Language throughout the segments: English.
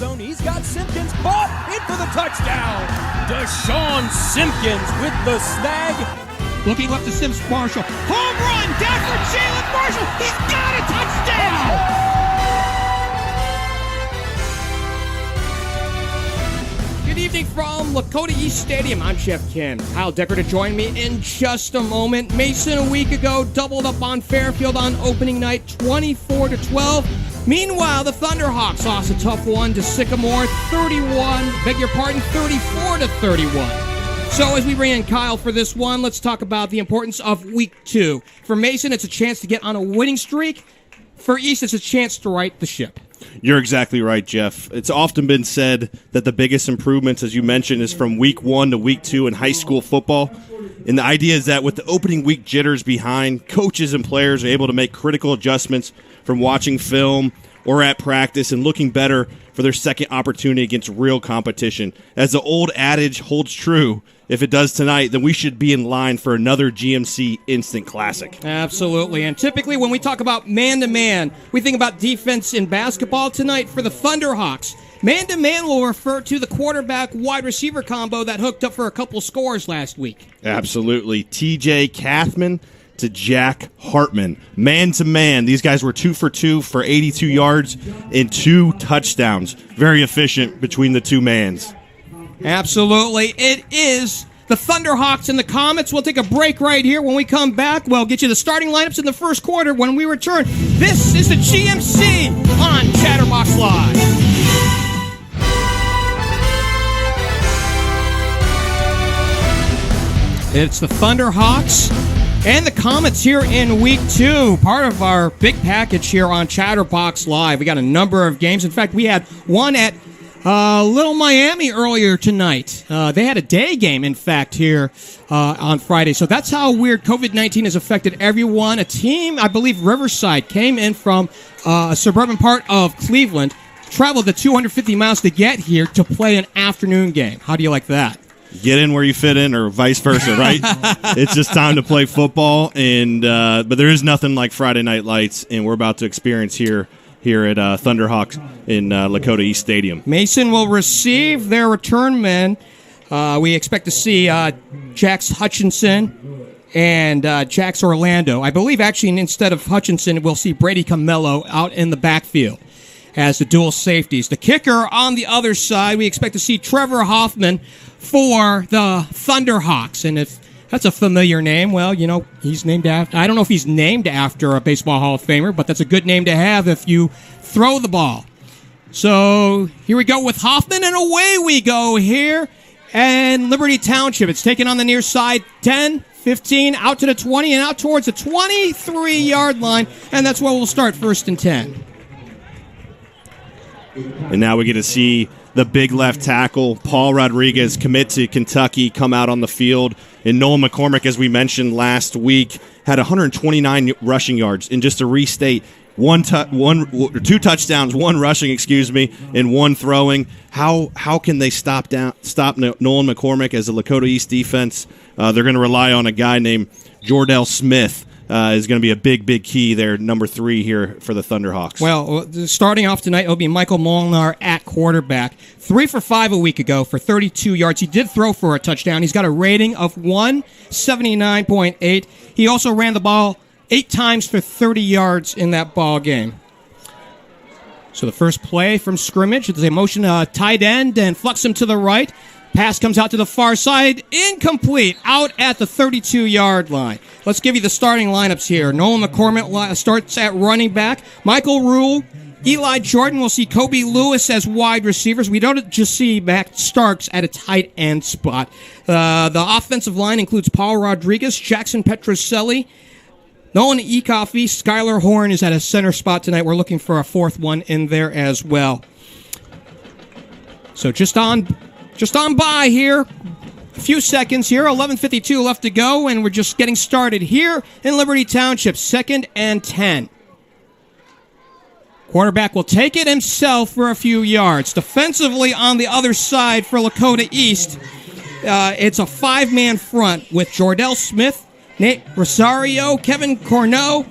zone. He's got Simpkins caught in for the touchdown. Deshaun Simpkins with the snag. Looking left to Sims Marshall. Home run down for Jalen Marshall. He's got a touchdown. Good evening from Lakota East Stadium. I'm Geoff Kim. Kyle Decker to join me in just a moment. Mason a week ago doubled up on Fairfield on opening night, 24-12. Meanwhile, the Thunderhawks lost a tough one to Sycamore, 34-31. So as we bring in Kyle for this one, let's talk about the importance of week 2. For Mason, it's a chance to get on a winning streak. For East, it's a chance to right the ship. You're exactly right, Jeff. It's often been said that the biggest improvements, as you mentioned, is from week 1 to week 2 in high school football. And the idea is that with the opening week jitters behind, coaches and players are able to make critical adjustments from watching film or at practice and looking better for their second opportunity against real competition. As the old adage holds true, if it does tonight, then we should be in line for another GMC Instant Classic. Absolutely. And typically when we talk about man-to-man, we think about defense in basketball. Tonight for the Thunderhawks, man-to-man will refer to the quarterback-wide receiver combo that hooked up for a couple scores last week. Absolutely. TJ Kathman to Jack Hartman. Man-to-man. These guys were 2 for 2 for 82 yards and 2 touchdowns. Very efficient between the two mans. Absolutely. It is the Thunderhawks and the Comets. We'll take a break right here. When we come back, we'll get you the starting lineups in the first quarter when we return. This is the GMC on Chatterbox Live. It's the Thunderhawks and the Comets here in week 2, part of our big package here on Chatterbox Live. We got a number of games. In fact, we had one at Little Miami earlier tonight. They had a day game, in fact, here on Friday. So that's how weird COVID-19 has affected everyone. A team, I believe Riverside, came in from a suburban part of Cleveland, traveled the 250 miles to get here to play an afternoon game. How do you like that? Get in where you fit in, or vice versa, right? It's just time to play football, and but there is nothing like Friday Night Lights, and we're about to experience here at Thunderhawks in Lakota East Stadium. Mason will receive their return men. We expect to see Jax Hutchinson and Jax Orlando. I believe, actually, instead of Hutchinson, we'll see Brady Camello out in the backfield as the dual safeties. The kicker on the other side, we expect to see Trevor Hoffman for the Thunderhawks. And if that's a familiar name, well, you know, he's named after, I don't know if he's named after a Baseball Hall of Famer, but that's a good name to have if you throw the ball. So here we go with Hoffman, and away we go here. And Liberty Township, it's taken on the near side, 10, 15, out to the 20, and out towards the 23-yard line. And that's where we'll start, 1st and 10. And now we get to see the big left tackle, Paul Rodriguez, commit to Kentucky, come out on the field. And Nolan McCormick, as we mentioned last week, had 129 rushing yards. And just to restate, 2 touchdowns, 1 rushing, and 1 throwing. How can they stop Nolan McCormick as a Lakota East defense? They're going to rely on a guy named Jordell Smith. Is going to be a big key there, number 3 here for the Thunderhawks. Well, starting off tonight, it'll be Michael Molnar at quarterback. 3 for 5 a week ago for 32 yards. He did throw for a touchdown. He's got a rating of 179.8. He also ran the ball 8 times for 30 yards in that ball game. So the first play from scrimmage, it's a motion tight end and flex him to the right. Pass comes out to the far side, incomplete, out at the 32-yard line. Let's give you the starting lineups here. Nolan McCormick starts at running back. Michael Rule, Eli Jordan. We'll see Kobe Lewis as wide receivers. We don't just see Matt Starks at a tight end spot. The offensive line includes Paul Rodriguez, Jackson Petroselli, Nolan Ekoffey. Skylar Horn is at a center spot tonight. We're looking for a 4th one in there as well. So just on by here. A few seconds here. 11:52 left to go, and we're just getting started here in Liberty Township. 2nd and 10. Quarterback will take it himself for a few yards. Defensively on the other side for Lakota East, it's a 5-man front with Jordell Smith, Nate Rosario, Kevin Corneau,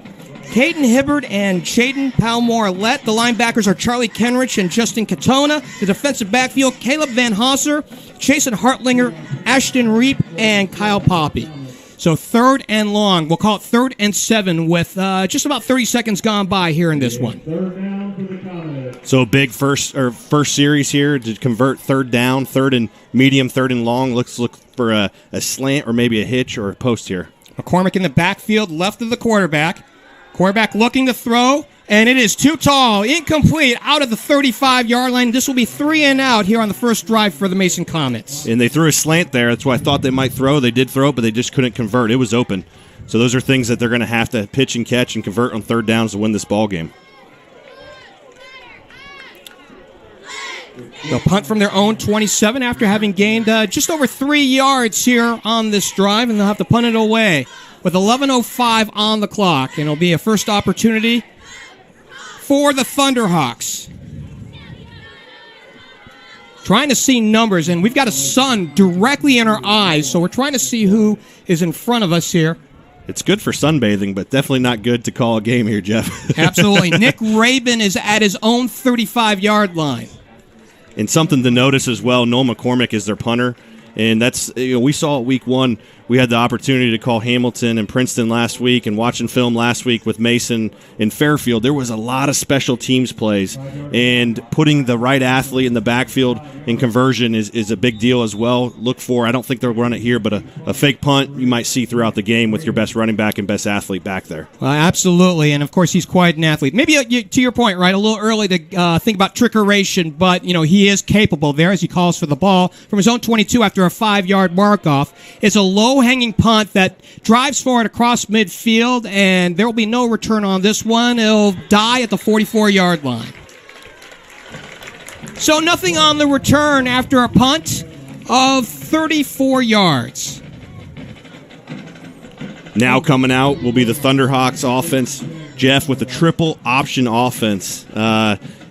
Caden Hibbard and Jaden Palmore-Lett. The linebackers are Charlie Kenrich and Justin Katona. The defensive backfield, Caleb Van Hosser, Jason Hartlinger, Ashton Reap, and Kyle Poppy. So 3rd and long. We'll call it 3rd and 7 with just about 30 seconds gone by here in this one. So big first series here to convert 3rd down, 3rd and medium, 3rd and long. Let's look for a slant or maybe a hitch or a post here. McCormick in the backfield, left of the quarterback. Quarterback looking to throw, and it is too tall. Incomplete, out of the 35-yard line. This will be 3 and out here on the first drive for the Mason Comets. And they threw a slant there. That's why I thought they might throw. They did throw, but they just couldn't convert. It was open. So those are things that they're going to have to pitch and catch and convert on 3rd downs to win this ball game. They'll punt from their own 27 after having gained just over 3 yards here on this drive, and they'll have to punt it away with 11:05 on the clock. And it'll be a first opportunity for the Thunderhawks. Trying to see numbers, and we've got a sun directly in our eyes, so we're trying to see who is in front of us here. It's good for sunbathing, but definitely not good to call a game here, Jeff. Absolutely. Nick Rabin is at his own 35-yard line. And something to notice as well, Noel McCormick is their punter. And that's, we saw at week 1, we had the opportunity to call Hamilton and Princeton last week, and watching film last week with Mason and Fairfield, there was a lot of special teams plays. And putting the right athlete in the backfield in conversion is a big deal as well. Look for, I don't think they'll run it here, but a fake punt you might see throughout the game with your best running back and best athlete back there. Absolutely, and of course he's quite an athlete. Maybe to your point, right, a little early to think about trickeration, but he is capable there as he calls for the ball from his own 22 after a 5-yard mark-off. It's a low-hanging punt that drives forward across midfield, and there will be no return on this one. It'll die at the 44-yard line. So nothing on the return after a punt of 34 yards. Now coming out will be the Thunderhawks offense. Jeff, with a triple option offense,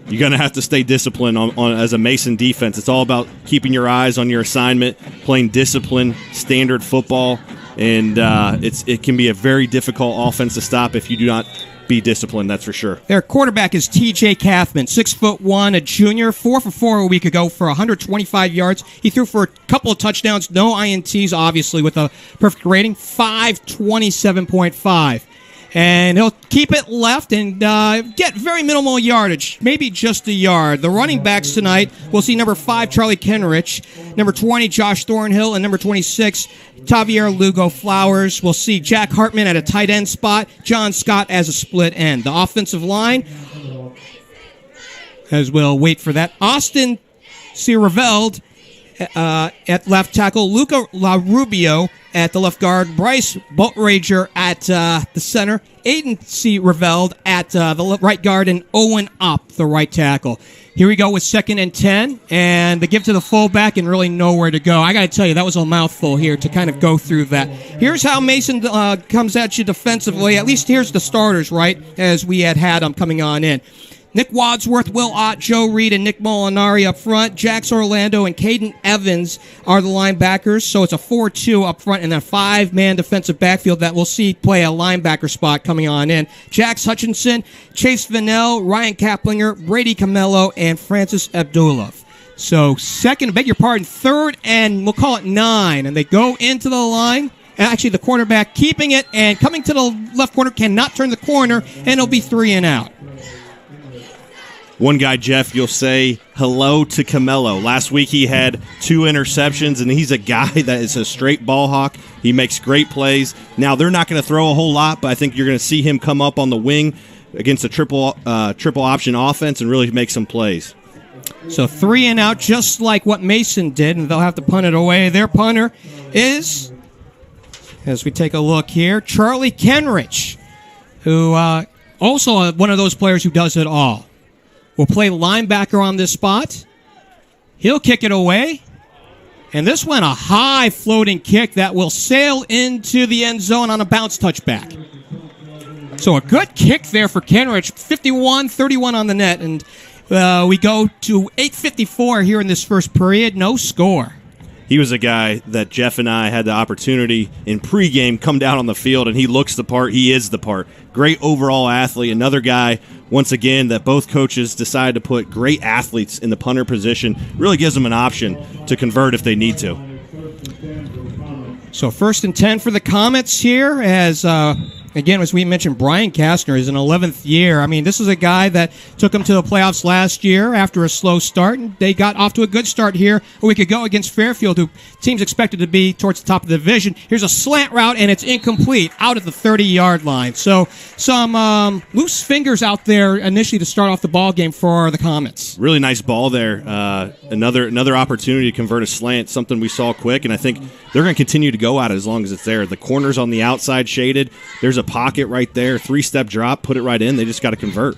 you're going to have to stay disciplined on as a Mason defense. It's all about keeping your eyes on your assignment, playing disciplined, standard football, and it can be a very difficult offense to stop if you do not be disciplined, that's for sure. Their quarterback is T.J. Kathman, 6'1", a junior, 4 for 4 a week ago for 125 yards. He threw for a couple of touchdowns, no INTs, obviously, with a perfect rating, 527.5. And he'll keep it left and get very minimal yardage, maybe just a yard. The running backs tonight, we'll see number 5, Charlie Kenrich, number 20, Josh Thornhill, and number 26, Tavier Lugo Flowers. We'll see Jack Hartman at a tight end spot, John Scott as a split end. The offensive line, as we'll wait for that, Austin Sierraveld at left tackle, Luca LaRubio at the left guard, Bryce Boatrager at the center, Aiden C. Reveld at the right guard, and Owen Up, the right tackle. Here we go with 2nd and 10, and they give to the fullback and really nowhere to go. I got to tell you, that was a mouthful here to kind of go through that. Here's how Mason comes at you defensively. At least here's the starters, right, as we had them coming on in. Nick Wadsworth, Will Ott, Joe Reed, and Nick Molinari up front. Jax Orlando and Caden Evans are the linebackers. So it's a 4-2 up front and a 5-man defensive backfield that we'll see play a linebacker spot coming on in. Jax Hutchinson, Chase Vanell, Ryan Kaplinger, Brady Camello, and Francis Abdulov. So 3rd and we'll call it 9. And they go into the line. Actually, the quarterback keeping it and coming to the left corner, cannot turn the corner, and it'll be 3 and out. One guy, Jeff, you'll say hello to Camello. Last week he had 2 interceptions, and he's a guy that is a straight ball hawk. He makes great plays. Now, they're not going to throw a whole lot, but I think you're going to see him come up on the wing against a triple option offense and really make some plays. So 3 and out, just like what Mason did, and they'll have to punt it away. Their punter is, as we take a look here, Charlie Kenrich, who also one of those players who does it all. Will play linebacker on this spot. He'll kick it away. And this one, a high floating kick that will sail into the end zone on a bounce touchback. So a good kick there for Kenrich. 51-31 on the net. And we go to 8:54 here in this first period. No score. he was a guy that Jeff and I had the opportunity in pregame come down on the field, and he looks the part. He is the part. Great overall athlete. Another guy, once again, that both coaches decided to put great athletes in the punter position. Really gives them an option to convert if they need to. So 1st and 10 for the Comets here as, again, as we mentioned, Brian Kastner is in 11th year. I mean, this is a guy that took them to the playoffs last year after a slow start, and they got off to a good start here a week ago against Fairfield, who teams expected to be towards the top of the division. Here's a slant route, and it's incomplete out at the 30-yard line. So some loose fingers out there initially to start off the ball game for the Comets. Really nice ball there. Another opportunity to convert a slant, something we saw quick, and I think they're going to continue to go at it as long as it's there. The corner's on the outside shaded. There's a pocket right there, 3-step drop, put it right in. They just got to convert.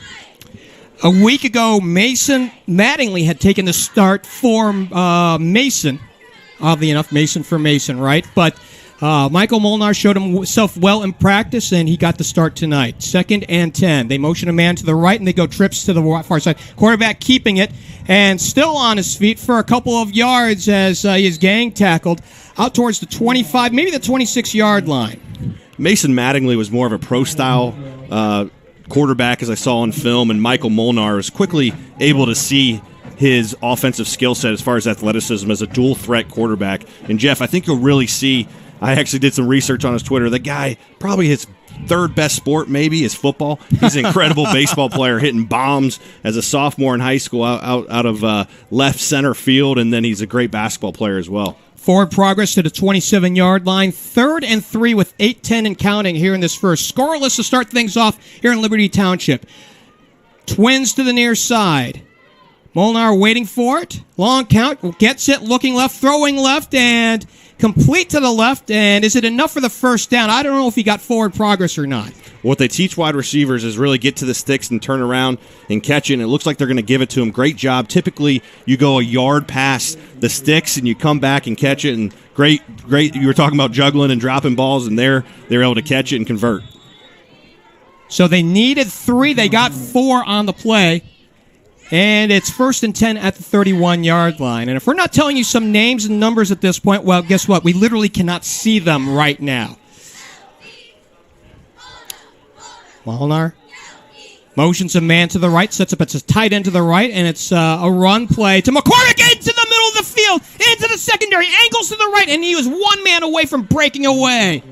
A week ago, Mason Mattingly had taken the start for Mason. Oddly enough, Mason for Mason, right? But Michael Molnar showed himself well in practice, and he got the start tonight. 2nd and 10. They motion a man to the right, and they go trips to the far side. Quarterback keeping it, and still on his feet for a couple of yards as he is gang tackled out towards the 25, maybe the 26-yard line. Mason Mattingly was more of a pro-style quarterback, as I saw on film, and Michael Molnar was quickly able to see his offensive skill set as far as athleticism as a dual-threat quarterback. And, Jeff, I think you'll really see – I actually did some research on his Twitter. The guy, probably his third best sport maybe is football. He's an incredible baseball player, hitting bombs as a sophomore in high school out of left center field, and then he's a great basketball player as well. Forward progress to the 27-yard line. 3rd and 3 with 8:10 and counting here in this first. Scoreless to start things off here in Liberty Township. Twins to the near side. Molnar waiting for it. Long count. Gets it. Looking left. Throwing left. And complete to the left. And is it enough for the first down? I don't know if he got forward progress or not. What they teach wide receivers is really get to the sticks and turn around and catch it, and it looks like they're going to give it to him. Great job. Typically, you go a yard past the sticks, and you come back and catch it, and great. You were talking about juggling and dropping balls, and they're able to catch it and convert. So they needed 3. They got 4 on the play, and it's 1st and 10 at the 31-yard line. And if we're not telling you some names and numbers at this point, well, guess what? We literally cannot see them right now. Molnar motions a man to the right, sets up it's a tight end to the right, and it's a run play to McCormick into the middle of the field, into the secondary, angles to the right, and he was one man away from breaking away.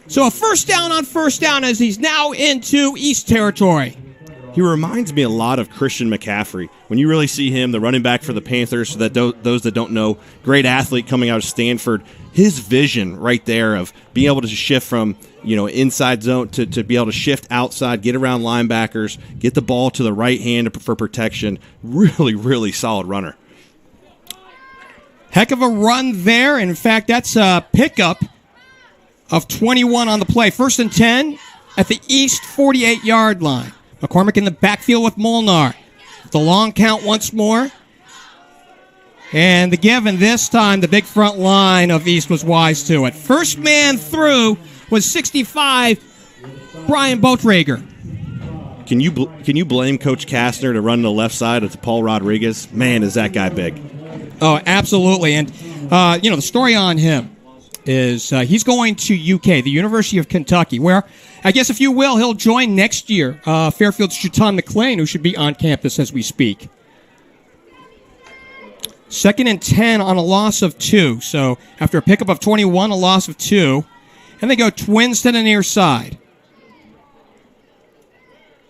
So a first down on first down as he's now into East territory. He reminds me a lot of Christian McCaffrey. When you really see him, the running back for the Panthers, so that those that don't know, great athlete coming out of Stanford, his vision right there of being able to shift from inside zone to be able to shift outside, get around linebackers, get the ball to the right hand for protection, really, really solid runner. Heck of a run there. In fact, that's a pickup of 21 on the play. 1st and 10 at the East 48-yard line. McCormick in the backfield with Molnar. The long count once more. And the give, and this time the big front line of East was wise to it. First man through was 65, Brian Boatrager. Can you blame Coach Kastner to run the left side of Paul Rodriguez? Man, is that guy big. Oh, absolutely. And, the story on him is he's going to UK, the University of Kentucky, where, I guess if you will, he'll join next year Fairfield's Juton McLean, who should be on campus as we speak. 2nd and 10 on a loss of 2. So after a pickup of 21, a loss of 2. And they go twins to the near side.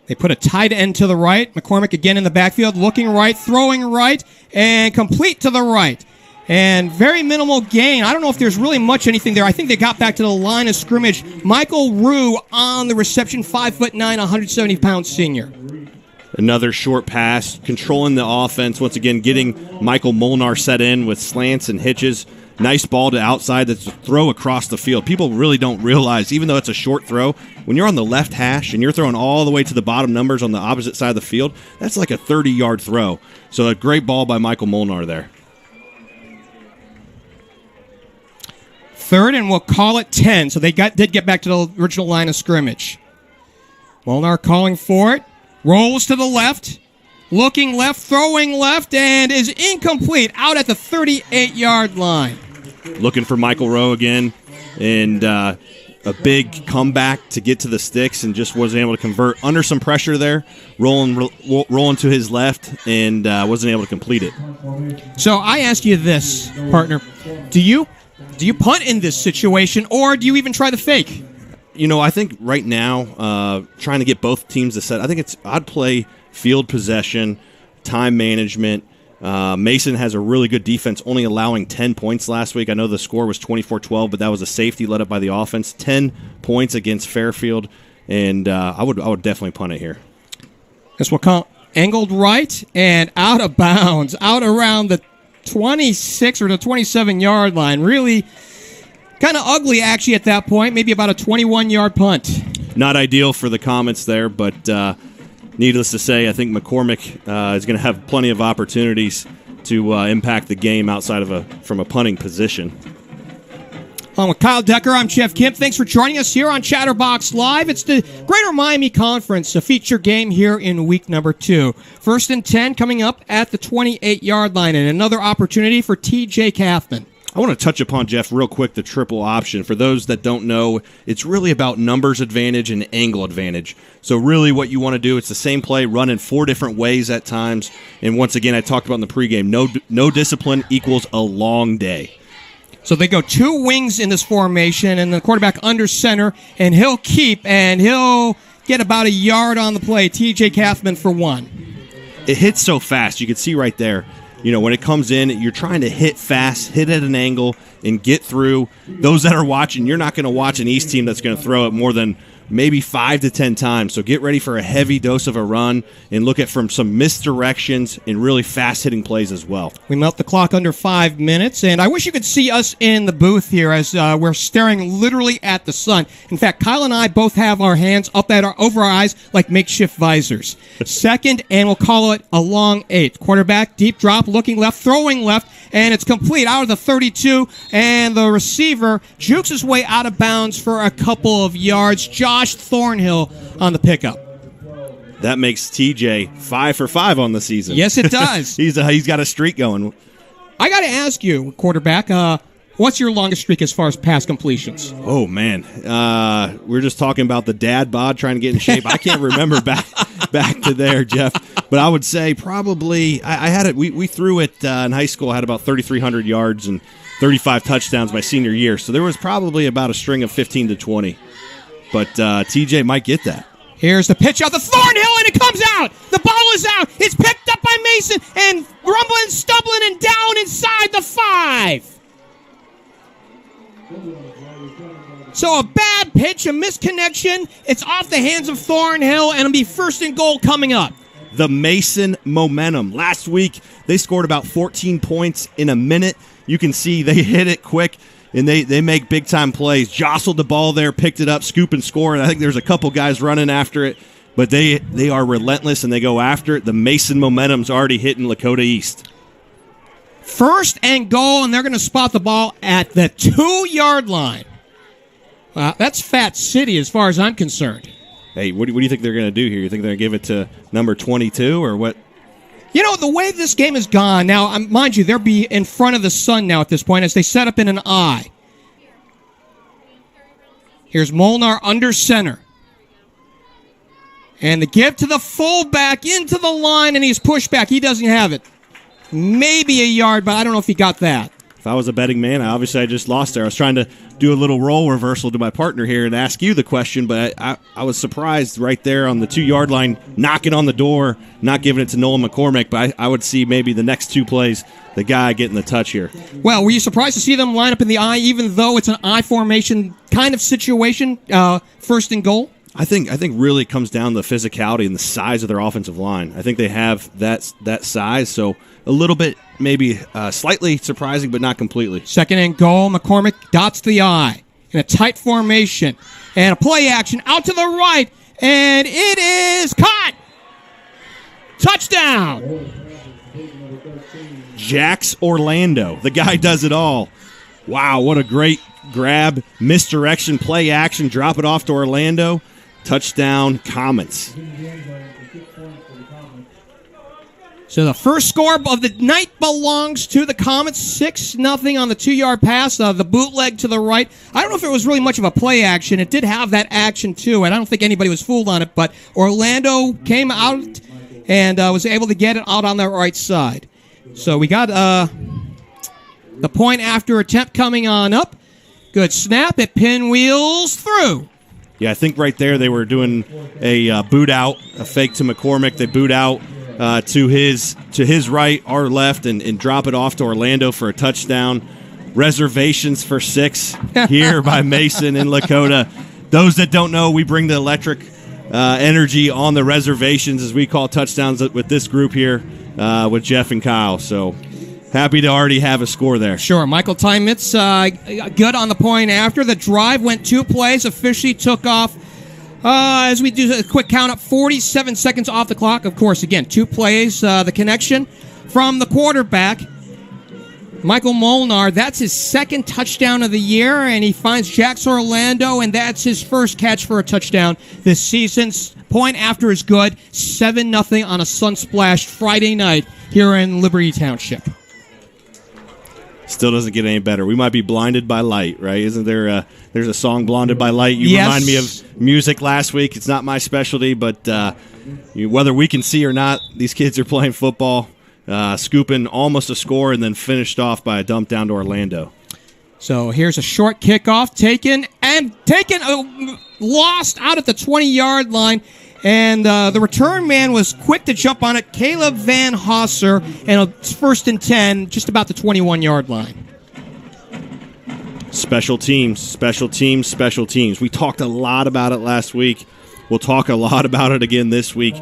They put a tight end to the right. McCormick again in the backfield, looking right, throwing right, and complete to the right. And very minimal gain. I don't know if there's really much anything there. I think they got back to the line of scrimmage. Michael Rue on the reception, 5'9", 170-pound senior. Another short pass, controlling the offense. Once again, getting Michael Molnar set in with slants and hitches. Nice ball to outside. That's a throw across the field. People really don't realize, even though it's a short throw, when you're on the left hash and you're throwing all the way to the bottom numbers on the opposite side of the field, that's like a 30-yard throw. So a great ball by Michael Molnar there. 3rd, and we'll call it 10. So they did get back to the original line of scrimmage. Molnar calling for it. Rolls to the left. Looking left, throwing left, and is incomplete out at the 38-yard line. looking for Michael Rowe again, and a big comeback to get to the sticks, and just wasn't able to convert under some pressure there, rolling to his left, and wasn't able to complete it. So I ask you this, partner: do you punt in this situation, or do you even try the fake? I think right now, trying to get both teams to set, I think I'd play field possession, time management. Mason has a really good defense, only allowing 10 points last week. I know the score was 24-12, but that was a safety led up by the offense. 10 points against Fairfield, and I would definitely punt it here. This will come angled right and out of bounds, out around the 26 or the 27-yard line. Really kind of ugly, actually, at that point. Maybe about a 21-yard punt. Not ideal for the Comets there, but needless to say, I think McCormick is going to have plenty of opportunities to impact the game outside from a punting position. Along with Kyle Decker, I'm Geoff Kim. Thanks for joining us here on Chatterbox Live. It's the Greater Miami Conference, a feature game here in week number 2. 1st and 10 coming up at the 28-yard line, and another opportunity for T.J. Kaufman. I want to touch upon, Jeff, real quick, the triple option. For those that don't know, it's really about numbers advantage and angle advantage. So really what you want to do, it's the same play run in 4 different ways at times. And once again, I talked about in the pregame, no discipline equals a long day. So they go 2 wings in this formation, and the quarterback under center, and he'll get about a yard on the play. T.J. Kaufman for 1. It hits so fast. You can see right there. When it comes in, you're trying to hit fast, hit at an angle, and get through. Those that are watching, you're not going to watch an East team that's going to throw it more than maybe 5 to 10 times. So get ready for a heavy dose of a run and look at from some misdirections and really fast-hitting plays as well. We melt the clock under 5 minutes, and I wish you could see us in the booth here as we're staring literally at the sun. In fact, Kyle and I both have our hands up over our eyes like makeshift visors. 2nd, and we'll call it a long 8. Quarterback, deep drop, looking left, throwing left, and it's complete out of the 32, and the receiver jukes his way out of bounds for a couple of yards. Josh Thornhill on the pickup. That makes TJ 5 for 5 on the season. Yes, it does. He's got a streak going. I got to ask you, quarterback, what's your longest streak as far as pass completions? Oh, man. We're just talking about the dad bod trying to get in shape. I can't remember back to there, Jeff. But I would say probably I had it. We threw it in high school. I had about 3,300 yards and 35 touchdowns my senior year. So there was probably about a string of 15 to 20. But TJ might get that. Here's the pitch out the Thornhill, and it comes out. The ball is out. It's picked up by Mason, and rumbling, stumbling, and down inside the 5. So a bad pitch, a misconnection. It's off the hands of Thornhill, and it'll be 1st and goal coming up. The Mason momentum. Last week, they scored about 14 points in a minute. You can see they hit it quick, and they make big-time plays. Jostled the ball there, picked it up, scoop and score. And I think there's a couple guys running after it, but they are relentless, and they go after it. The Mason momentum's already hitting Lakota East. 1st and goal, and they're going to spot the ball at the 2-yard line. That's Fat City as far as I'm concerned. Hey, what do you think they're going to do here? You think they're going to give it to number 22 or what? The way this game has gone, now, mind you, they'll be in front of the sun now at this point as they set up in an I. Here's Molnar under center. And the give to the fullback into the line, and he's pushed back. He doesn't have it. Maybe a yard, but I don't know if he got that. If I was a betting man, I just lost there. I was trying to do a little role reversal to my partner here and ask you the question, but I was surprised right there on the 2-yard line, knocking on the door, not giving it to Nolan McCormick, but I would see maybe the next 2 plays, the guy getting the touch here. Well, were you surprised to see them line up in the I, even though it's an I formation kind of situation, 1st and goal? I think really it comes down to the physicality and the size of their offensive line. I think they have that size, so a little bit maybe slightly surprising, but not completely. 2nd and goal, McCormick dots the I in a tight formation. And a play action out to the right, and it is caught! Touchdown! Jax Orlando. The guy does it all. Wow, what a great grab. Misdirection, play action, drop it off to Orlando. Touchdown, Comets. So the first score of the night belongs to the Comets, 6-0 on the 2-yard pass, the bootleg to the right. I don't know if it was really much of a play action. It did have that action to it. I don't think anybody was fooled on it, but Orlando came out and was able to get it out on the right side. So we got the point after attempt coming on up. Good snap. It pinwheels through. Yeah, I think right there they were doing a boot out, a fake to McCormick. They boot out to his right, our left, and drop it off to Orlando for a touchdown. Reservations for 6 here by Mason in Lakota. Those that don't know, we bring the electric energy on the reservations, as we call touchdowns with this group here with Jeff and Kyle. So happy to already have a score there. Sure. Michael Tymitz, good on the point after. The drive went 2 plays, officially took off. As we do a quick count up, 47 seconds off the clock. Of course, again, 2 plays. The connection from the quarterback, Michael Molnar. That's his 2nd touchdown of the year, and he finds Jax Orlando, and that's his first catch for a touchdown this season. Point after is good. 7-0 on a Sunsplash Friday night here in Liberty Township. Still doesn't get any better. We might be blinded by light, right? Isn't there there's a song, Blinded by Light? You remind me of music last week. It's not my specialty, but whether we can see or not, these kids are playing football, scooping almost a score, and then finished off by a dump down to Orlando. So here's a short kickoff taken, lost out at the 20-yard line. And the return man was quick to jump on it, Caleb Van Hosser, and it's 1st and 10, just about the 21-yard line. Special teams, special teams, special teams. We talked a lot about it last week. We'll talk a lot about it again this week.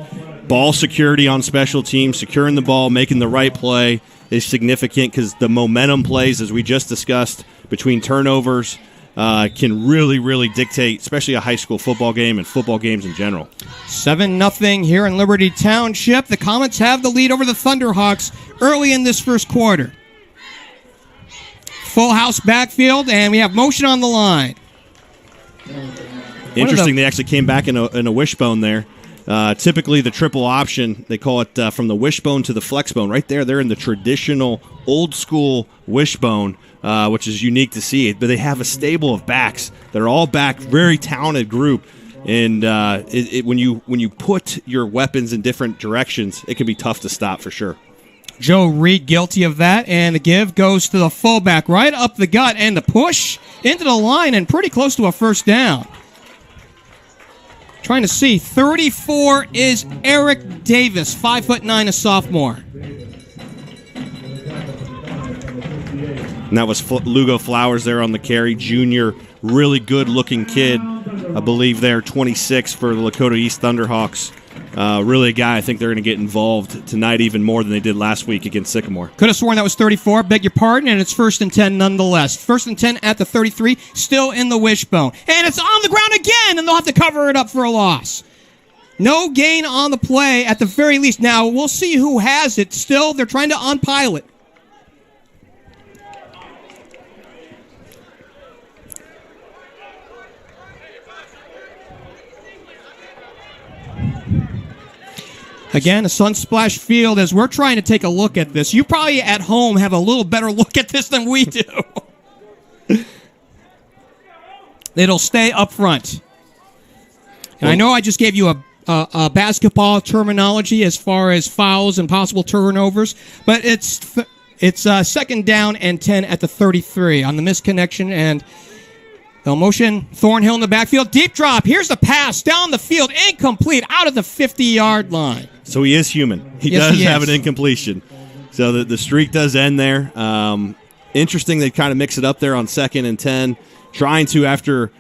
Ball security on special teams, securing the ball, making the right play is significant because the momentum plays, as we just discussed, between turnovers can really, really dictate, especially a high school football game and football games in general. 7-0 here in Liberty Township. The Comets have the lead over the Thunderhawks early in this first quarter. Full house backfield, and we have motion on the line. Interesting, they actually came back in a wishbone there. Typically the triple option, they call it from the wishbone to the flexbone. Right there, they're in the traditional old school wishbone, which is unique to see. But they have a stable of backs. They're all back, very talented group. And when you put your weapons in different directions, it can be tough to stop for sure. Joe Reed guilty of that, and the give goes to the fullback right up the gut, and the push into the line and pretty close to a first down. Trying to see. 34 is Eric Davis, 5'9", a sophomore. And that was Lugo Flowers there on the carry, junior, really good-looking kid. I believe they're 26 for the Lakota East Thunderhawks. Really a guy I think they're going to get involved tonight even more than they did last week against Sycamore. Could have sworn that was 34. Beg your pardon, and it's 1st and 10 nonetheless. 1st and 10 at the 33, still in the wishbone. And it's on the ground again, and they'll have to cover it up for a loss. No gain on the play at the very least. Now, we'll see who has it. Still, they're trying to unpile it. Again, a Sunsplash Field, as we're trying to take a look at this. You probably at home have a little better look at this than we do. It'll stay up front. And I know I just gave you a basketball terminology as far as fouls and possible turnovers, but it's 2nd down and 10 at the 33 on the misconnection, and they'll motion Thornhill in the backfield. Deep drop. Here's the pass down the field. Incomplete out of the 50-yard line. So he is human. He does have an incompletion. So the streak does end there. Interesting they kind of mix it up there on 2nd and 10. Trying to, after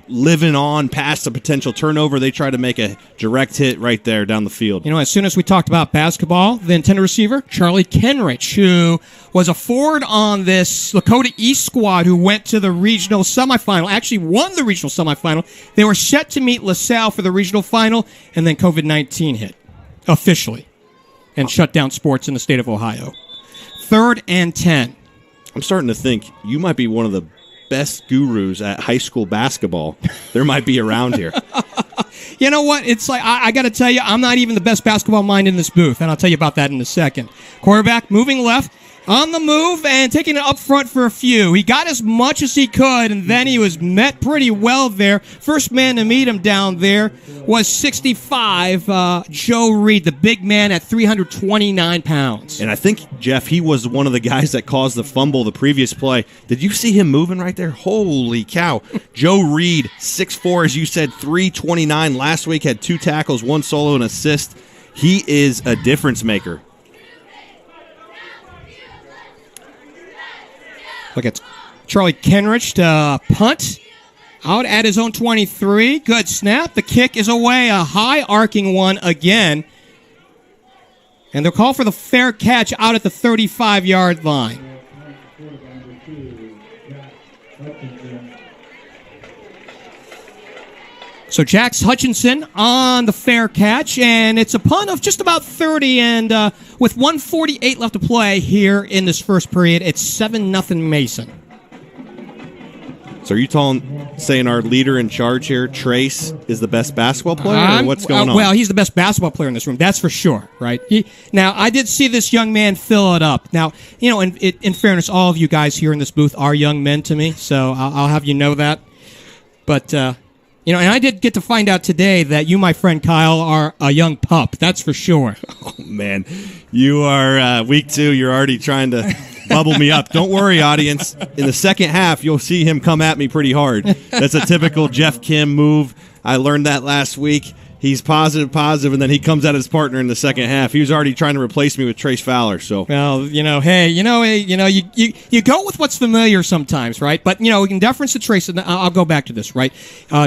living on past a potential turnover, they try to make a direct hit right there down the field. You know, as soon as we talked about basketball, the intended receiver, Charlie Kenrich, who was a forward on this Lakota East squad who went to the regional semifinal, actually won the regional semifinal. They were set to meet LaSalle for the regional final, and then COVID-19 hit officially and shut down sports in the state of Ohio. 3rd and 10. I'm starting to think you might be one of the best gurus at high school basketball there might be around here. You know what? It's like, I got to tell you, I'm not even the best basketball mind in this booth, and I'll tell you about that in a second. Quarterback moving left, on the move, and taking it up front for a few. He got as much as he could, and then he was met pretty well there. First man to meet him down there was 65, Joe Reed, the big man at 329 pounds. And I think, Jeff, he was one of the guys that caused the fumble the previous play. Did you see him moving right there? Holy cow. Joe Reed, 6'4", as you said, 329. Last week had 2 tackles, 1 solo, and assist. He is a difference maker. Look at Charlie Kenrich to punt out at his own 23. Good snap. The kick is away. A high arcing one again. And they'll call for the fair catch out at the 35-yard line. So Jax Hutchinson on the fair catch, and it's a punt of just about 30, and with 1:48 left to play here in this first period, it's 7-0 Mason. So are you saying our leader in charge here, Trace, is the best basketball player, or what's going on? Well, he's the best basketball player in this room, that's for sure, right? Now, I did see this young man fill it up. Now, you know, in fairness, all of you guys here in this booth are young men to me, so I'll have you know that. But, you know, and I did get to find out today that you, my friend Kyle, are a young pup. That's for sure. Oh, man. You are week 2. You're already trying to bubble me up. Don't worry, audience. In the second half, you'll see him come at me pretty hard. That's a typical Geoff Kim move. I learned that last week. He's positive, and then he comes at his partner in the second half. He was already trying to replace me with Trace Fowler. So, well, you go with what's familiar sometimes, right? But in deference to Trace, and I'll go back to this, right?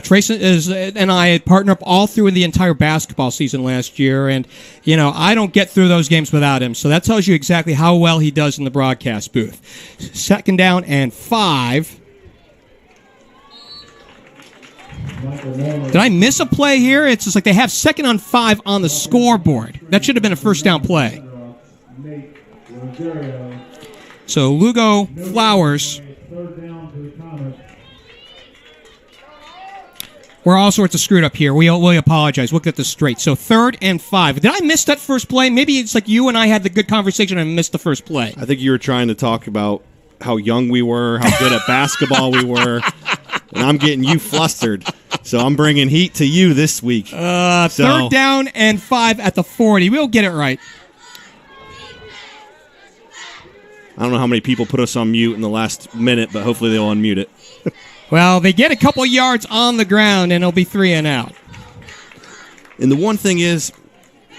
Trace and I had partnered up all through the entire basketball season last year, and I don't get through those games without him. So that tells you exactly how well he does in the broadcast booth. 2nd down and 5. Did I miss a play here? It's just like they have 2nd and 5 on the scoreboard. That should have been a first down play. So Lugo Flowers. We're all sorts of screwed up here. We apologize. We'll get this straight. So 3rd and 5. Did I miss that first play? Maybe it's like you and I had the good conversation and I missed the first play. I think you were trying to talk about how young we were, how good at basketball we were. And I'm getting you flustered. So I'm bringing heat to you this week. 3rd down and 5 at the 40. We'll get it right. I don't know how many people put us on mute in the last minute, but hopefully they'll unmute it. Well, they get a couple yards on the ground, and it'll be 3 and out. And the one thing is,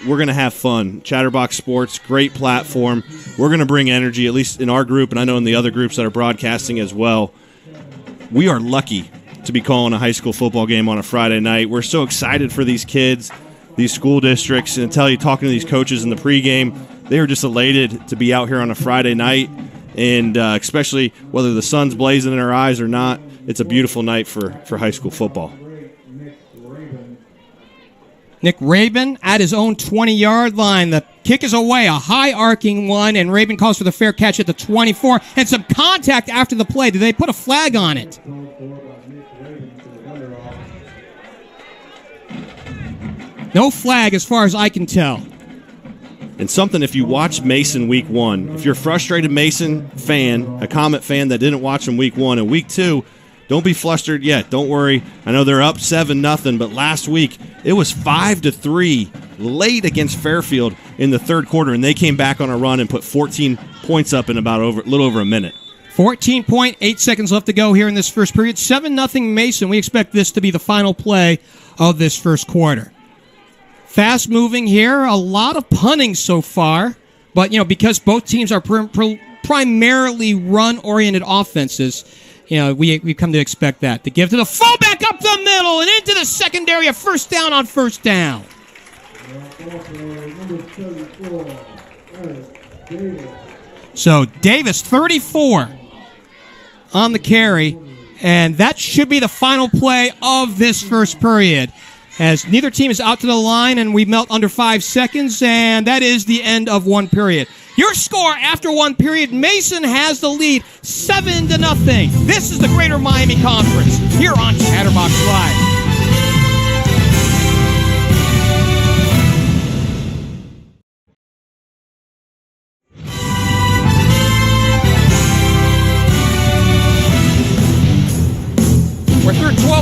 we're going to have fun. Chatterbox Sports, great platform. We're going to bring energy, at least in our group, and I know in the other groups that are broadcasting as well. We are lucky to be calling a high school football game on a Friday night. We're so excited for these kids, these school districts, and talking to these coaches in the pregame, they are just elated to be out here on a Friday night, and especially whether the sun's blazing in our eyes or not, it's a beautiful night for high school football. Nick Rabin at his own 20-yard line. The kick is away, a high arcing one, and Rabin calls for the fair catch at the 24. And some contact after the play. Did they put a flag on it? No flag as far as I can tell. And something, if you watch Mason week 1, if you're a frustrated Mason fan, a Comet fan that didn't watch them week 1, and week 2, don't be flustered yet. Don't worry. I know they're up 7-0, but last week it was 5-3 late against Fairfield in the 3rd quarter, and they came back on a run and put 14 points up in about a little over a minute. 14.8 seconds left to go here in this first period. 7-0 Mason. We expect this to be the final play of this first quarter. Fast moving here. A lot of punting so far, but because both teams are primarily run-oriented offenses, we come to expect that. To give to the fullback up the middle and into the secondary, a first down on first down. So Davis, 34 on the carry, and that should be the final play of this first period, as neither team is out to the line, and we melt under 5 seconds, and that is the end of one period. Your score after one period, Mason has the lead, 7-0. This is the Greater Miami Conference here on Chatterbox Live.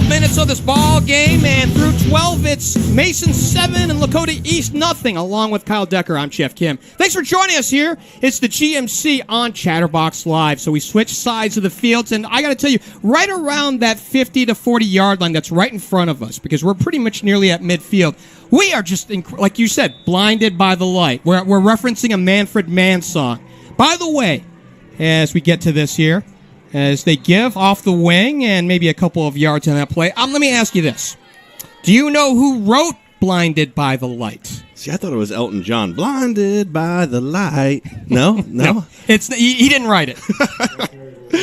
12 minutes of this ball game, and through 12, it's Mason 7 and Lakota East nothing. Along with Kyle Decker, I'm Geoff Kim. Thanks for joining us here. It's the GMC on Chatterbox Live. So we switch sides of the fields, and I got to tell you, right around that 50 to 40 yard line that's right in front of us, because we're pretty much nearly at midfield, we are just, like you said, blinded by the light. We're referencing a Manfred Mann song. By the way, as we get to this here, as they give off the wing and maybe a couple of yards on that play. Let me ask you this. Do you know who wrote Blinded by the Light? See, I thought it was Elton John. Blinded by the light. No? No. He didn't write it.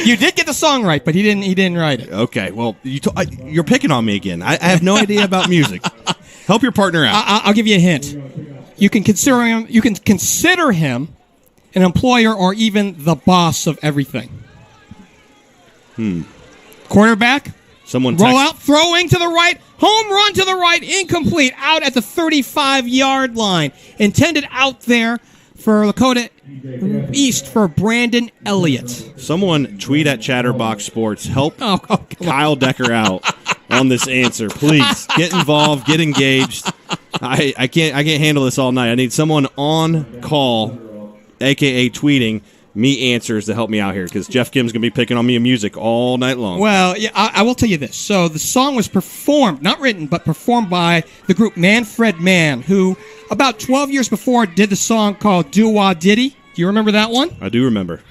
You did get the song right, but he didn't write it. Okay, well, you're picking on me again. I have no idea about music. Help your partner out. I'll give you a hint. You can consider him an employer or even the boss of everything. Quarterback. Someone roll out, throwing to the right, home run to the right, incomplete, out at the 35-yard line. Intended out there for Lakota East for Brandon Elliott. Someone tweet at Chatterbox Sports. Help Kyle Decker out on this answer. Please get involved, get engaged. I can't handle this all night. I need someone on call, a.k.a. tweeting me answers to help me out here, because Geoff Kim's going to be picking on me in music all night long. Well, yeah, I will tell you this. So the song was performed, not written, but performed by the group Manfred Mann, who about 12 years before did the song called Do-Wah Diddy. Do you remember that one? I do remember.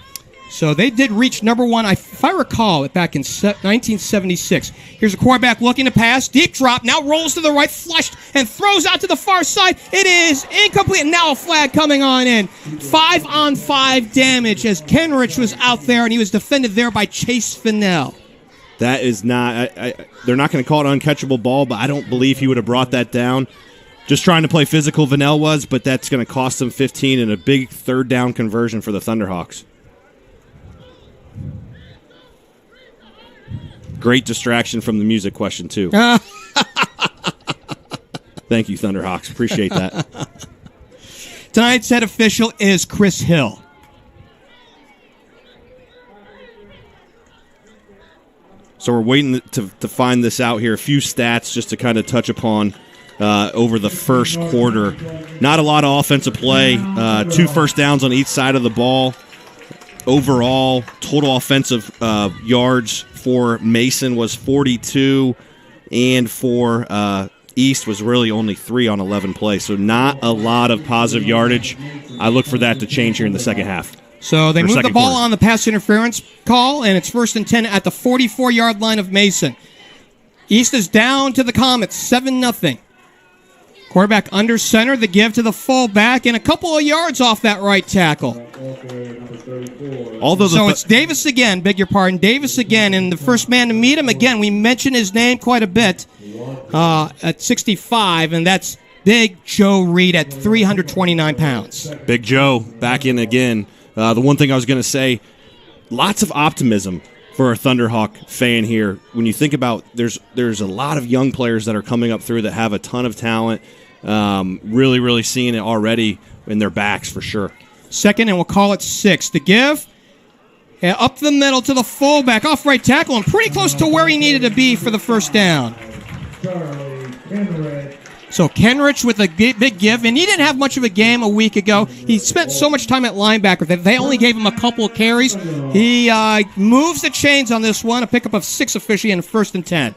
So they did reach number one, if I recall, back in 1976. Here's a quarterback looking to pass. Deep drop. Now rolls to the right, flushed, and throws out to the far side. It is incomplete. And now a flag coming on in. 5-on-5 damage as Kenrich was out there, and he was defended there by Chase Fennell. That is not... they're not going to call it an uncatchable ball, but I don't believe he would have brought that down. Just trying to play physical, Fennell was, but that's going to cost them 15 and a big third down conversion for the Thunderhawks. Great distraction from the music question, too. Thank you, Thunderhawks. Appreciate that. Tonight's head official is Chris Hill. So we're waiting to find this out here. A few stats just to kind of touch upon over the first quarter. Not a lot of offensive play. 2 first downs on each side of the ball. Overall, total offensive yards for Mason was 42, and for East was really only 3 on 11 plays. So not a lot of positive yardage. I look for that to change here in the second half. So they moved the ball quarter on the pass interference call, and it's 1st and 10 at the 44-yard line of Mason. East is down to the Comets, 7-0. Quarterback under center, the give to the fullback, and a couple of yards off that right tackle. So it's Davis again, beg your pardon, Davis again, and the first man to meet him. Again, we mentioned his name quite a bit at 65, and that's Big Joe Reed at 329 pounds. Big Joe back in again. The one thing I was going to say, lots of optimism for a Thunderhawk fan here. When you think about there's a lot of young players that are coming up through that have a ton of talent. Really, really seeing it already in their backs for sure. 2nd, and we'll call it 6. The give, up the middle to the fullback, off right tackle, and pretty close to where he needed to be for the first down. So Kenrich with a big give, and he didn't have much of a game a week ago. He spent so much time at linebacker that they only gave him a couple of carries. He moves the chains on this one, a pickup of 6 officially, and 1st and 10.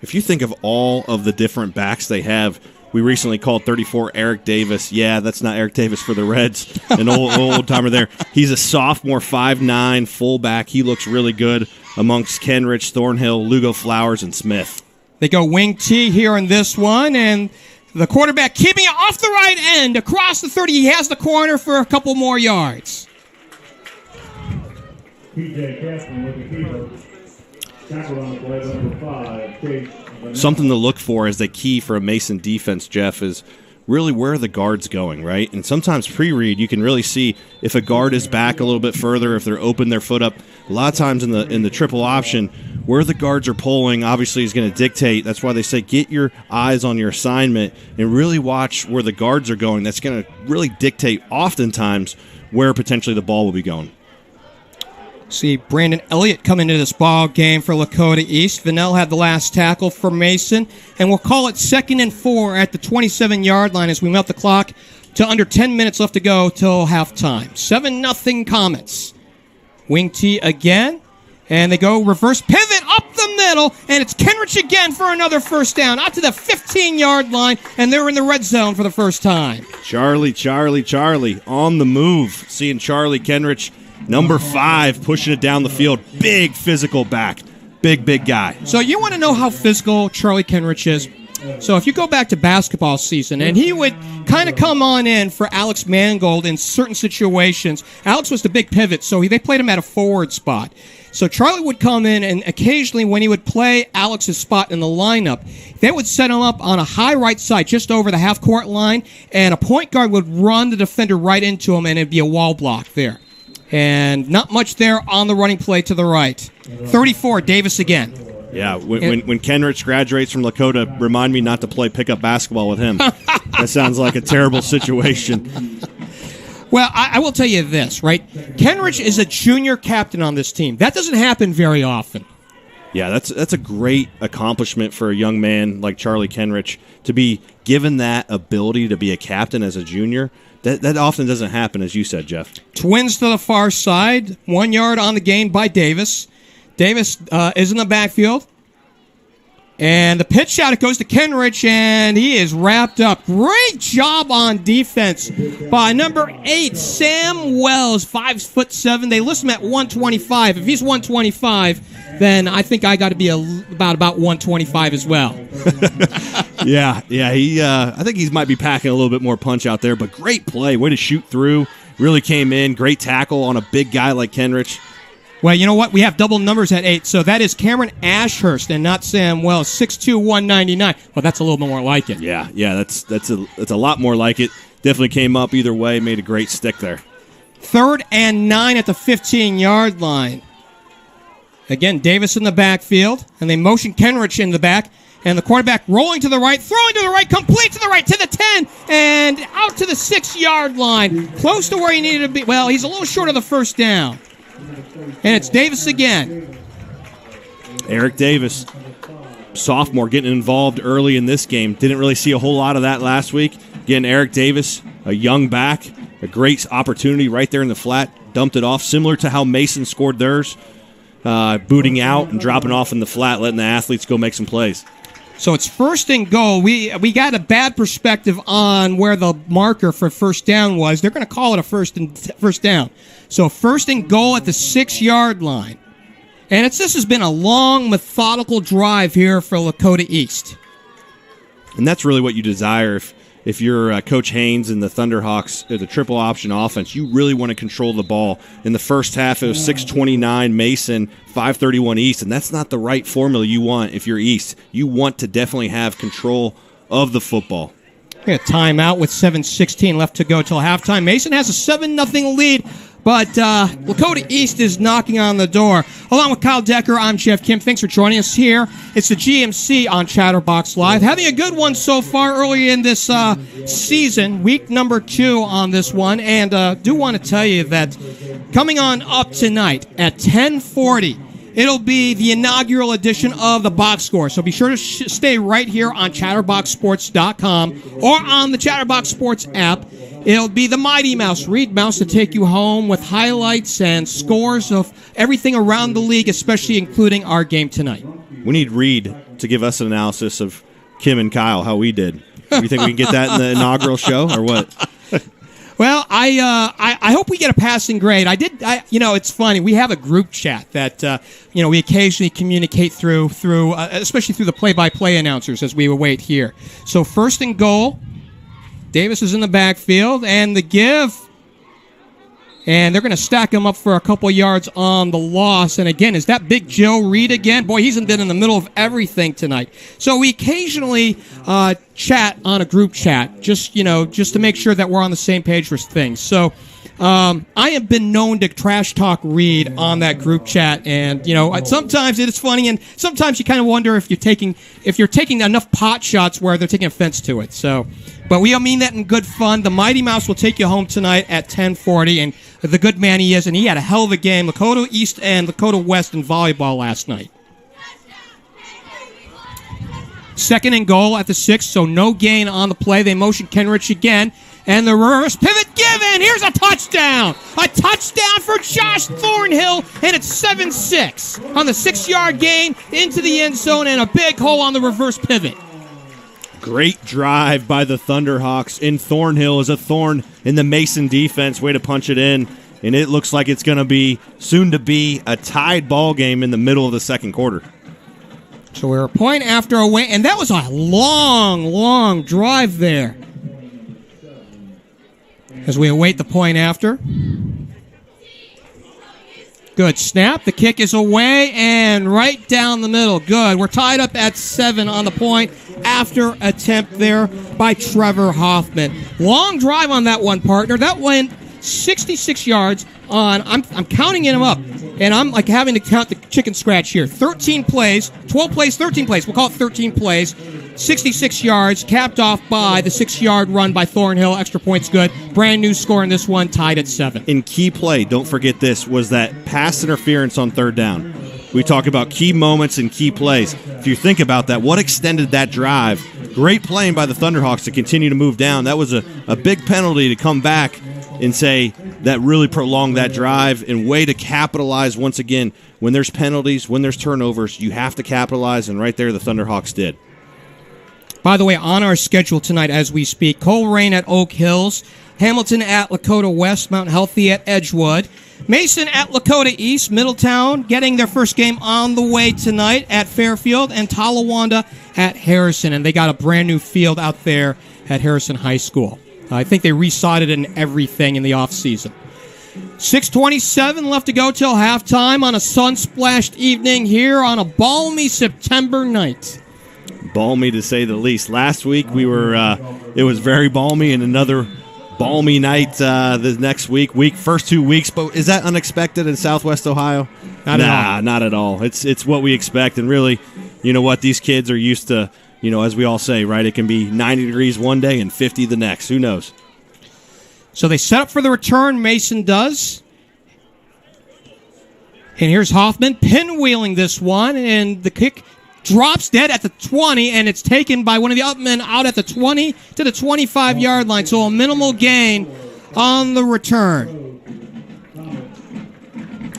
If you think of all of the different backs they have, we recently called 34 Eric Davis. Yeah, that's not Eric Davis for the Reds, an old-timer there. He's a sophomore, 5'9", fullback. He looks really good amongst Kenrich, Thornhill, Lugo Flowers, and Smith. They go wing T here in this one, and the quarterback keeping it off the right end, across the 30. He has the corner for a couple more yards. Something to look for as the key for a Mason defense, Geoff, is really where are the guards going, right? And sometimes pre-read, you can really see if a guard is back a little bit further, if they're open their foot up. A lot of times in the triple option, where the guards are pulling obviously is going to dictate. That's why they say get your eyes on your assignment and really watch where the guards are going. That's going to really dictate oftentimes where potentially the ball will be going. See Brandon Elliott come into this ball game for Lakota East. Vanell had the last tackle for Mason. And we'll call it 2nd and 4 at the 27-yard line as we melt the clock to under 10 minutes left to go till halftime. 7-0 Comets. Wing T again. And they go reverse pivot up the middle. And it's Kenrich again for another first down. Out to the 15-yard line. And they're in the red zone for the first time. Charlie on the move. Seeing Charlie Kenrich, number 5, pushing it down the field. Big physical back. Big guy. So you want to know how physical Charlie Kenrich is? So if you go back to basketball season, and he would kind of come on in for Alex Mangold in certain situations. Alex was the big pivot, so they played him at a forward spot. So Charlie would come in, and occasionally when he would play Alex's spot in the lineup, they would set him up on a high right side, just over the half-court line, and a point guard would run the defender right into him, and it'd be a wall block there. And not much there on the running play to the right. 34, Davis again. Yeah, when Kenrich graduates from Lakota, remind me not to play pickup basketball with him. That sounds like a terrible situation. Well, I will tell you this, right? Kenrich is a junior captain on this team. That doesn't happen very often. Yeah, that's a great accomplishment for a young man like Charlie Kenrich to be given that ability to be a captain as a junior. That often doesn't happen, as you said, Jeff. Twins to the far side, 1 yard on the gain by Davis. Davis is in the backfield. And the pitch out, it goes to Kenrich, and he is wrapped up. Great job on defense by number 8, Sam Wells, 5'7". They list him at 125. If he's 125, then I think I got to be about 125 as well. Yeah. I think he might be packing a little bit more punch out there, but great play. Way to shoot through. Really came in. Great tackle on a big guy like Kenrich. Well, you know what? We have double numbers at 8, so that is Cameron Ashurst and not Sam Wells, 6'2", 199. Well, that's a little bit more like it. Yeah, that's a lot more like it. Definitely came up either way, made a great stick there. 3rd and 9 at the 15-yard line. Again, Davis in the backfield, and they motion Kenrich in the back, and the quarterback rolling to the right, throwing to the right, complete to the right, to the 10, and out to the 6-yard line, close to where he needed to be. Well, he's a little short of the first down. And it's Davis again. Eric Davis, sophomore, getting involved early in this game. Didn't really see a whole lot of that last week. Again, Eric Davis, a young back, a great opportunity right there in the flat. Dumped it off, similar to how Mason scored theirs, booting out and dropping off in the flat, letting the athletes go make some plays. So it's 1st and goal. We got a bad perspective on where the marker for first down was. They're going to call it a first down. So 1st and goal at the 6-yard line. And this has been a long, methodical drive here for Lakota East. And that's really what you desire if you're Coach Haynes and the Thunderhawks, the triple option offense. You really want to control the ball. In the first half, it was 6:29 Mason, 5:31 East, and that's not the right formula you want if you're East. You want to definitely have control of the football. We got a timeout with 7:16 left to go till halftime. Mason has a 7-0 lead. But Lakota East is knocking on the door. Along with Kyle Decker, I'm Geoff Kim. Thanks for joining us here. It's the GMC on Chatterbox Live. Having a good one so far early in this season, week number 2 on this one. And do want to tell you that coming on up tonight at 10:40, it'll be the inaugural edition of the Box Score. So be sure to stay right here on ChatterboxSports.com or on the Chatterbox Sports app. It'll be the Mighty Mouse, Reed Mouse, to take you home with highlights and scores of everything around the league, especially including our game tonight. We need Reed to give us an analysis of Kim and Kyle, how we did. Do you think we can get that in the inaugural show, or what? Well, I hope we get a passing grade. It's funny. We have a group chat that we occasionally communicate through, especially through the play-by-play announcers as we await here. So 1st and goal. Davis is in the backfield, and the give. And they're going to stack him up for a couple yards on the loss. And again, is that Big Joe Reed again? Boy, he's been in the middle of everything tonight. So we occasionally chat on a group chat, just to make sure that we're on the same page for things. So I have been known to trash talk Reed on that group chat, and sometimes it is funny, and sometimes you kind of wonder if you're taking enough pot shots where they're taking offense to it. So. But we mean that in good fun. The Mighty Mouse will take you home tonight at 10:40. And the good man he is, and he had a hell of a game. Lakota East and Lakota West in volleyball last night. 2nd and goal at the 6, so no gain on the play. They motion Kenrich again, and the reverse pivot given. Here's a touchdown. A touchdown for Josh Thornhill, and it's 7-6 on the 6-yard gain into the end zone, and a big hole on the reverse pivot. Great drive by the Thunderhawks, and Thornhill is a thorn in the Mason defense. Way to punch it in, and it looks like it's going to be soon to be a tied ball game in the middle of the second quarter. So we're a point after a win, and that was a long, long drive there. As we await the point after. Good snap. The kick is away and right down the middle. Good. We're tied up at 7 on the point after attempt there by Trevor Hoffman. Long drive on that one, partner. That went 66 yards on, I'm counting them up, and I'm like having to count the chicken scratch here. 13 plays, 12 plays, 13 plays. We'll call it 13 plays. 66 yards, capped off by the 6-yard run by Thornhill. Extra points good. Brand new score in this one, tied at 7. In key play, don't forget this, was that pass interference on 3rd down. We talk about key moments and key plays. If you think about that, what extended that drive? Great playing by the Thunderhawks to continue to move down. That was a big penalty to come back and say that really prolonged that drive, and way to capitalize once again. When there's penalties, when there's turnovers, you have to capitalize, and right there the Thunderhawks did. By the way, on our schedule tonight as we speak, Coleraine at Oak Hills, Hamilton at Lakota West, Mount Healthy at Edgewood, Mason at Lakota East, Middletown getting their first game on the way tonight at Fairfield, and Talawanda at Harrison. And they got a brand new field out there at Harrison High School. I think they resodded and everything in the offseason. 6:27 left to go till halftime on a sun-splashed evening here on a balmy September night. Balmy to say the least. Last week we were, it was very balmy, and another balmy night the next week. First 2 weeks, but is that unexpected in Southwest Ohio? Not at all. It's what we expect, and really, you know what, these kids are used to, you know, as we all say, right? It can be 90 degrees one day and 50 the next. Who knows? So they set up for the return. Mason does. And here's Hoffman pinwheeling this one, and the kick drops dead at the 20, and it's taken by one of the upmen out at the 20 to the 25-yard line. So a minimal gain on the return.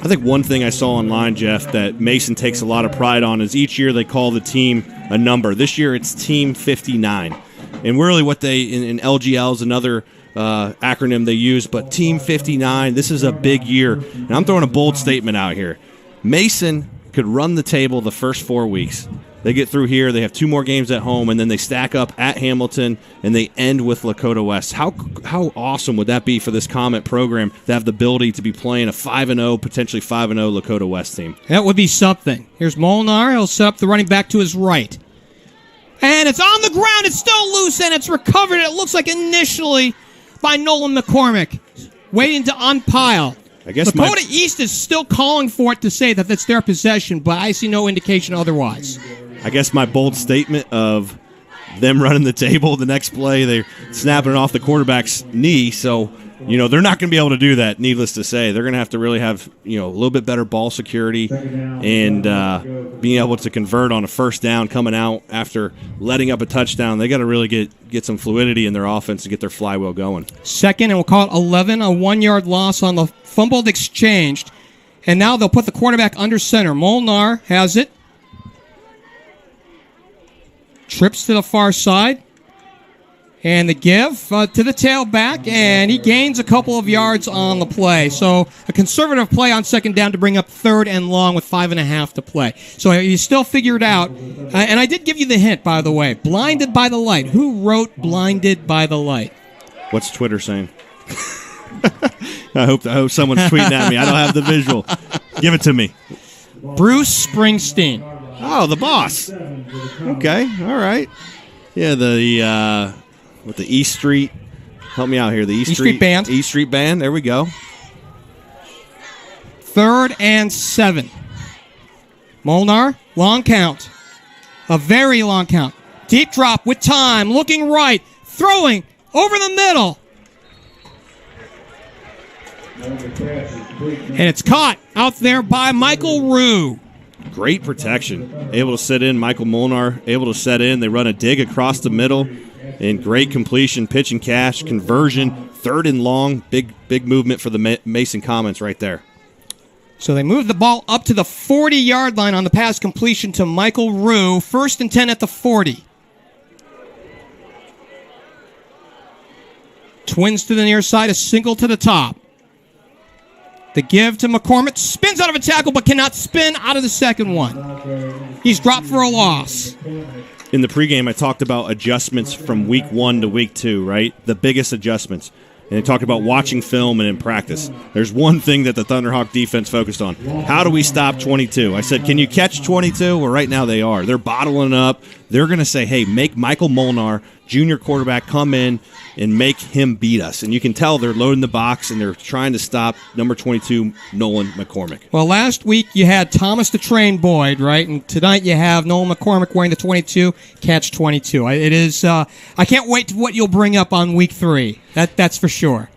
I think one thing I saw online, Jeff, that Mason takes a lot of pride on is each year they call the team a number. This year it's Team 59. And really what they, in LGL is another acronym they use, but Team 59, this is a big year. And I'm throwing a bold statement out here. Mason could run the table the first 4 weeks. They get through here, they have 2 more games at home, and then they stack up at Hamilton, and they end with Lakota West. How awesome would that be for this Comet program to have the ability to be playing a 5-0, potentially 5-0 Lakota West team? That would be something. Here's Molnar. He'll set up the running back to his right. And it's on the ground. It's still loose, and it's recovered. It looks like initially by Nolan McCormick, waiting to unpile. I guess Lakota East is still calling for it to say that it's their possession, but I see no indication otherwise. I guess my bold statement of them running the table, the next play, they're snapping it off the quarterback's knee. So, you know, they're not going to be able to do that, needless to say. They're going to have to really have, you know, a little bit better ball security and being able to convert on a first down coming out after letting up a touchdown. They got to really get some fluidity in their offense to get their flywheel going. Second, and we'll call it 11, a 1-yard loss on the fumbled exchange. And now they'll put the quarterback under center. Molnar has it. Trips to the far side. And the give to the tailback, and he gains a couple of yards on the play. So a conservative play on second down to bring up 3rd and long with 5.5 to play. So you still figure it out. And I did give you the hint, by the way. Blinded by the light. Who wrote Blinded by the Light? What's Twitter saying? I hope someone's tweeting at me. I don't have the visual. Give it to me. Bruce Springsteen. Oh, the boss. Okay, all right. Yeah, with the East Street, help me out here. The East Street Band. East Street Band. There we go. 3rd and 7. Molnar, long count. A very long count. Deep drop with time. Looking right. Throwing over the middle. And it's caught out there by Michael Rue. Great protection. Able to sit in. Michael Molnar able to set in. They run a dig across the middle. And great completion, pitch and catch, conversion, 3rd and long. Big movement for the Mason Comets right there. So they move the ball up to the 40-yard line on the pass completion to Michael Rue. 1st and 10 at the 40. Twins to the near side, a single to the top. The give to McCormick. Spins out of a tackle, but cannot spin out of the second one. He's dropped for a loss. In the pregame, I talked about adjustments from week 1 to week 2, right? The biggest adjustments. And I talked about watching film and in practice. There's one thing that the Thunderhawk defense focused on. How do we stop 22? I said, can you catch 22? Well, right now they are. They're bottling up. They're going to say, hey, make Michael Molnar, junior quarterback, come in and make him beat us. And you can tell they're loading the box and they're trying to stop number 22, Nolan McCormick. Well, last week you had Thomas the Train Boyd, right? And tonight you have Nolan McCormick wearing the 22, catch 22. It is. I can't wait to what you'll bring up on week 3. That's for sure.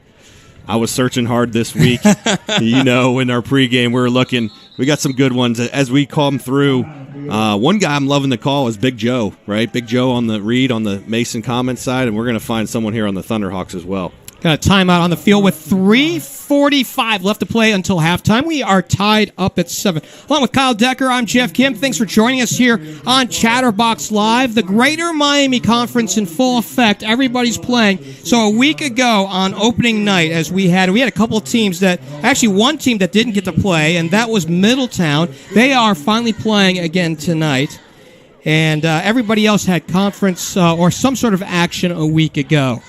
I was searching hard this week. In our pregame, we were looking. We got some good ones. As we come through, one guy I'm loving the call is Big Joe, right? Big Joe on the read on the Mason Comets side, and we're going to find someone here on the Thunderhawks as well. Got a timeout on the field with 3:45 left to play until halftime. We are tied up at 7. Along with Kyle Decker, I'm Geoff Kim. Thanks for joining us here on Chatterbox Live. The Greater Miami Conference in full effect. Everybody's playing. So a week ago on opening night, as we had a couple of teams one team that didn't get to play, and that was Middletown. They are finally playing again tonight. And everybody else had conference or some sort of action a week ago.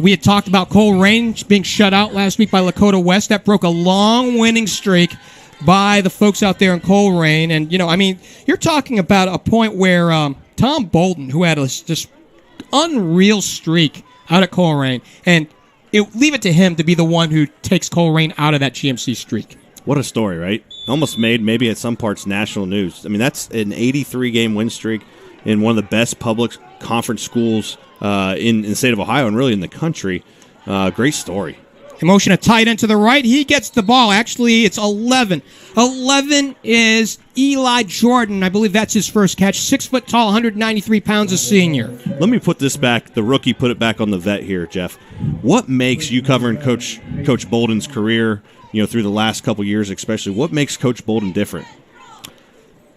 We had talked about Coleraine being shut out last week by Lakota West. That broke a long winning streak by the folks out there in Coleraine. And, you're talking about a point where Tom Bolden, who had a just unreal streak out at Coleraine, and leave it to him to be the one who takes Coleraine out of that GMC streak. What a story, right? Almost made maybe at some parts national news. I mean, that's an 83-game win streak in one of the best public conference schools in the state of Ohio and really in the country. Great story. Motion a tight end to the right. He gets the ball. Actually, it's 11. 11 is Eli Jordan. I believe that's his first catch. 6 foot tall, 193 pounds, a senior. Let me put this back. The rookie put it back on the vet here, Jeff. What makes you covering Coach Bolden's career, through the last couple years especially, what makes Coach Bolden different?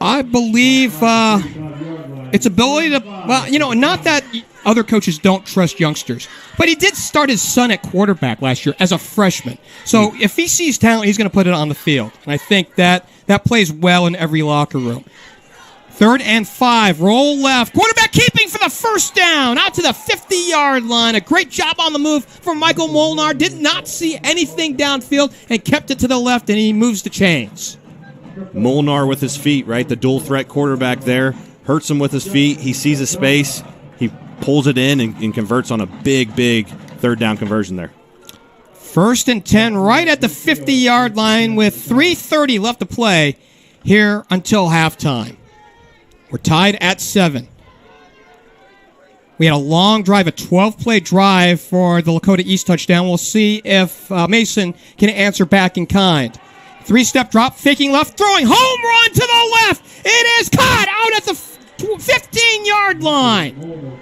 I believe its ability to, not that other coaches don't trust youngsters, but he did start his son at quarterback last year as a freshman. So if he sees talent, he's going to put it on the field. And I think that plays well in every locker room. 3rd and 5, roll left. Quarterback keeping for the first down, out to the 50-yard line. A great job on the move from Michael Molnar. Did not see anything downfield and kept it to the left, and he moves the chains. Molnar with his feet, right? The dual threat quarterback there. Hurts him with his feet. He sees a space. He pulls it in and converts on a big 3rd down conversion there. 1st and 10 right at the 50-yard line with 3:30 left to play here until halftime. We're tied at 7. We had a long drive, a 12-play drive for the Lakota East touchdown. We'll see if Mason can answer back in kind. 3-step drop, faking left, throwing, home run to the left. It is caught out at the 15-yard line.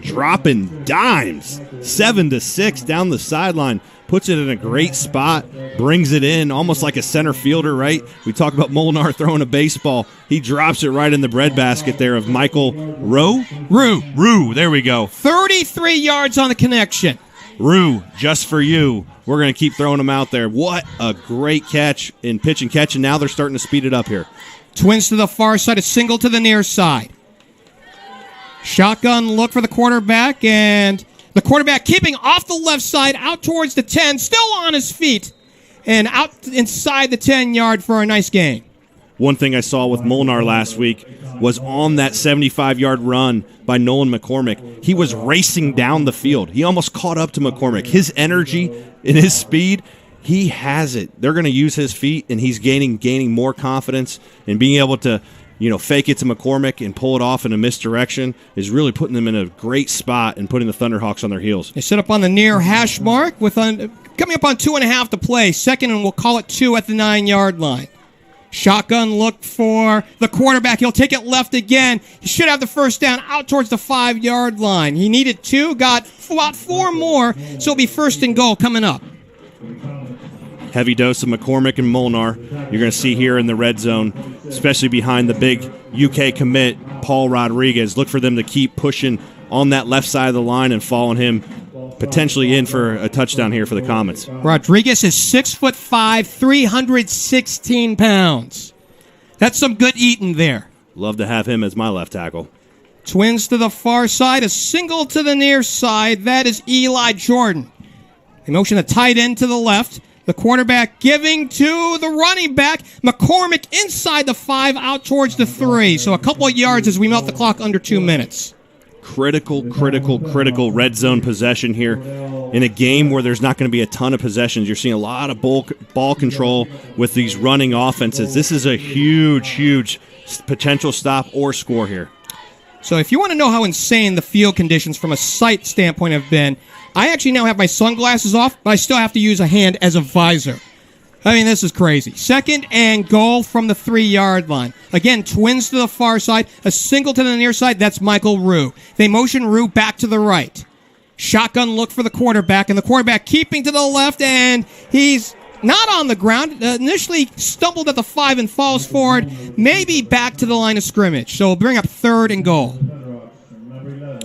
Dropping dimes, 7-6 down the sideline. Puts it in a great spot, brings it in almost like a center fielder, right? We talk about Molnar throwing a baseball. He drops it right in the breadbasket there of Michael Rue. There we go. 33 yards on the connection. Rue, just for you. We're going to keep throwing them out there. What a great catch in pitch and catch, and now they're starting to speed it up here. Twins to the far side, a single to the near side. Shotgun look for the quarterback, and the quarterback keeping off the left side, out towards the 10, still on his feet, and out inside the 10-yard for a nice gain. One thing I saw with Molnar last week was on that 75-yard run by Nolan McCormick, he was racing down the field. He almost caught up to McCormick. His energy and his speed, he has it. They're going to use his feet, and he's gaining more confidence and being able to, fake it to McCormick and pull it off in a misdirection is really putting them in a great spot and putting the Thunderhawks on their heels. They set up on the near hash mark with coming up on 2.5 to play. Second, and we'll call it 2 at the 9-yard line. Shotgun look for the quarterback. He'll take it left again. He should have the first down out towards the 5-yard line. He needed 2, got about 4 more, so it'll be first and goal coming up. Heavy dose of McCormick and Molnar you're going to see here in the red zone, especially behind the big UK commit, Paul Rodriguez. Look for them to keep pushing on that left side of the line and following him potentially in for a touchdown here for the Comets. Rodriguez is 6'5", 316 pounds. That's some good eating there. Love to have him as my left tackle. Twins to the far side, a single to the near side. That is Eli Jordan. They motion a tight end to the left. The quarterback giving to the running back. McCormick inside the 5, out towards the 3. So a couple of yards as we melt the clock under 2 minutes. Critical red zone possession here. In a game where there's not going to be a ton of possessions, you're seeing a lot of ball control with these running offenses. This is a huge potential stop or score here. So if you want to know how insane the field conditions from a sight standpoint have been, I actually now have my sunglasses off, but I still have to use a hand as a visor. I mean, this is crazy. Second and goal from the 3-yard line. Again, twins to the far side, a single to the near side. That's Michael Rue. They motion Rue back to the right. Shotgun look for the quarterback, and the quarterback keeping to the left, and he's not on the ground. Initially stumbled at the 5 and falls forward, maybe back to the line of scrimmage. So we'll bring up 3rd and goal.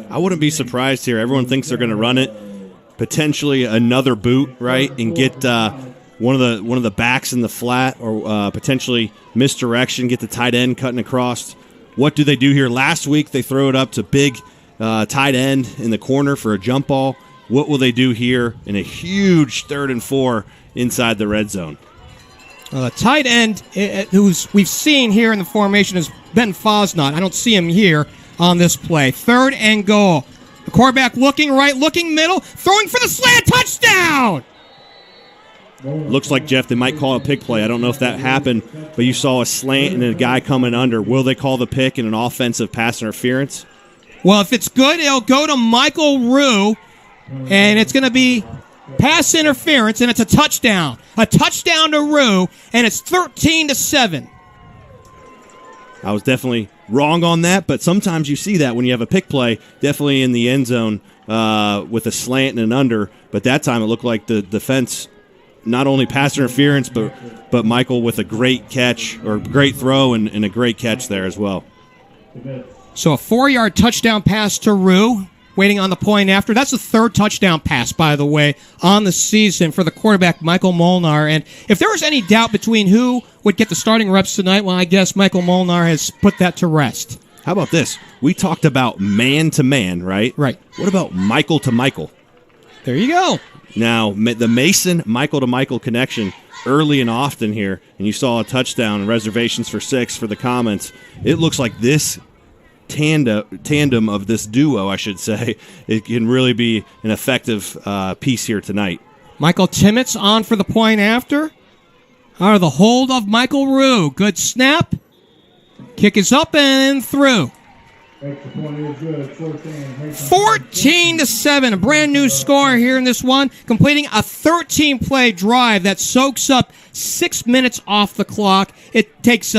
I wouldn't be surprised here. Everyone thinks they're going to run it. Potentially another boot, right, and get one of the backs in the flat, or potentially misdirection, get the tight end cutting across. What do they do here? Last week they throw it up to big tight end in the corner for a jump ball. What will they do here in a huge 3rd and 4 inside the red zone? The tight end who's we've seen here in the formation is Ben Fosnot. I don't see him here on this play. 3rd and goal. The quarterback looking right, looking middle, throwing for the slant, touchdown! Looks like, Jeff, they might call a pick play. I don't know if that happened, but you saw a slant and a guy coming under. Will they call the pick in an offensive pass interference? Well, if it's good, it'll go to Michael Rue, and it's going to be pass interference, and it's a touchdown. A touchdown to Rue, and it's 13-7. I was definitely wrong on that, but sometimes you see that when you have a pick play, definitely in the end zone with a slant and an under. But that time it looked like the defense, not only pass interference, but Michael with a great catch, or great throw and a great catch there as well. So a 4-yard touchdown pass to Rue, waiting on the point after. That's the 3rd touchdown pass, by the way, on the season for the quarterback, Michael Molnar. And if there was any doubt between who would get the starting reps tonight, well, I guess Michael Molnar has put that to rest. How about this? We talked about man-to-man, right? Right. What about Michael to Michael? There you go. Now, the Mason Michael-to-Michael connection early and often here, and you saw a touchdown and reservations for 6 for the Comets. It looks like this tandem of this duo, I should say, it can really be an effective piece here tonight. Michael Timmets on for the point after. Out of the hold of Michael Rue. Good snap. Kick is up and through. 14-7, a brand new score here in this one, completing a 13-play drive that soaks up 6 minutes off the clock. It takes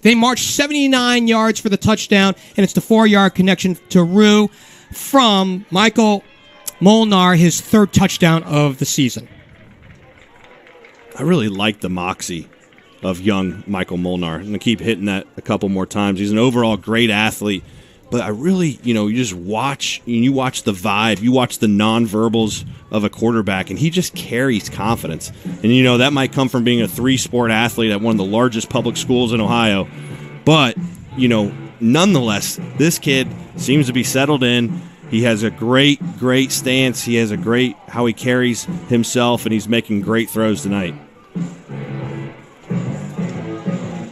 they march 79 yards for the touchdown, and it's the 4-yard connection to Rue from Michael Molnar, his 3rd touchdown of the season. I really like the moxie of young Michael Molnar. I'm going to keep hitting that a couple more times. He's an overall great athlete, but I really, you just watch, and you watch the vibe, you watch the nonverbals of a quarterback, and he just carries confidence. And, that might come from being a 3-sport athlete at one of the largest public schools in Ohio. But, nonetheless, this kid seems to be settled in. He has a great stance. He has a great how he carries himself, and he's making great throws tonight.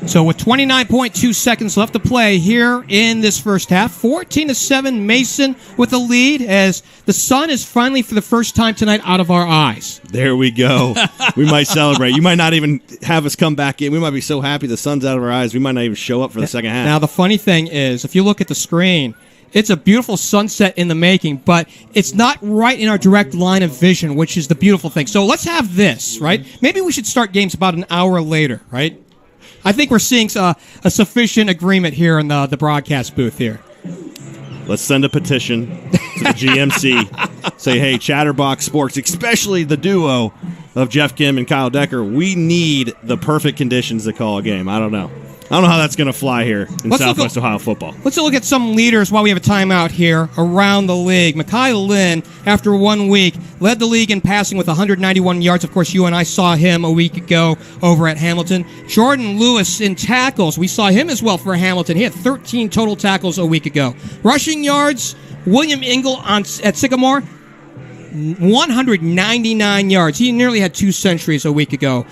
So with 29.2 seconds left to play here in this first half, 14-7 Mason with the lead as the sun is finally for the first time tonight out of our eyes. There we go. We might celebrate. You might not even have us come back in. We might be so happy the sun's out of our eyes, we might not even show up for the second half. Now, the funny thing is, if you look at the screen, it's a beautiful sunset in the making, but it's not right in our direct line of vision, which is the beautiful thing. So let's have this, right? Maybe we should start games about an hour later, right? I think we're seeing a sufficient agreement here in the broadcast booth here. Let's send a petition to the GMC. Say, hey, Chatterbox Sports, especially the duo of Geoff Kim and Kyle Decker, we need the perfect conditions to call a game. I don't know how that's going to fly here in Southwest Ohio football. Let's look at some leaders while we have a timeout here around the league. Mekhi Lynn, after 1 week, led the league in passing with 191 yards. Of course, you and I saw him a week ago over at Hamilton. Jordan Lewis in tackles. We saw him as well for Hamilton. He had 13 total tackles a week ago. Rushing yards, William Ingle at Sycamore, 199 yards. He nearly had 2 centuries a week ago.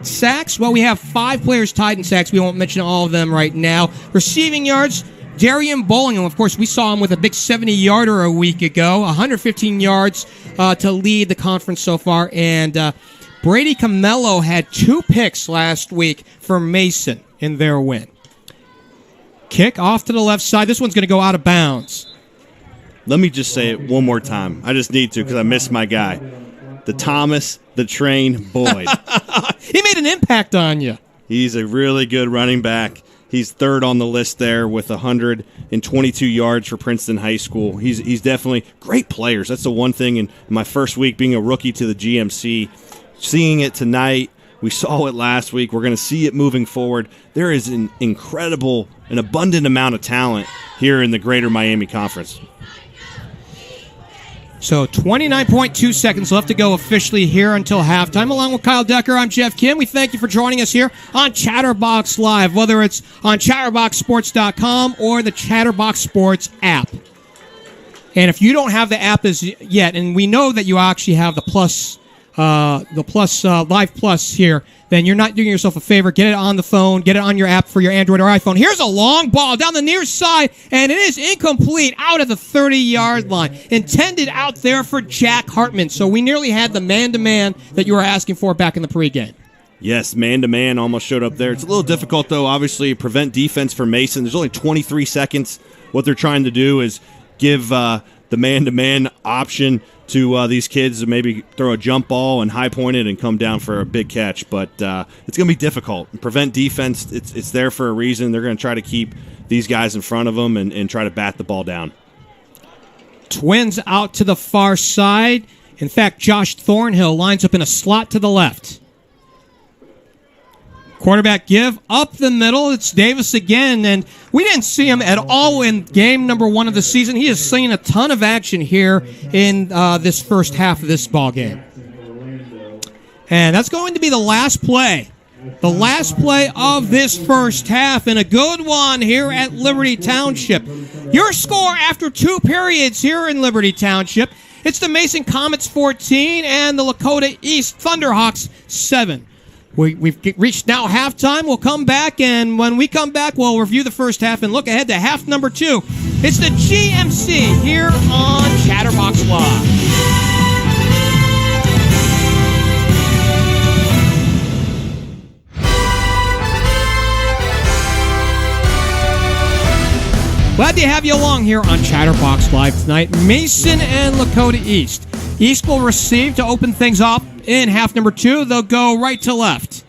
Sacks, well, we have 5 players tied in sacks. We won't mention all of them right now. Receiving yards, Darian Bollingham, of course, we saw him with a big 70-yarder a week ago, 115 yards to lead the conference so far. And Brady Camello had 2 picks last week for Mason in their win. Kick off to the left side. This one's going to go out of bounds. Let me just say it one more time. I just need to because I miss my guy. The Thomas the Train Boyd. He made an impact on you. He's a really good running back. He's third on the list there with 122 yards for Princeton High School. He's definitely great players. That's the one thing in my first week being a rookie to the GMC. Seeing it tonight, we saw it last week. We're going to see it moving forward. There is an abundant amount of talent here in the Greater Miami Conference. So 29.2 seconds left to go officially here until halftime. Along with Kyle Decker, I'm Geoff Kim. We thank you for joining us here on Chatterbox Live, whether it's on chatterboxsports.com or the Chatterbox Sports app. And if you don't have the app as yet, and we know that you actually have the Live Plus here, then you're not doing yourself a favor. Get it on the phone. Get it on your app for your Android or iPhone. Here's a long ball down the near side, and it is incomplete out at the 30-yard line. Intended out there for Jack Hartman. So we nearly had the man-to-man that you were asking for back in the pregame. Yes, man-to-man almost showed up there. It's a little difficult, though, obviously, prevent defense for Mason. There's only 23 seconds. What they're trying to do is give the man-to-man option to these kids to maybe throw a jump ball and high-point it and come down for a big catch. But it's going to be difficult. Prevent defense, it's there for a reason. They're going to try to keep these guys in front of them and try to bat the ball down. Twins out to the far side. In fact, Josh Thornhill lines up in a slot to the left. Quarterback give up the middle. It's Davis again, and we didn't see him at all in game number 1 of the season. He has seen a ton of action here in this first half of this ball game. And that's going to be the last play. The last play of this first half, and a good one here at Liberty Township. Your score after 2 periods here in Liberty Township. It's the Mason Comets 14 and the Lakota East Thunderhawks 7. We've reached now halftime. We'll come back, and when we come back, we'll review the first half and look ahead to half number 2. It's the GMC here on Chatterbox Live. Glad to have you along here on Chatterbox Live tonight. Mason and Lakota East. East will receive to open things up in half number 2. They'll go right to left.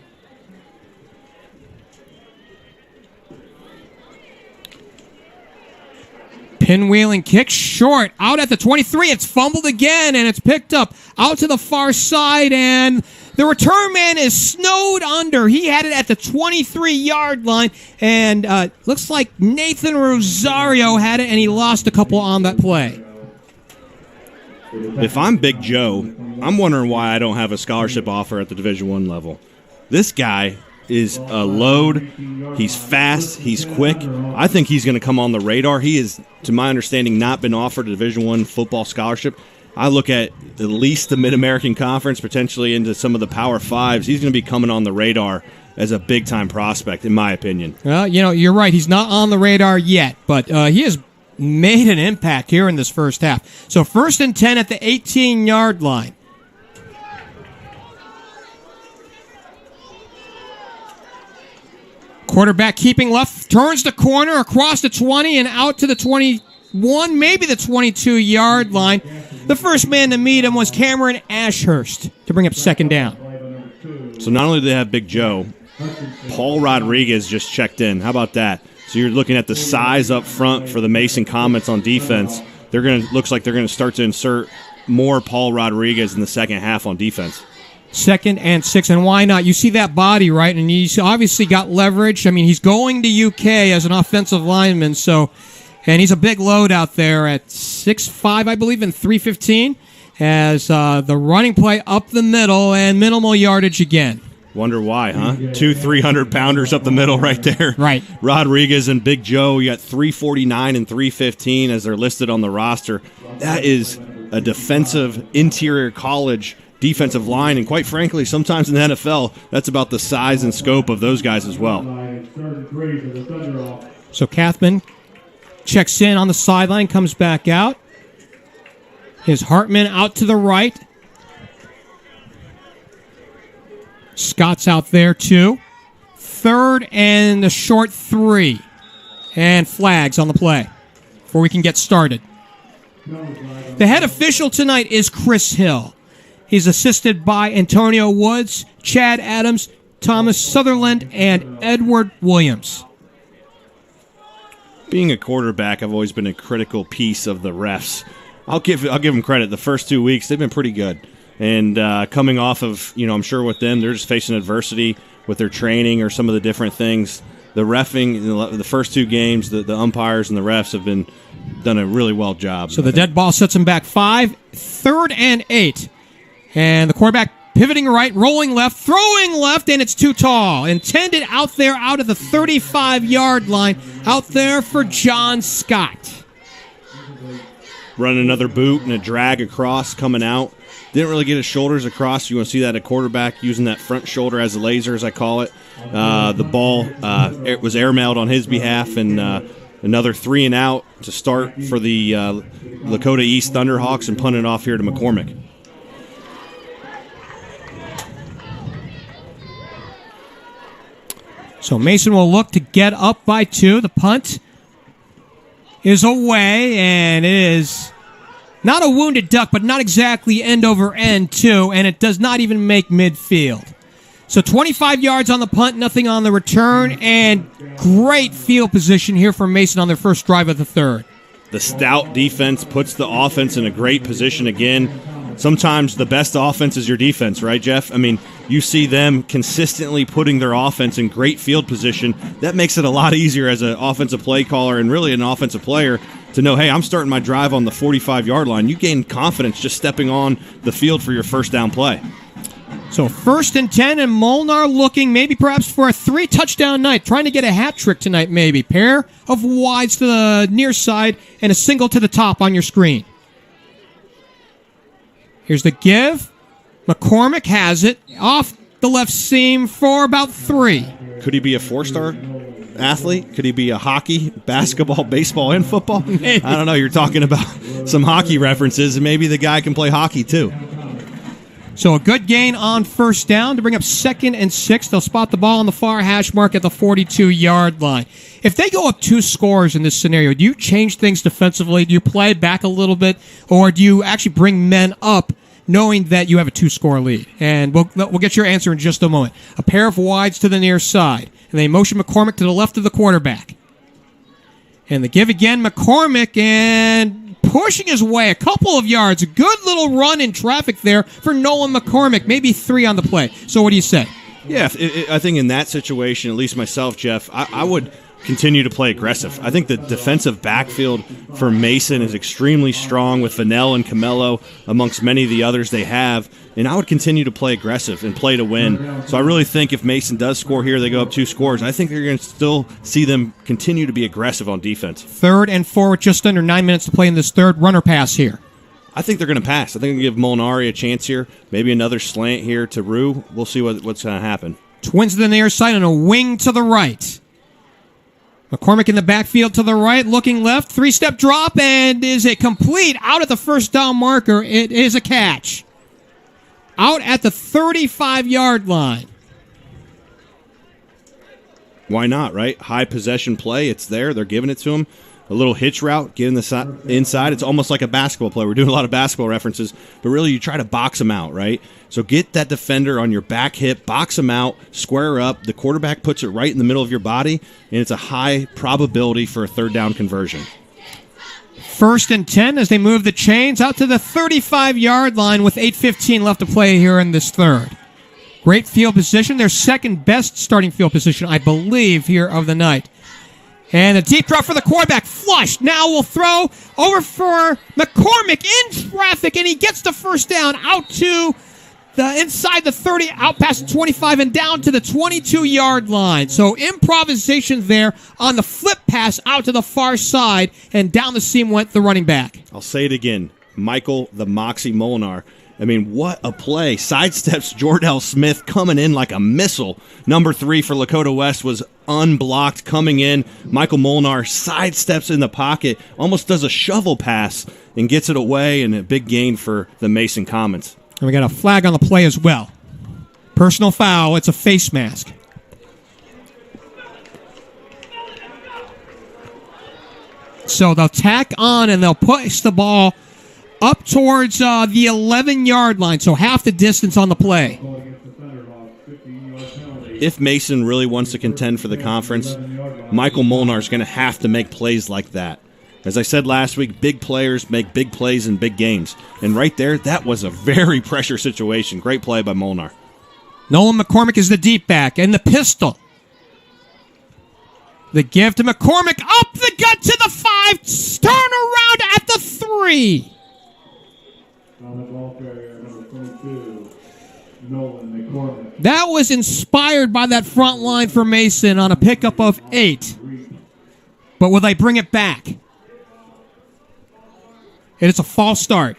Pinwheeling kick short. Out at the 23. It's fumbled again, and it's picked up out to the far side, and the return man is snowed under. He had it at the 23-yard line, and looks like Nathan Rosario had it, and he lost a couple on that play. If I'm Big Joe, I'm wondering why I don't have a scholarship offer at the Division I level. This guy is a load. He's fast. He's quick. I think he's going to come on the radar. He is, to my understanding, not been offered a Division I football scholarship. I look at least the Mid-American Conference, potentially into some of the Power Fives. He's going to be coming on the radar as a big-time prospect, in my opinion. Well, you're right. He's not on the radar yet, but he has made an impact here in this first half. So 1st and 10 at the 18-yard line. Quarterback keeping left, turns the corner across the 20 and out to the 21, maybe the 22-yard line. The first man to meet him was Cameron Ashurst to bring up 2nd down. So not only do they have Big Joe, Paul Rodriguez just checked in. How about that? So you're looking at the size up front for the Mason Comets on defense. Looks like they're going to start to insert more Paul Rodriguez in the second half on defense. 2nd and 6, and why not? You see that body, right? And he's obviously got leverage. I mean, he's going to UK as an offensive lineman, and he's a big load out there at 6'5", I believe, and 315, as the running play up the middle and minimal yardage again. Wonder why, huh? 2 300-pounders up the middle right there. Right. Rodriguez and Big Joe, you got 349 and 315 as they're listed on the roster. That is a defensive interior college defensive line, and quite frankly, sometimes in the NFL, that's about the size and scope of those guys as well. So Kathman checks in on the sideline, comes back out. His Hartman out to the right. Scott's out there too. 3rd and a short 3. And flags on the play before we can get started. The head official tonight is Chris Hill. He's assisted by Antonio Woods, Chad Adams, Thomas Sutherland, and Edward Williams. Being a quarterback, I've always been a critical piece of the refs. I'll give them credit. The first 2 weeks, they've been pretty good. And coming off of, I'm sure with them, they're just facing adversity with their training or some of the different things. The reffing, the first 2 games, the umpires and the refs have done a really well job. So the dead ball sets him back 5, 3rd and 8. And the quarterback pivoting right, rolling left, throwing left, and it's too tall. Intended out there out of the 35-yard line, out there for John Scott. Running another boot and a drag across coming out. Didn't really get his shoulders across. You want to see that at quarterback using that front shoulder as a laser, as I call it. The ball it was airmailed on his behalf, and another 3 and out to start for the Lakota East Thunderhawks, and punt it off here to McCormick. So Mason will look to get up by 2. The punt is away, and it is not a wounded duck, but not exactly end over end, too, and it does not even make midfield. So 25 yards on the punt, nothing on the return, and great field position here for Mason on their first drive of the 3rd. The stout defense puts the offense in a great position again. Sometimes the best offense is your defense, right, Jeff? I mean, you see them consistently putting their offense in great field position. That makes it a lot easier as an offensive play caller and really an offensive player to know, hey, I'm starting my drive on the 45-yard line. You gain confidence just stepping on the field for your first down play. So 1st and 10, and Molnar looking maybe perhaps for a 3-touchdown night, trying to get a hat trick tonight maybe. Pair of wides to the near side and a single to the top on your screen. Here's the give. McCormick has it off the left seam for about 3. Could he be a 4-star athlete? Could he be a hockey, basketball, baseball, and football? Maybe. I don't know. You're talking about some hockey references, and maybe the guy can play hockey too. So a good gain on 1st down to bring up 2nd and 6. They'll spot the ball on the far hash mark at the 42-yard line. If they go up 2 scores in this scenario, do you change things defensively? Do you play back a little bit? Or do you actually bring men up knowing that you have a 2-score lead? And we'll get your answer in just a moment. A pair of wides to the near side. And they motion McCormick to the left of the quarterback. And the give again, McCormick, and pushing his way a couple of yards. A good little run in traffic there for Nolan McCormick. Maybe 3 on the play. So what do you say? Yeah, I think in that situation, at least myself, Jeff, I would continue to play aggressive. I think the defensive backfield for Mason is extremely strong with Fennell and Camello amongst many of the others they have, and I would continue to play aggressive and play to win. So I really think if Mason does score here, they go up 2 scores. I think they're going to still see them continue to be aggressive on defense. 3rd and 4 with just under 9 minutes to play in this 3rd. Runner pass here. I think they're going to pass. I think they're going to give Molnar a chance here. Maybe another slant here to Rue. We'll see what's going to happen. Twins to the near side and a wing to the right. McCormick in the backfield to the right, looking left. 3-step drop, and is it complete? Out at the first down marker. It is a catch. Out at the 35-yard line. Why not, right? High possession play. It's there. They're giving it to him. A little hitch route, getting the inside. It's almost like a basketball play. We're doing a lot of basketball references, but really you try to box them out, right? So get that defender on your back hip, box them out, square up. The quarterback puts it right in the middle of your body, and it's a high probability for a third down conversion. 1st and 10 as they move the chains out to the 35-yard line with 8:15 left to play here in this third. Great field position. Their second best starting field position, I believe, here of the night. And a deep drop for the quarterback. Flushed. Now will throw over for McCormick in traffic, and he gets the first down out to the inside the 30, out past the 25, and down to the 22-yard line. So improvisation there on the flip pass out to the far side, and down the seam went the running back. I'll say it again. Michael the Moxie Molnar. I mean, what a play. Sidesteps Jordell Smith coming in like a missile. Number 3 for Lakota West was unblocked coming in. Michael Molnar sidesteps in the pocket, almost does a shovel pass and gets it away, and a big gain for the Mason Comets. And we got a flag on the play as well. Personal foul. It's a face mask. So they'll tack on and they'll push the ball up towards the 11-yard line, so half the distance on the play. If Mason really wants to contend for the conference, Michael Molnar is going to have to make plays like that. As I said last week, big players make big plays in big games. And right there, that was a very pressure situation. Great play by Molnar. Nolan McCormick is the deep back, and the pistol. The give to McCormick, up the gut to the 5, turn around at the 3. That was inspired by that front line for Mason on a pickup of 8. But will they bring it back? And it's a false start.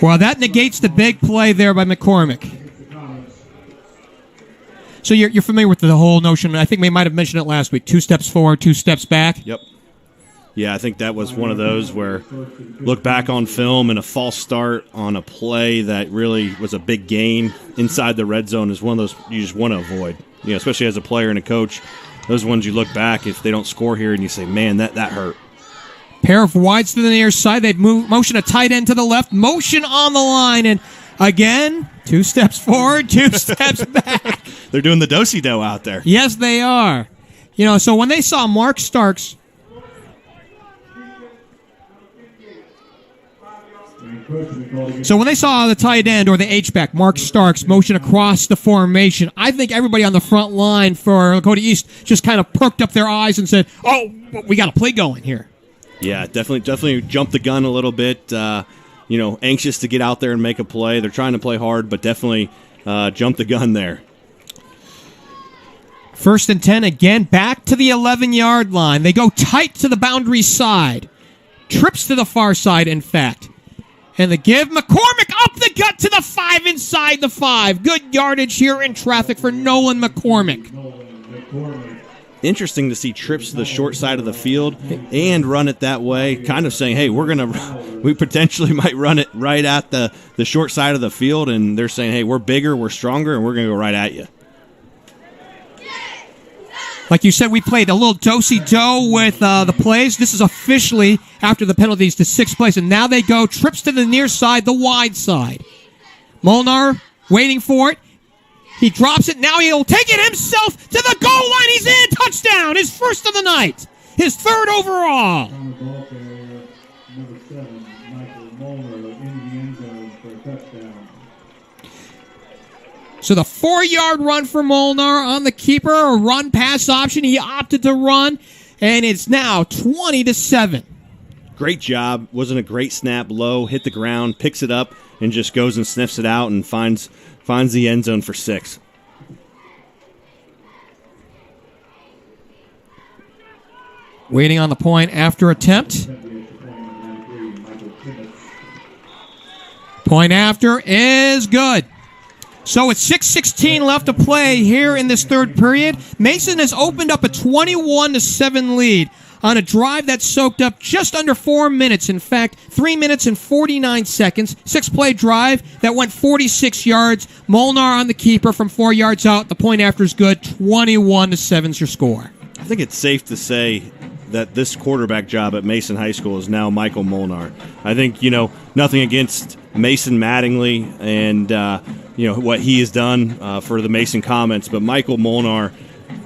Well, that negates the big play there by McCormick. So you're familiar with the whole notion. I think we might have mentioned it last week. 2 steps forward, 2 steps back. Yep. Yeah, I think that was one of those where look back on film and a false start on a play that really was a big gain inside the red zone is one of those you just want to avoid. You know, especially as a player and a coach, those ones you look back if they don't score here and you say, man, that hurt. Pair of wides to the near side. They'd motion a tight end to the left. Motion on the line. And again, 2 steps forward, 2 steps back. They're doing the do-si-do out there. Yes, they are. You know, so when they saw Mark Starks So when they saw the tight end or the H-back, Mark Starks, motion across the formation, I think everybody on the front line for Lakota East just kind of perked up their eyes and said, oh, we got a play going here. Yeah, definitely jumped the gun a little bit. Anxious to get out there and make a play. They're trying to play hard, but definitely jumped the gun there. 1st and 10 again, back to the 11-yard line. They go tight to the boundary side. Trips to the far side, in fact. And the give, McCormick up the gut to the 5, inside the 5. Good yardage here in traffic for Nolan McCormick. Interesting to see trips to the short side of the field and run it that way, kind of saying, hey, we potentially might run it right at the short side of the field, and they're saying, hey, we're bigger, we're stronger, and we're going to go right at you. Like you said, we played a little do-si-do with the plays. This is officially, after the penalties, the 6th place. And now they go trips to the near side, the wide side. Molnar waiting for it. He drops it. Now he'll take it himself to the goal line. He's in. Touchdown. His first of the night. His 3rd overall. Number 7, Michael Molnar in the end zone for a touchdown. So the 4-yard run for Molnar on the keeper, a run-pass option. He opted to run, and it's now 20-7. Great job. Wasn't a great snap low, hit the ground, picks it up, and just goes and sniffs it out and finds the end zone for 6. Waiting on the point after attempt. Point after is good. So it's 6:16 left to play here in this third period. Mason has opened up a 21-7 lead on a drive that soaked up just under 4 minutes. In fact, 3 minutes and 49 seconds. 6-play drive that went 46 yards. Molnar on the keeper from 4 yards out. The point after is good. 21-7 is your score. I think it's safe to say that this quarterback job at Mason High School is now Michael Molnar. I think, nothing against Mason Mattingly and, what he has done for the Mason Comets, but Michael Molnar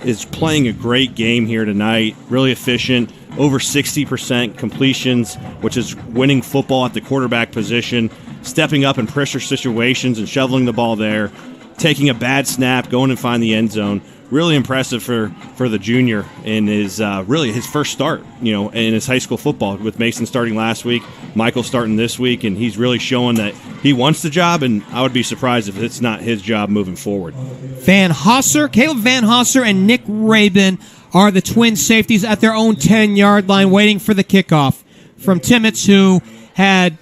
is playing a great game here tonight, really efficient, over 60% completions, which is winning football at the quarterback position, stepping up in pressure situations and shoveling the ball there, taking a bad snap, going and find the end zone. Really impressive for the junior in his really his first start, in his high school football, with Mason starting last week, Michael starting this week, and he's really showing that he wants the job, and I would be surprised if it's not his job moving forward. Caleb Van Hosser and Nick Rabin are the twin safeties at their own 10-yard line waiting for the kickoff from Timmons, who had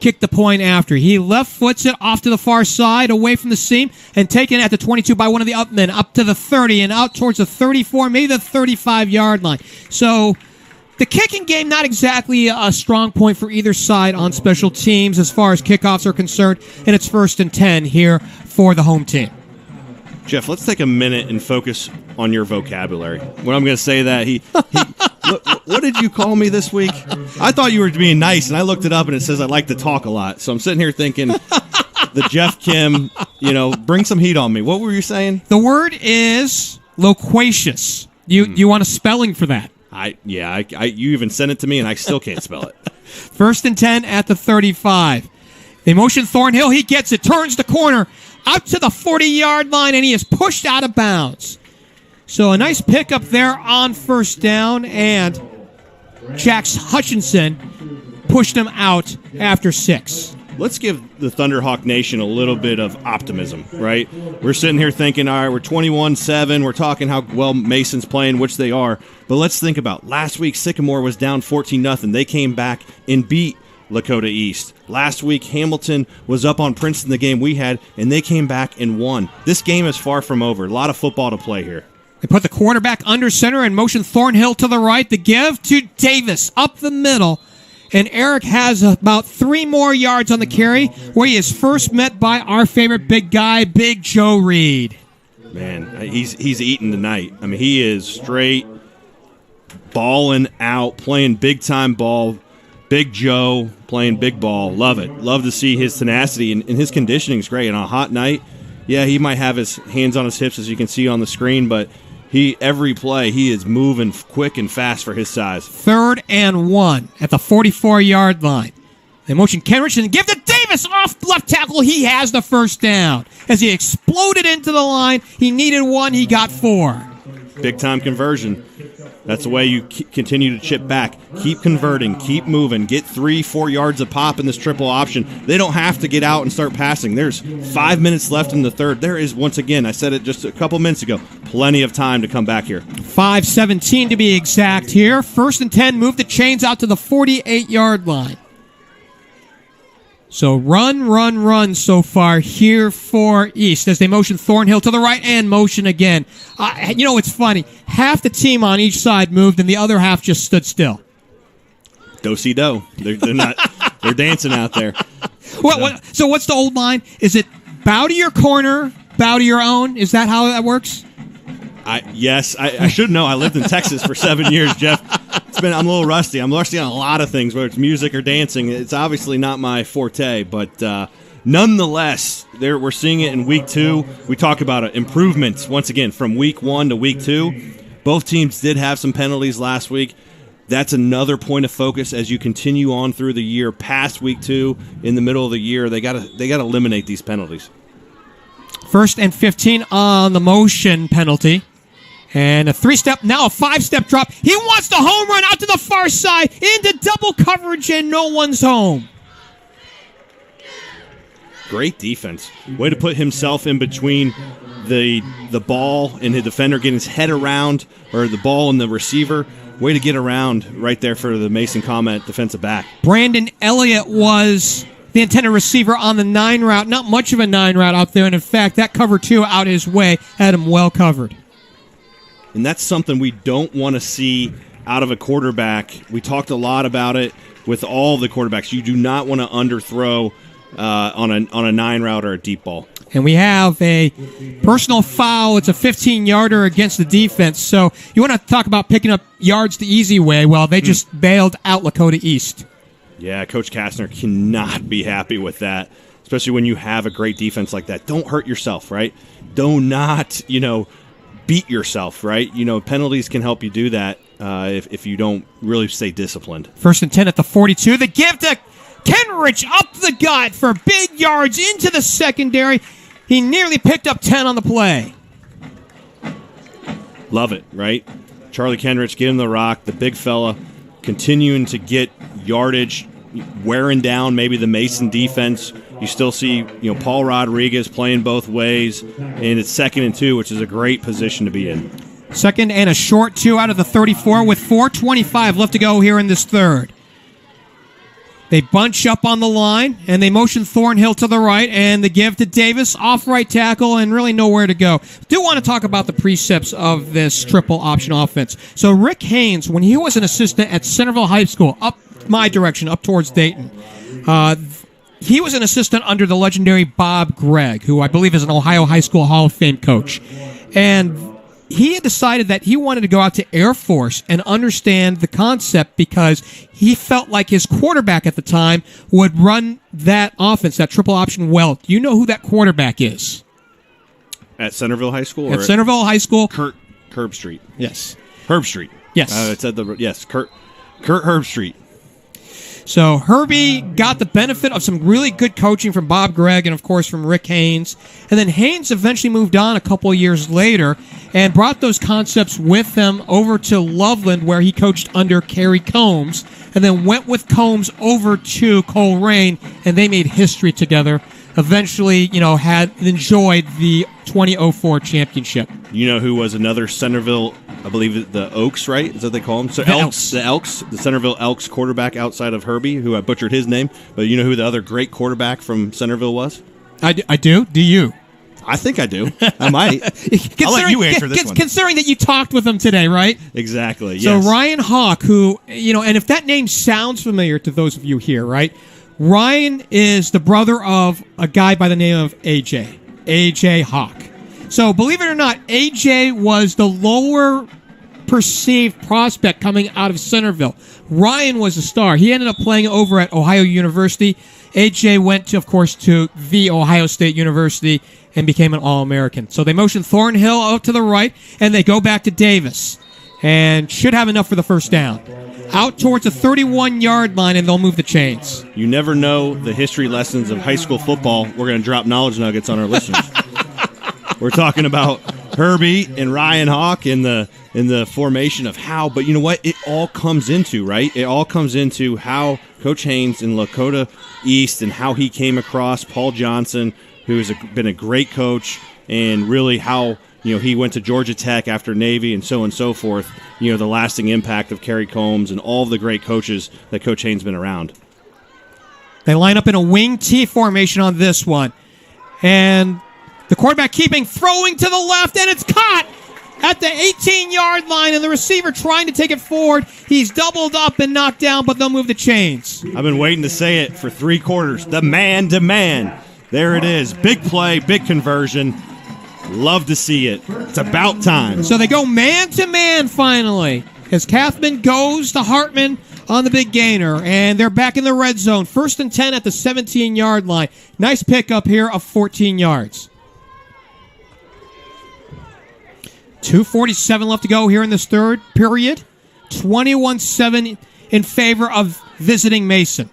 kicked the point after. He left foots it off to the far side, away from the seam, and taken at the 22 by one of the upmen, up to the 30 and out towards the 34, maybe the 35-yard line. So the kicking game, not exactly a strong point for either side on special teams as far as kickoffs are concerned, and it's 1st and 10 here for the home team. Geoff, let's take a minute and focus on your vocabulary. When I'm going to say that, what did you call me this week? I thought you were being nice, and I looked it up, and it says I like to talk a lot. So I'm sitting here thinking, the Geoff Kim, bring some heat on me. What were you saying? The word is loquacious. You want a spelling for that? You even sent it to me, and I still can't spell it. 1st and 10 at the 35. They motion Thornhill. He gets it, turns the corner, out to the 40-yard line, and he is pushed out of bounds. So a nice pickup there on 1st down, and Jax Hutchinson pushed him out after 6. Let's give the Thunderhawk Nation a little bit of optimism, right? We're sitting here thinking, all right, we're 21-7. We're talking how well Mason's playing, which they are. But let's think about last week, Sycamore was down 14-0. They came back and beat Lakota East. Last week, Hamilton was up on Princeton, the game we had, and they came back and won. This game is far from over. A lot of football to play here. They put the quarterback under center and motion Thornhill to the right. The give to Davis up the middle. And Eric has about 3 more yards on the carry, where he is first met by our favorite big guy, Big Joe Reed. Man, he's eating tonight. I mean, he is straight balling out, playing big-time ball. Big Joe playing big ball. Love it. Love to see his tenacity, and his conditioning is great. On a hot night, he might have his hands on his hips, as you can see on the screen, but every play, he is moving quick and fast for his size. 3rd and 1 at the 44-yard line. They motion Kenrich and give to Davis off left tackle. He has the 1st down. As he exploded into the line, he needed 1. He got 4. Big-time conversion. That's the way you continue to chip back. Keep converting. Keep moving. Get 3-4 yards a pop in this triple option. They don't have to get out and start passing. There's 5 minutes left in the third. There is, once again, I said it just a couple minutes ago, plenty of time to come back here. 5:17 to be exact here. 1st and 10, move the chains out to the 48-yard line. So run so far here for East as they motion Thornhill to the right and motion again. It's funny. Half the team on each side moved and the other half just stood still. Do-si-do. They're not. They're dancing out there. So what's the old line? Is it bow to your corner, bow to your own? Is that how that works? Yes, I should know. I lived in Texas for 7 years, Geoff. I'm a little rusty. I'm rusty on a lot of things, whether it's music or dancing. It's obviously not my forte, but nonetheless, we're seeing it in week 2. We talk about improvements, once again, from week 1 to week 2. Both teams did have some penalties last week. That's another point of focus as you continue on through the year, past week 2, in the middle of the year. They got to eliminate these penalties. 1st and 15 on the motion penalty. And a 3-step, now a 5-step drop. He wants the home run out to the far side into double coverage, and no one's home. Great defense. Way to put himself in between the ball and the defender, getting his head around, or the ball and the receiver. Way to get around right there for the Mason Comet defensive back. Brandon Elliott was the intended receiver on the 9 route. Not much of a 9 route out there, and in fact, that cover 2 out his way had him well covered. And that's something we don't want to see out of a quarterback. We talked a lot about it with all the quarterbacks. You do not want to underthrow on a 9 route or a deep ball. And we have a personal foul. It's a 15-yarder against the defense. So you want to talk about picking up yards the easy way. Well, they just bailed out Lakota East. Yeah, Coach Kastner cannot be happy with that, especially when you have a great defense like that. Don't hurt yourself, right? Do not, beat yourself, right? Penalties can help you do that if you don't really stay disciplined. 1st and 10 at the 42. The give to Kenrich up the gut for big yards into the secondary. He nearly picked up 10 on the play. Love it, right? Charlie Kenrich getting the rock, the big fella, continuing to get yardage, wearing down maybe the Mason defense. You still see, Paul Rodriguez playing both ways, and it's 2nd and 2, which is a great position to be in. 2nd and a short 2 out of the 34 with 4:25 left to go here in this third. They bunch up on the line, and they motion Thornhill to the right, and they give to Davis, off right tackle, and really nowhere to go. Do want to talk about the precepts of this triple option offense. So Rick Haynes, when he was an assistant at Centerville High School, up my direction, up towards Dayton, he was an assistant under the legendary Bob Gregg, who I believe is an Ohio High School Hall of Fame coach. And he had decided that he wanted to go out to Air Force and understand the concept because he felt like his quarterback at the time would run that offense, that triple option, well. Do you know who that quarterback is? At Centerville High School? At Centerville High School. Kurt Herbstreit. Yes. Herbstreit. Yes. It said Kurt Herbstreit. So Herbie got the benefit of some really good coaching from Bob Gregg and, of course, from Rick Haynes. And then Haynes eventually moved on a couple of years later and brought those concepts with him over to Loveland, where he coached under Kerry Combs, and then went with Combs over to Coleraine, and they made history together. Eventually, had enjoyed the 2004 championship. You know who was another Centerville, I believe the Oaks, right? Is that what they call them? So the Elks, the Centerville Elks quarterback outside of Herbie, who I butchered his name. But you know who the other great quarterback from Centerville was? I do. Do you? I think I do. I might. I'll let you answer this one. Considering that you talked with him today, right? Exactly, So yes. Ryan Hawk, who, and if that name sounds familiar to those of you here, right? Ryan is the brother of a guy by the name of AJ Hawk. So believe it or not, AJ was the lower perceived prospect coming out of Centerville. Ryan was a star. He ended up playing over at Ohio University. AJ went, of course, to the Ohio State University and became an All-American. So they motion Thornhill out to the right, and they go back to Davis. And should have enough for the first down. Out towards the 31-yard line, and they'll move the chains. You never know the history lessons of high school football. We're going to drop knowledge nuggets on our listeners. We're talking about Herbie and Ryan Hawk in the formation of how, but you know what? It all comes into, right? It all comes into how Coach Haynes in Lakota East and how he came across Paul Johnson, who has been a great coach, and really how he went to Georgia Tech after Navy and so on and so forth. The lasting impact of Kerry Combs and all of the great coaches that Coach Haynes been around. They line up in a wing T formation on this one. And the quarterback throwing to the left, and it's caught at the 18-yard line, and the receiver trying to take it forward. He's doubled up and knocked down, but they'll move the chains. I've been waiting to say it for 3 quarters. The man to man. There it is. Big play, big conversion. Love to see it. It's about time. So they go man-to-man finally as Kathman goes to Hartman on the big gainer, and they're back in the red zone. 1st and 10 at the 17-yard line. Nice pickup here of 14 yards. 2:47 left to go here in this third period. 21-7 in favor of visiting Mason.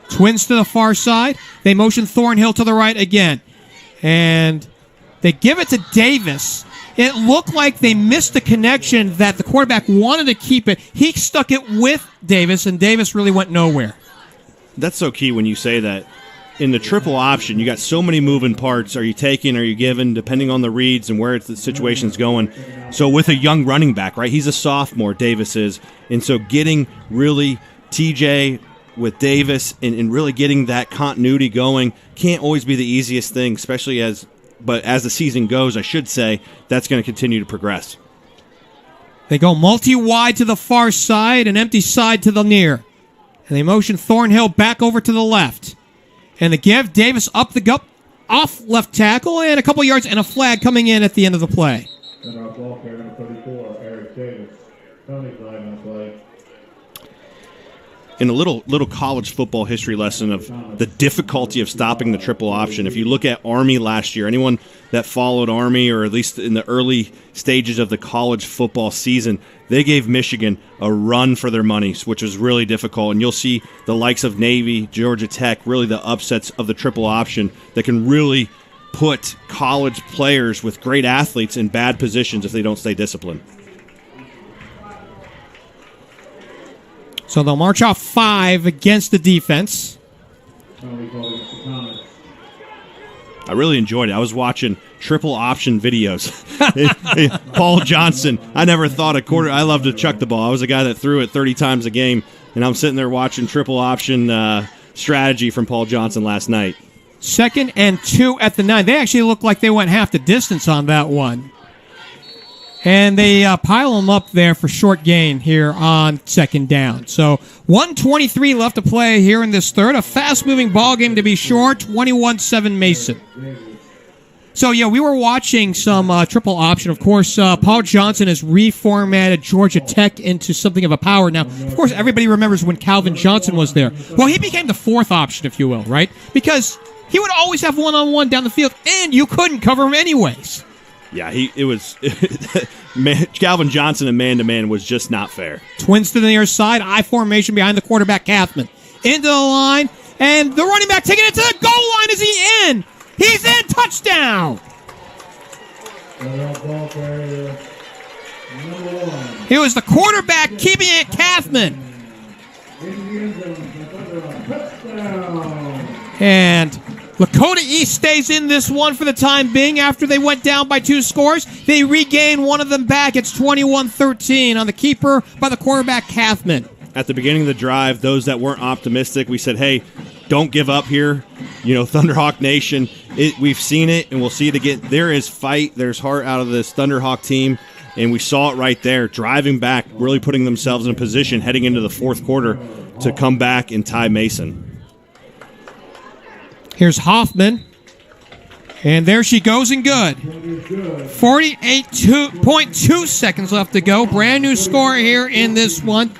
Twins to the far side. They motion Thornhill to the right again. And they give it to Davis. It looked like they missed the connection that the quarterback wanted to keep it. He stuck it with Davis, and Davis really went nowhere. That's so key when you say that. In the triple option, you got so many moving parts. Are you taking, are you giving, depending on the reads and where the situation's going. So with a young running back, right, he's a sophomore, Davis is, and so getting really TJ with Davis and really getting that continuity going can't always be the easiest thing, especially as the season goes, I should say, that's going to continue to progress. They go multi-wide to the far side, an empty side to the near. And they motion Thornhill back over to the left. And the give, Davis up the gut, off left tackle, and a couple yards and a flag coming in at the end of the play. And our ball carrier, number 34, Eric Davis. Penalty flag on the play. In a little college football history lesson of the difficulty of stopping the triple option. If you look at Army last year, anyone that followed Army, or at least in the early stages of the college football season, they gave Michigan a run for their money, which was really difficult. And you'll see the likes of Navy, Georgia Tech, really the upsets of the triple option that can really put college players with great athletes in bad positions if they don't stay disciplined. So they'll march off 5 against the defense. I really enjoyed it. I was watching triple option videos. Paul Johnson, I never thought a quarter. I love to chuck the ball. I was a guy that threw it 30 times a game, and I'm sitting there watching triple option strategy from Paul Johnson last night. 2nd and 2 at the 9. They actually looked like they went half the distance on that one. And they pile them up there for short gain here on 2nd down. So 1:23 left to play here in this third. A fast-moving ball game to be sure. 21-7 Mason. So, yeah, we were watching some triple option. Of course, Paul Johnson has reformatted Georgia Tech into something of a power. Now, of course, everybody remembers when Calvin Johnson was there. Well, he became the 4th option, if you will, right? Because he would always have one-on-one down the field, and you couldn't cover him anyways. Yeah, Calvin Johnson and man-to-man was just not fair. Twins to the near side, I formation behind the quarterback, Kathman. Into the line, and the running back taking it to the goal line. Is he in? He's in. Touchdown. It was the quarterback keeping it, Kathman. And Lakota East stays in this one for the time being after they went down by 2 scores. They regain one of them back. It's 21-13 on the keeper by the quarterback, Kathman. At the beginning of the drive, those that weren't optimistic, we said, hey, don't give up here. You know, Thunderhawk Nation, we've seen it, and we'll see it again. There is fight. There's heart out of this Thunderhawk team, and we saw it right there, driving back, really putting themselves in a position heading into the 4th quarter to come back and tie Mason. Here's Hoffman. And there she goes and good. 48.2 seconds left to go. Brand new score here in this one.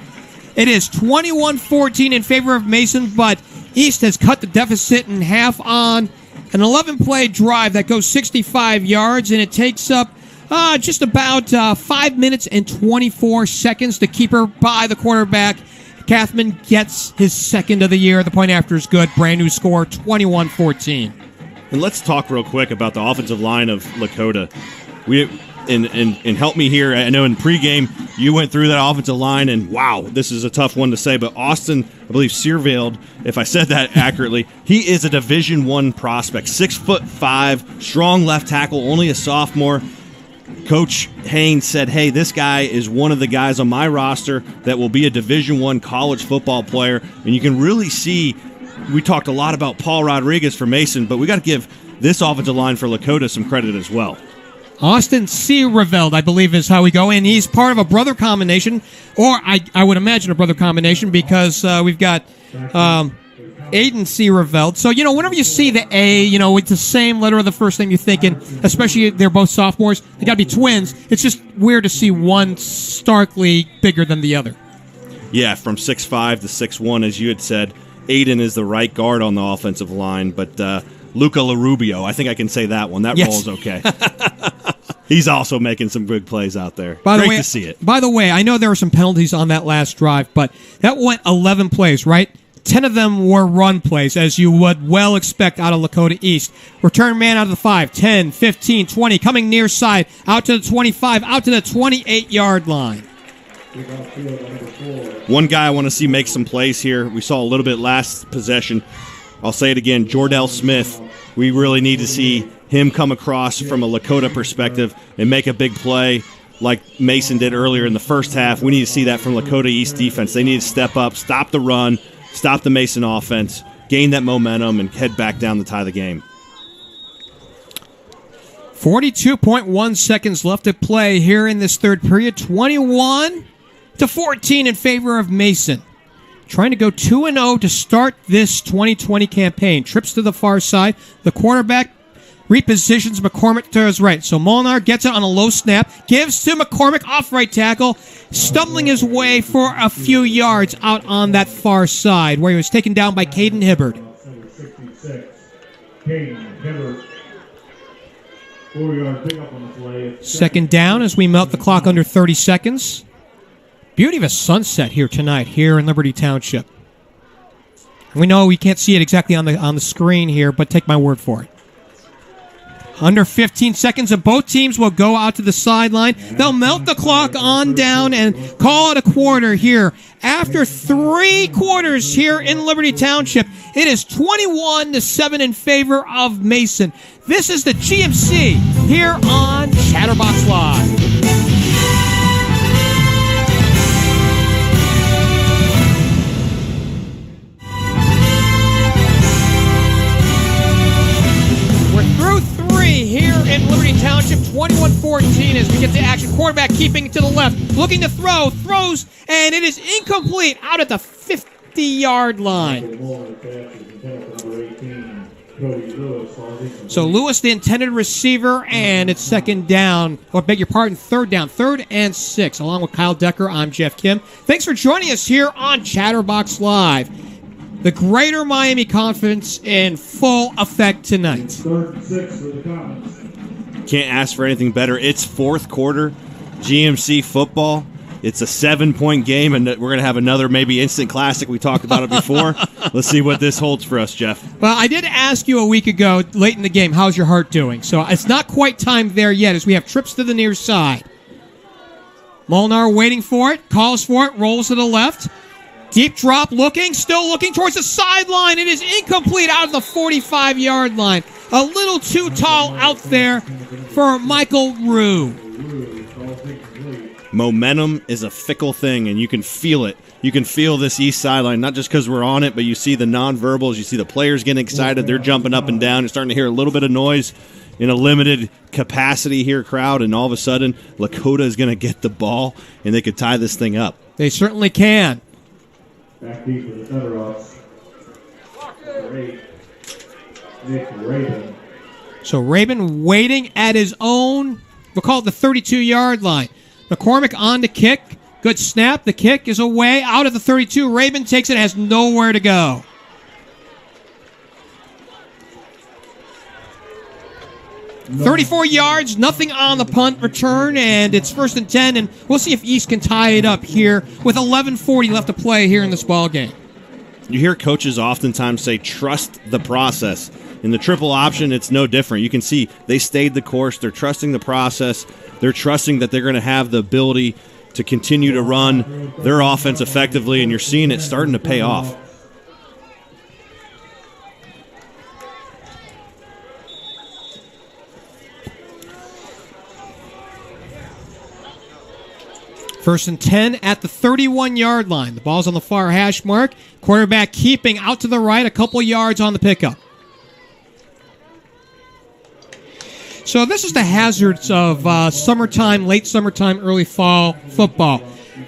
It is 21-14 in favor of Mason, but East has cut the deficit in half on an 11-play drive that goes 65 yards, and it takes up just about 5 minutes and 24 seconds to keep her by the quarterback. Kathman gets his 2nd of the year. The point after is good. Brand new score, 21-14. And let's talk real quick about the offensive line of Lakota. And help me here. I know in pregame you went through that offensive line, and wow, this is a tough one to say. But Austin, I believe Searveld, if I said that accurately, he is a Division I prospect, 6'5", strong left tackle, only a sophomore. Coach Haynes said, hey, this guy is one of the guys on my roster that will be a Division I college football player. And you can really see, we talked a lot about Paul Rodriguez for Mason, but we got to give this offensive line for Lakota some credit as well. Austin Searveld, I believe, is how we go. And he's part of a brother combination, or I would imagine a brother combination, because we've got Aiden Searveld. So, whenever you see the A, it's the same letter of the first name you're thinking, especially they're both sophomores. They got to be twins. It's just weird to see one starkly bigger than the other. Yeah, from 6'5" to 6'1", as you had said. Aiden is the right guard on the offensive line, but Luca LaRubio, I think I can say that one. That roll's okay. He's also making some big plays out there. Great to see it. By the way, I know there were some penalties on that last drive, but that went 11 plays, right? 10 of them were run plays, as you would well expect out of Lakota East. Return man out of the 5, 10, 15, 20, coming near side, out to the 25, out to the 28-yard line. One guy I want to see make some plays here. We saw a little bit last possession. I'll say it again, Jordell Smith. We really need to see him come across from a Lakota perspective and make a big play like Mason did earlier in the first half. We need to see that from Lakota East defense. They need to step up, stop the run, stop the Mason offense, gain that momentum, and head back down to tie the game. 42.1 seconds left to play here in this third period. 21-14 in favor of Mason. Trying to go 2-0 to start this 2020 campaign. Trips to the far side. The quarterback repositions McCormick to his right. So Molnar gets it on a low snap. Gives to McCormick off right tackle. Stumbling his way for a few yards out on that far side where he was taken down by Caden Hibbard. Number 66, Caden Hibbard. 4-yard pickup on the play. Second down as we melt the clock under 30 seconds. Beauty of a sunset here tonight, here in Liberty Township. We know we can't see it exactly on the screen here, but take my word for it. Under 15 seconds, and both teams will go out to the sideline. They'll melt the clock on down and call it a quarter here. After 3 quarters here in Liberty Township, it is 21-7 in favor of Mason. This is the GMC here on Chatterbox Live. Here in Liberty Township, 21-14 as we get to action. Quarterback keeping it to the left, looking to throws, and it is incomplete out at the 50-yard line. So Lewis, the intended receiver, and it's second down. Or beg your pardon, third down. 3rd and 6. Along with Kyle Decker, I'm Geoff Kim. Thanks for joining us here on Chatterbox Live. The Greater Miami Conference in full effect tonight. 3rd and 6 for the Comets. Can't ask for anything better. It's fourth quarter, GMC football. It's a 7-point game, and we're going to have another maybe instant classic. We talked about it before. Let's see what this holds for us, Jeff. Well, I did ask you a week ago, late in the game, how's your heart doing? So it's not quite time there yet as we have trips to the near side. Molnar waiting for it, calls for it, rolls to the left. Deep drop, still looking towards the sideline. It is incomplete out of the 45-yard line. A little too tall out there for Michael Rue. Momentum is a fickle thing, and you can feel it. You can feel this east sideline, not just because we're on it, but you see the nonverbals. You see the players getting excited. They're jumping up and down. You're starting to hear a little bit of noise in a limited capacity here crowd, and all of a sudden, Lakota is going to get the ball, and they could tie this thing up. They certainly can. Back deep for the Thunderhawks. Number 8, Nick Rabin. So Rabin waiting at his own, we'll call it the 32-yard line. McCormick on the kick. Good snap. The kick is away out of the 32. Rabin takes it, has nowhere to go. No. 34 yards, nothing on the punt return, and it's 1st and 10, and we'll see if East can tie it up here with 11:40 left to play here in this ball game. You hear coaches oftentimes say, trust the process. In the triple option, it's no different. You can see they stayed the course. They're trusting the process. They're trusting that they're going to have the ability to continue to run their offense effectively, and you're seeing it starting to pay off. First and 10 at the 31-yard line. The ball's on the far hash mark. Quarterback keeping out to the right, a couple yards on the pickup. So this is the hazards of summertime, late summertime, early fall football.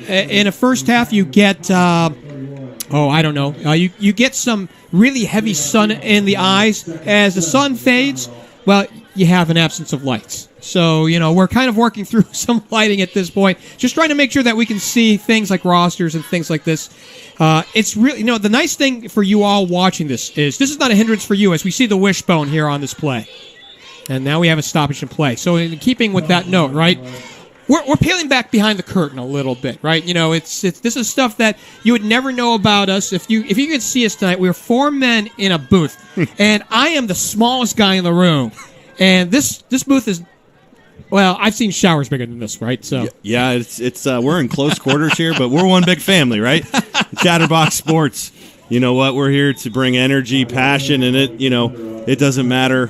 In a first half, you get, you get some really heavy sun in the eyes. As the sun fades, well, you have an absence of lights. So, we're kind of working through some lighting at this point, just trying to make sure that we can see things like rosters and things like this. It's really, the nice thing for you all watching this is not a hindrance for you as we see the wishbone here on this play. And now we have a stoppage in play. So in keeping with that note, right, we're peeling back behind the curtain a little bit, right? This is stuff that you would never know about us. If you could see us tonight, we're 4 men in a booth, and I am the smallest guy in the room. And this booth is, well, I've seen showers bigger than this, right? So yeah, it's we're in close quarters here, but we're one big family, right? Chatterbox Sports. You know what? We're here to bring energy, passion, and it doesn't matter.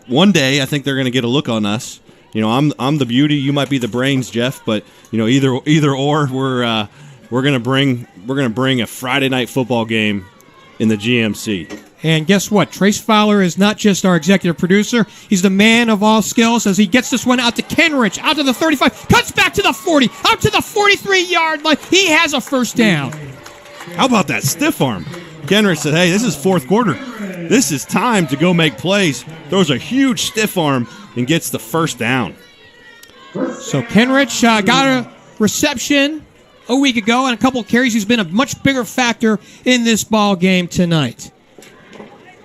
One day I think they're going to get a look on us. I'm the beauty. You might be the brains, Jeff. But either or, we're going to bring gonna bring a Friday night football game in the GMC. And guess what? Trace Fowler is not just our executive producer. He's the man of all skills as he gets this one out to Kenrich, out to the 35, cuts back to the 40, out to the 43-yard line. He has a first down. How about that stiff arm? Kenrich said, hey, this is fourth quarter. This is time to go make plays. Throws a huge stiff arm and gets the first down. So Kenrich got a reception a week ago and a couple of carries. He's been a much bigger factor in this ball game tonight.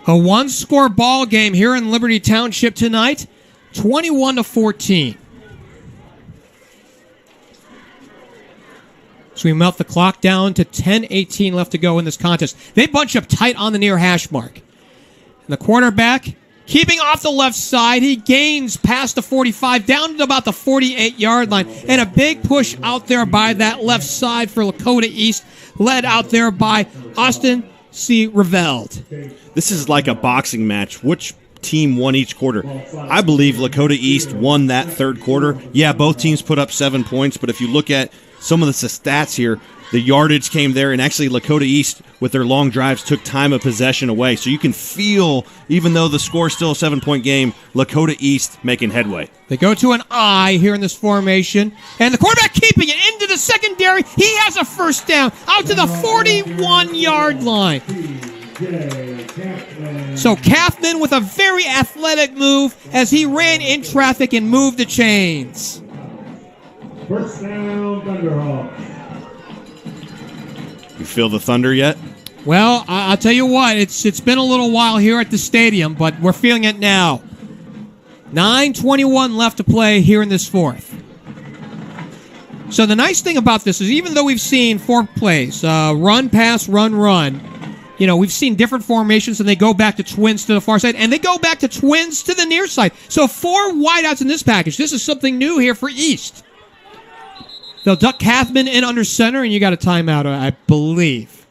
A one-score ball game here in Liberty Township tonight, 21-14. So we melt the clock down to 10:18 left to go in this contest. They bunch up tight on the near hash mark. And the quarterback, keeping off the left side, he gains past the 45, down to about the 48-yard line. And a big push out there by that left side for Lakota East, led out there by Austin C. Reveld. This is like a boxing match. Which team won each quarter? I believe Lakota East won that third quarter. Yeah, both teams put up 7 points, but if you look at some of the stats here, the yardage came there, and actually Lakota East, with their long drives, took time of possession away. So you can feel, even though the score is still a 7-point game, Lakota East making headway. They go to an I here in this formation, and the quarterback keeping it into the secondary. He has a first down out to the 41-yard line. So Kathman with a very athletic move as he ran in traffic and moved the chains. First down, Thunderhawks. You feel the thunder yet? Well, I'll tell you what, it's been a little while here at the stadium, but we're feeling it now. 9:21 left to play here in this fourth. So the nice thing about this is even though we've seen 4 plays, run, pass, run, run, you know, we've seen different formations, and they go back to twins to the far side, and they go back to twins to the near side. So 4 wideouts in this package. This is something new here for East. They'll duck Kathman in under center, and you got a timeout, I believe.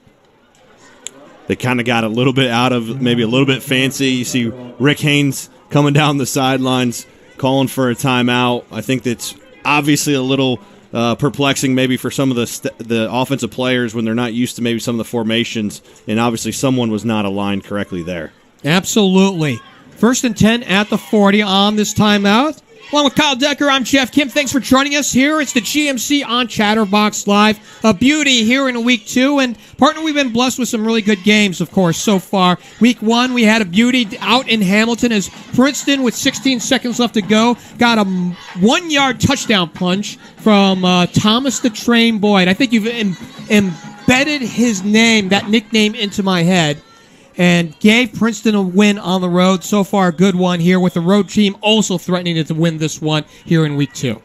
They kind of got a little bit out of, maybe a little bit fancy. You see Rick Haynes coming down the sidelines, calling for a timeout. I think that's obviously a little perplexing maybe for some of the offensive players when they're not used to maybe some of the formations, and obviously someone was not aligned correctly there. Absolutely. 1st and 10 at the 40 on this timeout. Along with Kyle Decker, I'm Geoff Kim. Thanks for joining us here. It's the GMC on Chatterbox Live. A beauty here in week 2. And, partner, we've been blessed with some really good games, of course, so far. Week 1, we had a beauty out in Hamilton as Princeton, with 16 seconds left to go, got a 1-yard touchdown punch from Thomas the Train Boyd. I think you've embedded his name, that nickname, into my head, and gave Princeton a win on the road. So far, a good one here, with the road team also threatening to win this one here in week 2.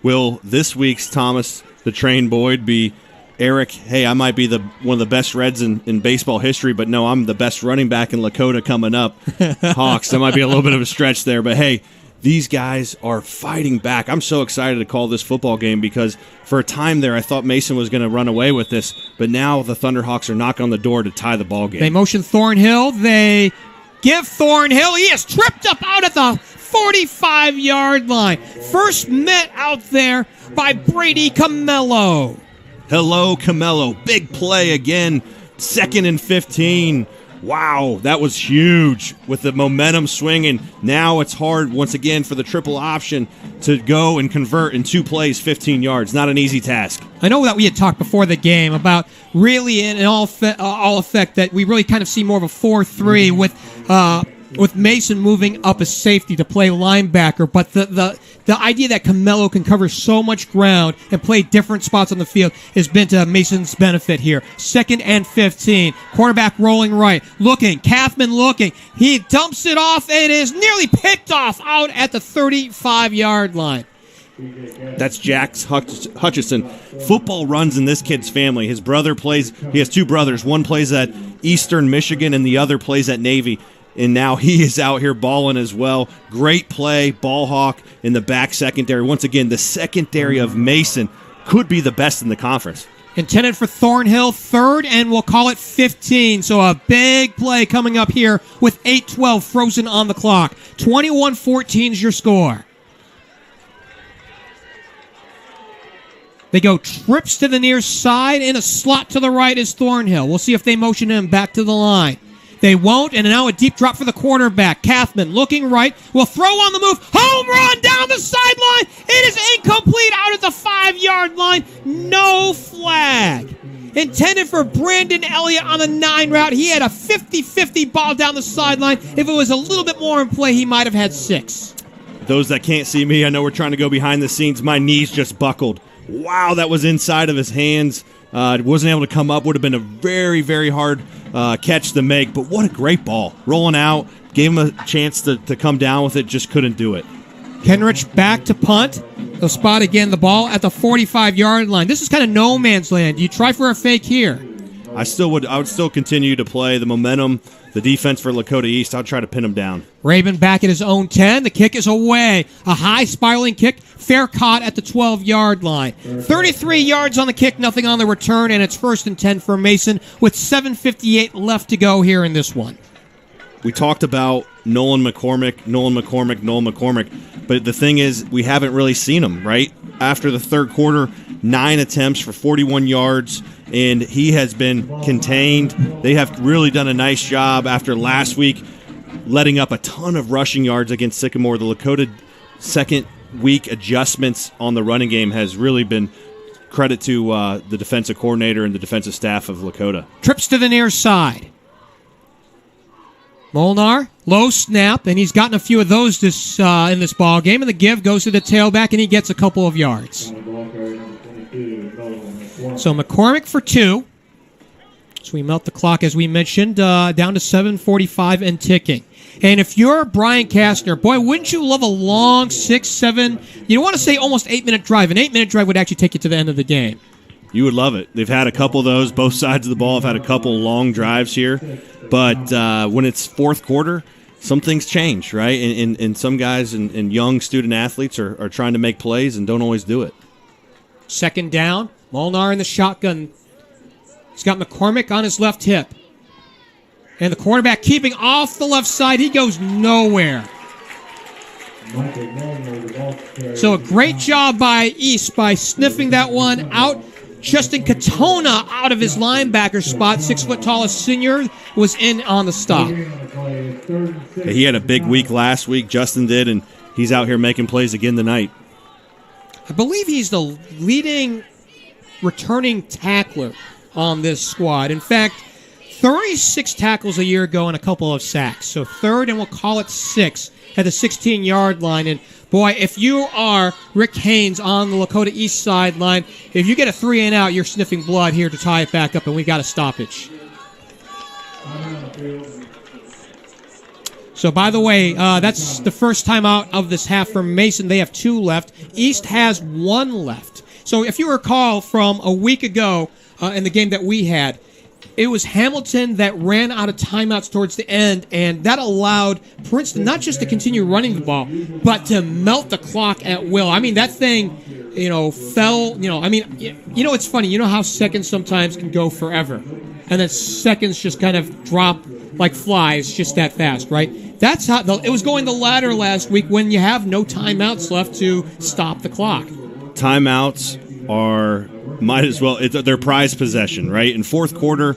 Will this week's Thomas the Train Boyd be Eric, hey, I might be one of the best Reds in baseball history, but no, I'm the best running back in Lakota coming up. Hawks, that might be a little bit of a stretch there, but hey, these guys are fighting back. I'm so excited to call this football game because for a time there I thought Mason was going to run away with this, but now the Thunderhawks are knocking on the door to tie the ball game. They motion Thornhill. They give Thornhill. He is tripped up out at the 45-yard line. First met out there by Brady Camello. Hello, Camello. Big play again. 2nd and 15. Wow, that was huge with the momentum swinging. Now it's hard, once again, for the triple option to go and convert in 2 plays, 15 yards. Not an easy task. I know that we had talked before the game about really in all effect that we really kind of see more of a 4-3 with Mason moving up as safety to play linebacker, but the idea that Camello can cover so much ground and play different spots on the field has been to Mason's benefit here. 2nd and 15. Quarterback rolling right. Looking. Kathman looking. He dumps it off. It is nearly picked off out at the 35-yard line. That's Jax Hutchison. Football runs in this kid's family. His brother plays, he has 2 brothers. One plays at Eastern Michigan and the other plays at Navy. And now he is out here balling as well. Great play, ball hawk in the back secondary. Once again, the secondary of Mason could be the best in the conference. Intended for Thornhill, 3rd, and we'll call it 15. So a big play coming up here with 8:12 frozen on the clock. 21-14 is your score. They go trips to the near side, and a slot to the right is Thornhill. We'll see if they motion him back to the line. They won't, and now a deep drop for the quarterback. Kathman looking right, will throw on the move. Home run down the sideline. It is incomplete out at the 5-yard line. No flag. Intended for Brandon Elliott on the 9 route. He had a 50-50 ball down the sideline. If it was a little bit more in play, he might have had 6. Those that can't see me, I know we're trying to go behind the scenes. My knees just buckled. Wow, that was inside of his hands. Wasn't able to come up. Would have been a very, very hard catch to make. But what a great ball. Rolling out. Gave him a chance to come down with it. Just couldn't do it. Kenrich back to punt. They'll spot again the ball at the 45-yard line. This is kind of no man's land. You try for a fake here. I would still continue to play the momentum, the defense for Lakota East. I'll try to pin him down. Raven back at his own 10. The kick is away. A high spiraling kick. Fair caught at the 12-yard line. 33 yards on the kick, nothing on the return, and it's 1st and 10 for Mason with 7:58 left to go here in this one. We talked about Nolan McCormick, but the thing is we haven't really seen him, right? After the third quarter, 9 attempts for 41 yards, and he has been contained. They have really done a nice job after last week letting up a ton of rushing yards against Sycamore. The Lakota second week adjustments on the running game has really been credit to the defensive coordinator and the defensive staff of Lakota. Trips to the near side. Molnar, low snap, and he's gotten a few of those in this ball game. And the give goes to the tailback, and he gets a couple of yards. So McCormick for 2. So we melt the clock, as we mentioned, down to 7:45 and ticking. And if you're Brian Kastner, boy, wouldn't you love a long 6, 7, you don't want to say almost 8-minute drive. An 8-minute drive would actually take you to the end of the game. You would love it. They've had a couple of those. Both sides of the ball have had a couple long drives here. But when it's fourth quarter, some things change, right? And some guys and young student athletes are trying to make plays and don't always do it. 2nd down. Molnar in the shotgun. He's got McCormick on his left hip. And the quarterback keeping off the left side. He goes nowhere. So a great job by East by sniffing that one out. Justin Katona out of his linebacker spot. 6-foot tallest senior was in on the stop. He had a big week last week. Justin did, and he's out here making plays again tonight. I believe he's the leading returning tackler on this squad. In fact, 36 tackles a year ago and a couple of sacks. So 3rd, and we'll call it 6 at the 16-yard line. And boy, if you are Rick Haynes on the Lakota East sideline, if you get a 3-and-out, you're sniffing blood here to tie it back up, and we got a stoppage. So, by the way, that's the first time out of this half for Mason. They have 2 left. East has 1 left. So, if you recall from a week ago in the game that we had, it was Hamilton that ran out of timeouts towards the end, and that allowed Princeton not just to continue running the ball, but to melt the clock at will. I mean, that thing, fell, it's funny. You know how seconds sometimes can go forever, and then seconds just kind of drop like flies just that fast, right? That's how it was going the latter last week when you have no timeouts left to stop the clock. Timeouts might as well, it's their prized possession, right? In fourth quarter,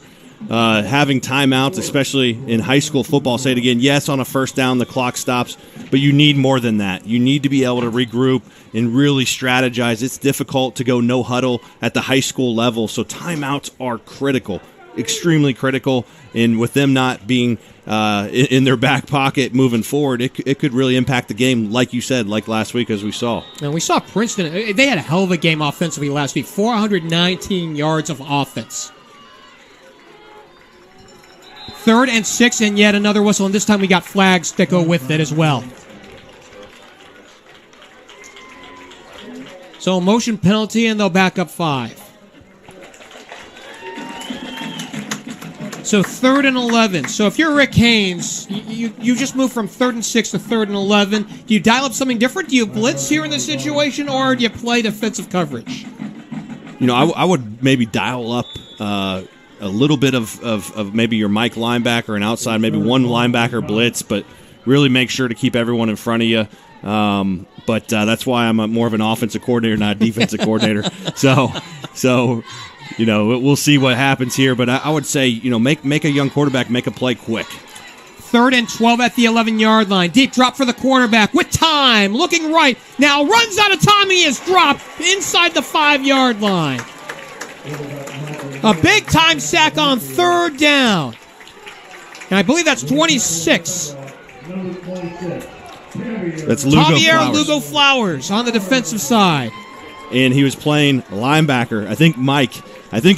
having timeouts, especially in high school football, say it again, yes, on a first down, the clock stops, but you need more than that. You need to be able to regroup and really strategize. It's difficult to go no huddle at the high school level, so timeouts are critical, extremely critical, and with them not being in their back pocket moving forward, it could really impact the game, like you said, like last week as we saw. And we saw Princeton, they had a hell of a game offensively last week, 419 yards of offense. 3rd and 6, and yet another whistle, and this time we got flags that go with it as well. So a motion penalty, and they'll back up 5. So 3rd and 11. So if you're Rick Haynes, you just move from 3rd and 6 to 3rd and 11. Do you dial up something different? Do you blitz here in this situation, or do you play defensive coverage? I would maybe dial up a little bit of maybe your Mike linebacker and outside, maybe one linebacker blitz, but really make sure to keep everyone in front of you. But that's why I'm more of an offensive coordinator, not a defensive coordinator. So we'll see what happens here. But I would say, make a young quarterback make a play quick. 3rd and 12 at the 11-yard line. Deep drop for the quarterback with time. Looking right. Now runs out of time. He is dropped inside the 5-yard line. A big-time sack on 3rd down. And I believe that's 26. That's Lugo Javier Flowers. Lugo Flowers on the defensive side. And he was playing linebacker. I think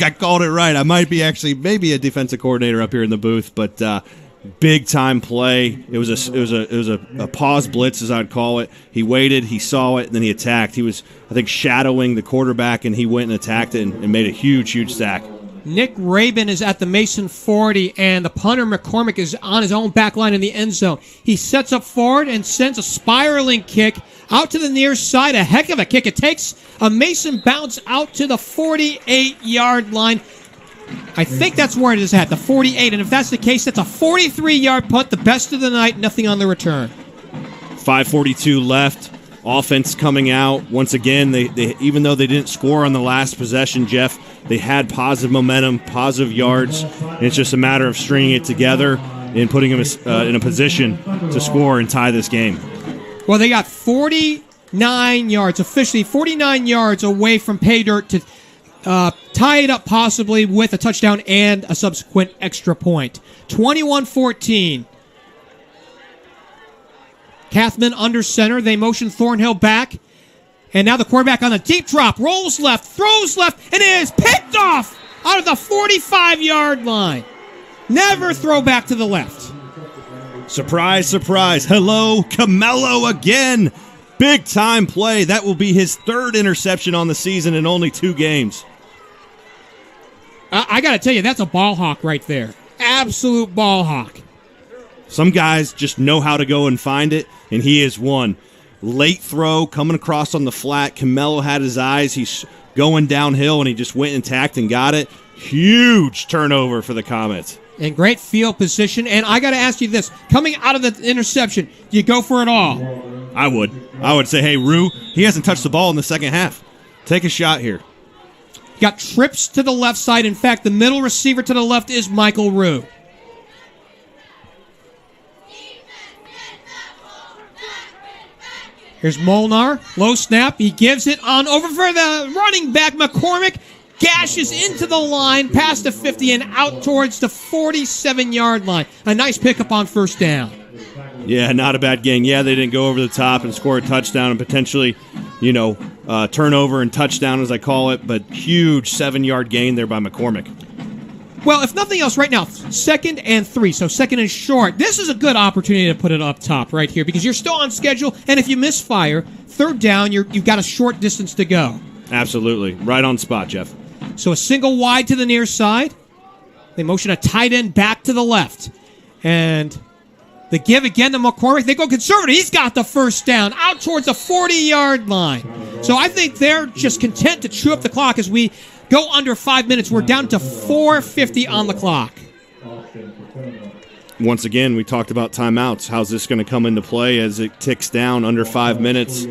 I called it right. I might be maybe a defensive coordinator up here in the booth, but big time play. It was a pause blitz, as I'd call it. He waited, he saw it, and then he attacked. He was, I think, shadowing the quarterback, and he went and attacked it and made a huge sack. Nick Rabin is at the Mason 40, and the punter McCormick is on his own back line in the end zone. He sets up forward and sends a spiraling kick out to the near side. A heck of a kick. It takes a Mason bounce out to the 48-yard line. I think that's where it is at, the 48. And if that's the case, that's a 43-yard punt, the best of the night, nothing on the return. 5:42 left. Offense coming out. Once again, they even though they didn't score on the last possession, Jeff, they had positive momentum, positive yards, and it's just a matter of stringing it together and putting them in a position to score and tie this game. Well, they got 49 yards, officially 49 yards away from pay dirt to tie it up possibly with a touchdown and a subsequent extra point. 21-14. Kathman under center. They motion Thornhill back. And now the quarterback on a deep drop. Rolls left, throws left, and it is picked off out of the 45-yard line. Never throw back to the left. Surprise, surprise. Hello, Camelo again. Big time play. That will be his 3rd interception on the season in only 2 games. I got to tell you, that's a ball hawk right there. Absolute ball hawk. Some guys just know how to go and find it, and he is one. Late throw, coming across on the flat. Camelo had his eyes. He's going downhill, and he just went and tacked and got it. Huge turnover for the Comets. And great field position. And I got to ask you this. Coming out of the interception, do you go for it all? I would say, hey, Rue, he hasn't touched the ball in the second half. Take a shot here. Got trips to the left side. In fact, the middle receiver to the left is Michael Rue. Here's Molnar. Low snap. He gives it on over for the running back. McCormick gashes into the line, past the 50 and out towards the 47-yard line. A nice pickup on 1st down. Yeah, not a bad gain. Yeah, they didn't go over the top and score a touchdown and potentially, turnover and touchdown, as I call it, but huge 7-yard gain there by McCormick. Well, if nothing else, right now, 2nd and 3, so 2nd and short. This is a good opportunity to put it up top right here because you're still on schedule, and if you misfire, 3rd down, you've got a short distance to go. Absolutely. Right on spot, Jeff. So a single wide to the near side. They motion a tight end back to the left. And the give again to McCormick. They go conservative. He's got the 1st down out towards the 40-yard line. So I think they're just content to chew up the clock as we go under 5 minutes. We're down to 4:50 on the clock. Once again, we talked about timeouts. How's this going to come into play as it ticks down under 5 minutes?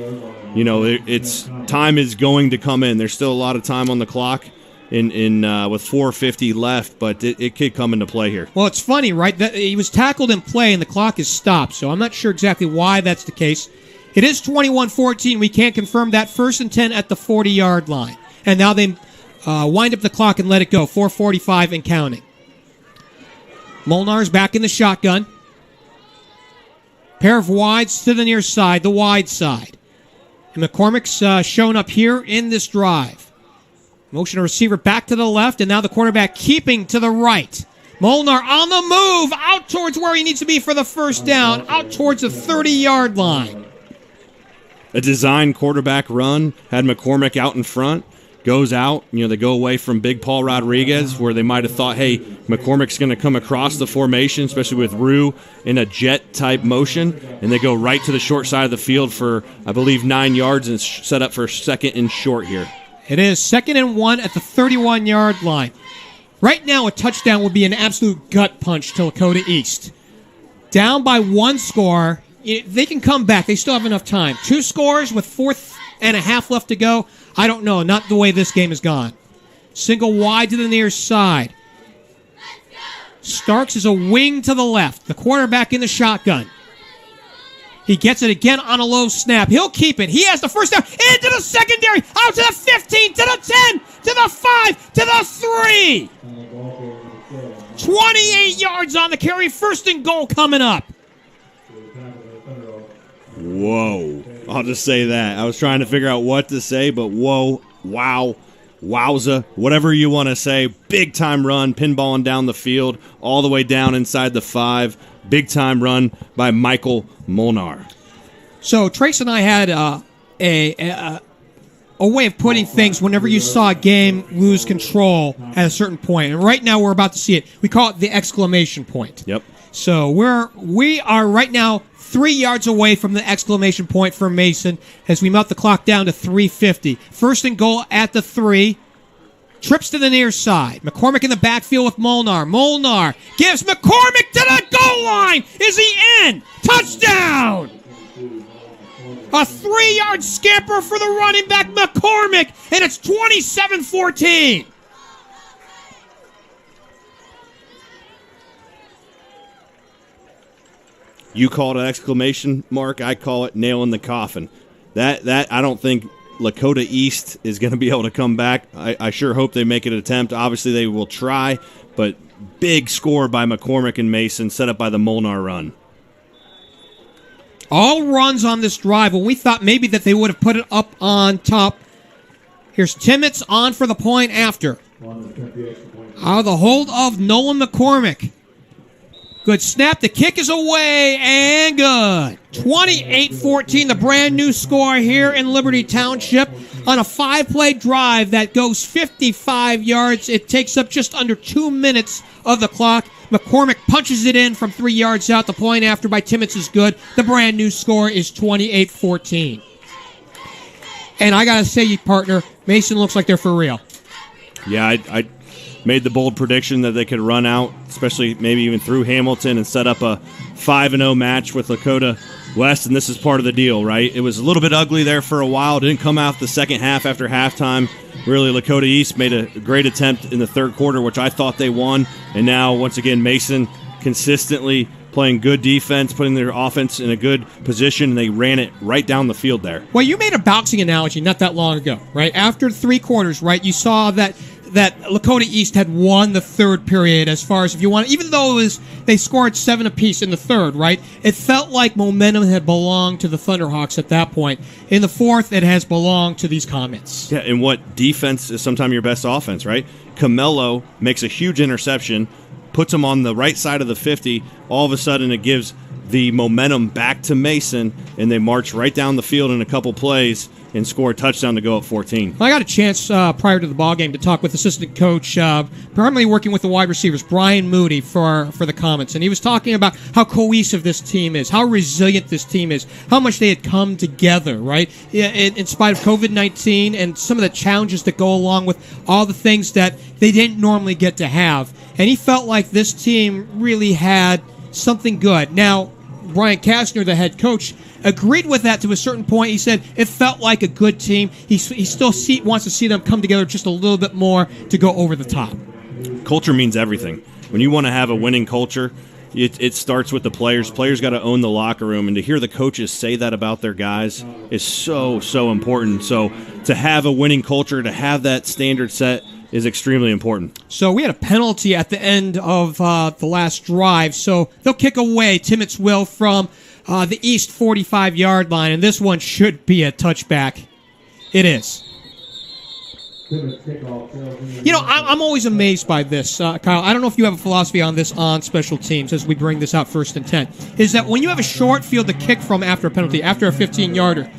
It's time is going to come in. There's still a lot of time on the clock with 4:50 left, but it could come into play here. Well, it's funny, right? That he was tackled in play and the clock is stopped, so I'm not sure exactly why that's the case. It is 21-14. We can't confirm that. 1st and 10 at the 40-yard line. And now they wind up the clock and let it go. 4:45 and counting. Molnar's back in the shotgun. Pair of wides to the near side, the wide side. And McCormick's shown up here in this drive. Motion a receiver back to the left, and now the quarterback keeping to the right. Molnar on the move, out towards where he needs to be for the 1st down, out towards the 30-yard line. A design quarterback run, had McCormick out in front. Goes out, they go away from Big Paul Rodriguez, where they might have thought, hey, McCormick's going to come across the formation, especially with Rue in a jet-type motion, and they go right to the short side of the field for, I believe, 9 yards and set up for 2nd and short here. It is 2nd and 1 at the 31-yard line. Right now, a touchdown would be an absolute gut punch to Lakota East. Down by 1 score, they can come back. They still have enough time. 2 scores with 4.5 left to go. I don't know. Not the way this game has gone. Single wide to the near side. Starks is a wing to the left. The quarterback in the shotgun. He gets it again on a low snap. He'll keep it. He has the first down. Into the secondary. Out to the 15. To the 10. To the 5. To the 3. 28 yards on the carry. First and goal coming up. Whoa. I'll just say that. I was trying to figure out what to say, but whoa, wow, wowza, whatever you want to say. Big time run, pinballing down the field, all the way down inside the 5. Big time run by Michael Molnar. So Trace and I had a way of putting things whenever you saw a game lose control at a certain point. And right now we're about to see it. We call it the exclamation point. Yep. So we are right now 3 yards away from the exclamation point for Mason as we melt the clock down to 3:50. First and goal at the 3. Trips to the near side. McCormick in the backfield with Molnar. Molnar gives McCormick to the goal line. Is he in? Touchdown! A 3-yard scamper for the running back McCormick, and it's 27-14. You call it an exclamation mark. I call it nail in the coffin. That I don't think Lakota East is going to be able to come back. I sure hope they make an attempt. Obviously, they will try, but big score by McCormick and Mason, set up by the Molnar run. All runs on this drive when we thought maybe that they would have put it up on top. Here's Timmons on for the point after. Out of the hold of Nolan McCormick. Good snap. The kick is away and good. 28-14, the brand new score here in Liberty Township on a 5-play drive that goes 55 yards. It takes up just under 2 minutes of the clock. McCormick punches it in from 3 yards out. The point after by Timmons is good. The brand new score is 28-14. And I got to say, partner, Mason looks like they're for real. Yeah, I made the bold prediction that they could run out, especially maybe even through Hamilton, and set up a 5-0 match with Lakota West, and this is part of the deal, right? It was a little bit ugly there for a while. Didn't come out the second half after halftime. Really, Lakota East made a great attempt in the third quarter, which I thought they won. And now, once again, Mason consistently playing good defense, putting their offense in a good position, and they ran it right down the field there. Well, you made a boxing analogy not that long ago, right? After 3 quarters, right, you saw that Lakota East had won the third period as far as if you want, even though they scored 7 apiece in the third, right? It felt like momentum had belonged to the Thunderhawks at that point. In the fourth, it has belonged to these Comets. Yeah, and what defense is sometimes your best offense, right? Camelo makes a huge interception, puts him on the right side of the 50. All of a sudden, it gives the momentum back to Mason, and they march right down the field in a couple plays and score a touchdown to go up 14. I got a chance prior to the ballgame to talk with assistant coach, primarily working with the wide receivers, Brian Moody for the Comets, and he was talking about how cohesive this team is, how resilient this team is, how much they had come together, right? In spite of COVID-19 and some of the challenges that go along with all the things that they didn't normally get to have. And he felt like this team really had something good. Now, Brian Kastner, the head coach, agreed with that to a certain point. He said it felt like a good team. He still wants to see them come together just a little bit more to go over the top. Culture means everything. When you want to have a winning culture, it starts with the players. Players got to own the locker room, and to hear the coaches say that about their guys is so, so important. So to have a winning culture, to have that standard set, is extremely important. So we had a penalty at the end of the last drive. So they'll kick away, Timmons will, from the east 45-yard line, and this one should be a touchback. It is. You know, I'm always amazed by this, Kyle. I don't know if you have a philosophy on this on special teams as we bring this out 1st and 10, is that when you have a short field to kick from after a penalty, after a 15-yarder,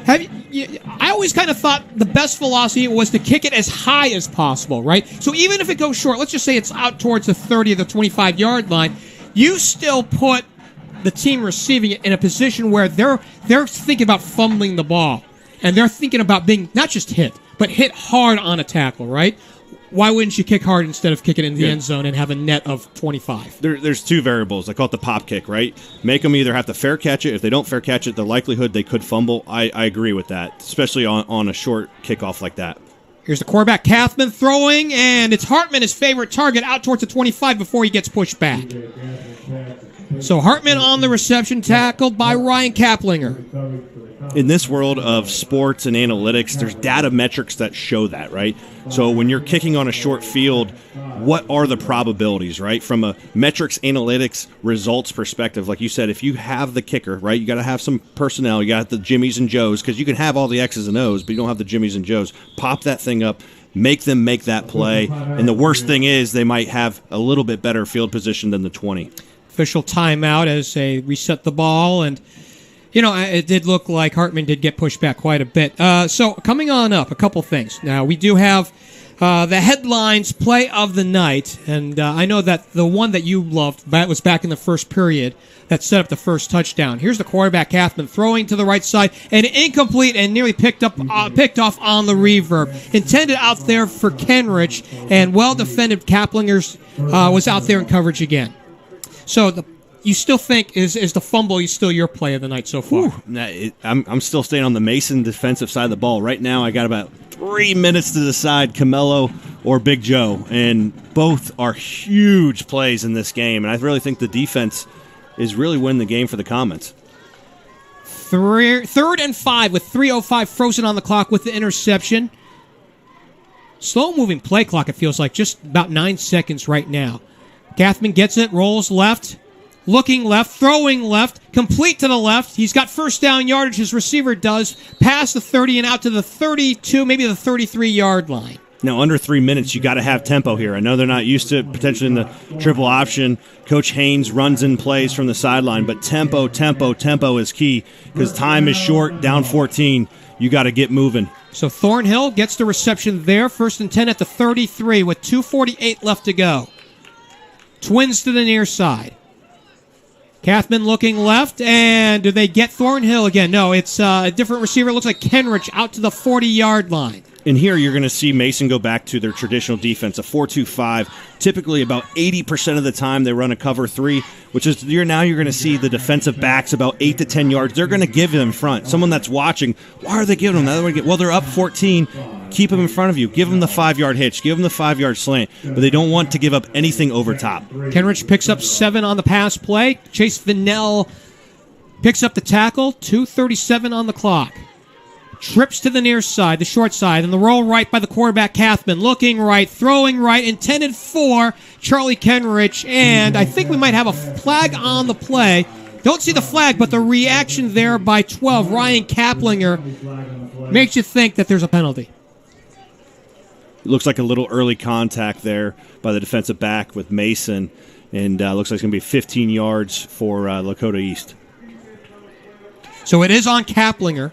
I always kind of thought the best philosophy was to kick it as high as possible, right? So even if it goes short, let's just say it's out towards the 30 or the 25-yard line, you still put the team receiving it in a position where they're thinking about fumbling the ball, and they're thinking about being not just hit, but hit hard on a tackle, right? why wouldn't you kick hard instead of kicking it in the end zone and have a net of 25? There's two variables. I call it the pop kick, right? Make them either have to fair catch it. If they don't fair catch it, the likelihood they could fumble. I agree with that, especially on a short kickoff like that. Here's the quarterback, Kathman, throwing, and it's Hartman, his favorite target, out towards the 25 before he gets pushed back. So Hartman on the reception, tackled by Ryan Kaplinger. In this world of sports and analytics, there's data metrics that show that, right? So when you're kicking on a short field, what are the probabilities, right? From a metrics, analytics, results perspective, like you said, if you have the kicker, right, you got to have some personnel. You got the Jimmies and Joes, because you can have all the X's and O's, but you don't have the Jimmies and Joes. Pop that thing up, make them make that play, and the worst thing is they might have a little bit better field position than the 20. Official timeout as they reset the ball, and it did look like Hartman did get pushed back quite a bit. So coming on up, a couple things. Now, we do have the headlines play of the night, and I know that the one that you loved was back in the first period that set up the first touchdown. Here's the quarterback, Kathman, throwing to the right side, and incomplete and nearly picked off on the reverb. Intended out there for Kenrich, and well-defended Kaplinger was out there in coverage again. So you still think is the fumble still your play of the night so far? I'm still staying on the Mason defensive side of the ball. Right now I got about 3 minutes to decide Camelo or Big Joe, and both are huge plays in this game, and I really think the defense is really winning the game for the Comets. Third and 5 with 3:05 frozen on the clock with the interception. Slow-moving play clock, it feels like, just about 9 seconds right now. Kathman gets it, rolls left, looking left, throwing left, complete to the left. He's got first down yardage, his receiver does, past the 30 and out to the 32, maybe the 33-yard line. Now, under 3 minutes, you got to have tempo here. I know they're not used to it, potentially in the triple option. Coach Haynes runs in plays from the sideline, but tempo is key because time is short, down 14. You got to get moving. So Thornhill gets the reception there, first and 10 at the 33 with 2:48 left to go. Twins to the near side. Kathman looking left, and do they get Thornhill again? No, it's a different receiver. It looks like Kenrich out to the 40-yard line. And here you're going to see Mason go back to their traditional defense, a 4-2-5. Typically about 80% of the time they run a cover 3, which is you're going to see the defensive backs about 8 to 10 yards. They're going to give them in front. Someone that's watching, why are they giving them that? Well, they're up 14. Keep them in front of you. Give them the 5-yard hitch. Give them the 5-yard slant. But they don't want to give up anything over top. Kenrich picks up 7 on the pass play. Chase Vinnell picks up the tackle. 2:37 on the clock. Trips to the near side, the short side, and the roll right by the quarterback, Kathman. Looking right, throwing right, intended for Charlie Kenrich, and I think we might have a flag on the play. Don't see the flag, but the reaction there by 12, Ryan Kaplinger, makes you think that there's a penalty. It looks like a little early contact there by the defensive back with Mason, and looks like it's going to be 15 yards for Lakota East. So it is on Kaplinger.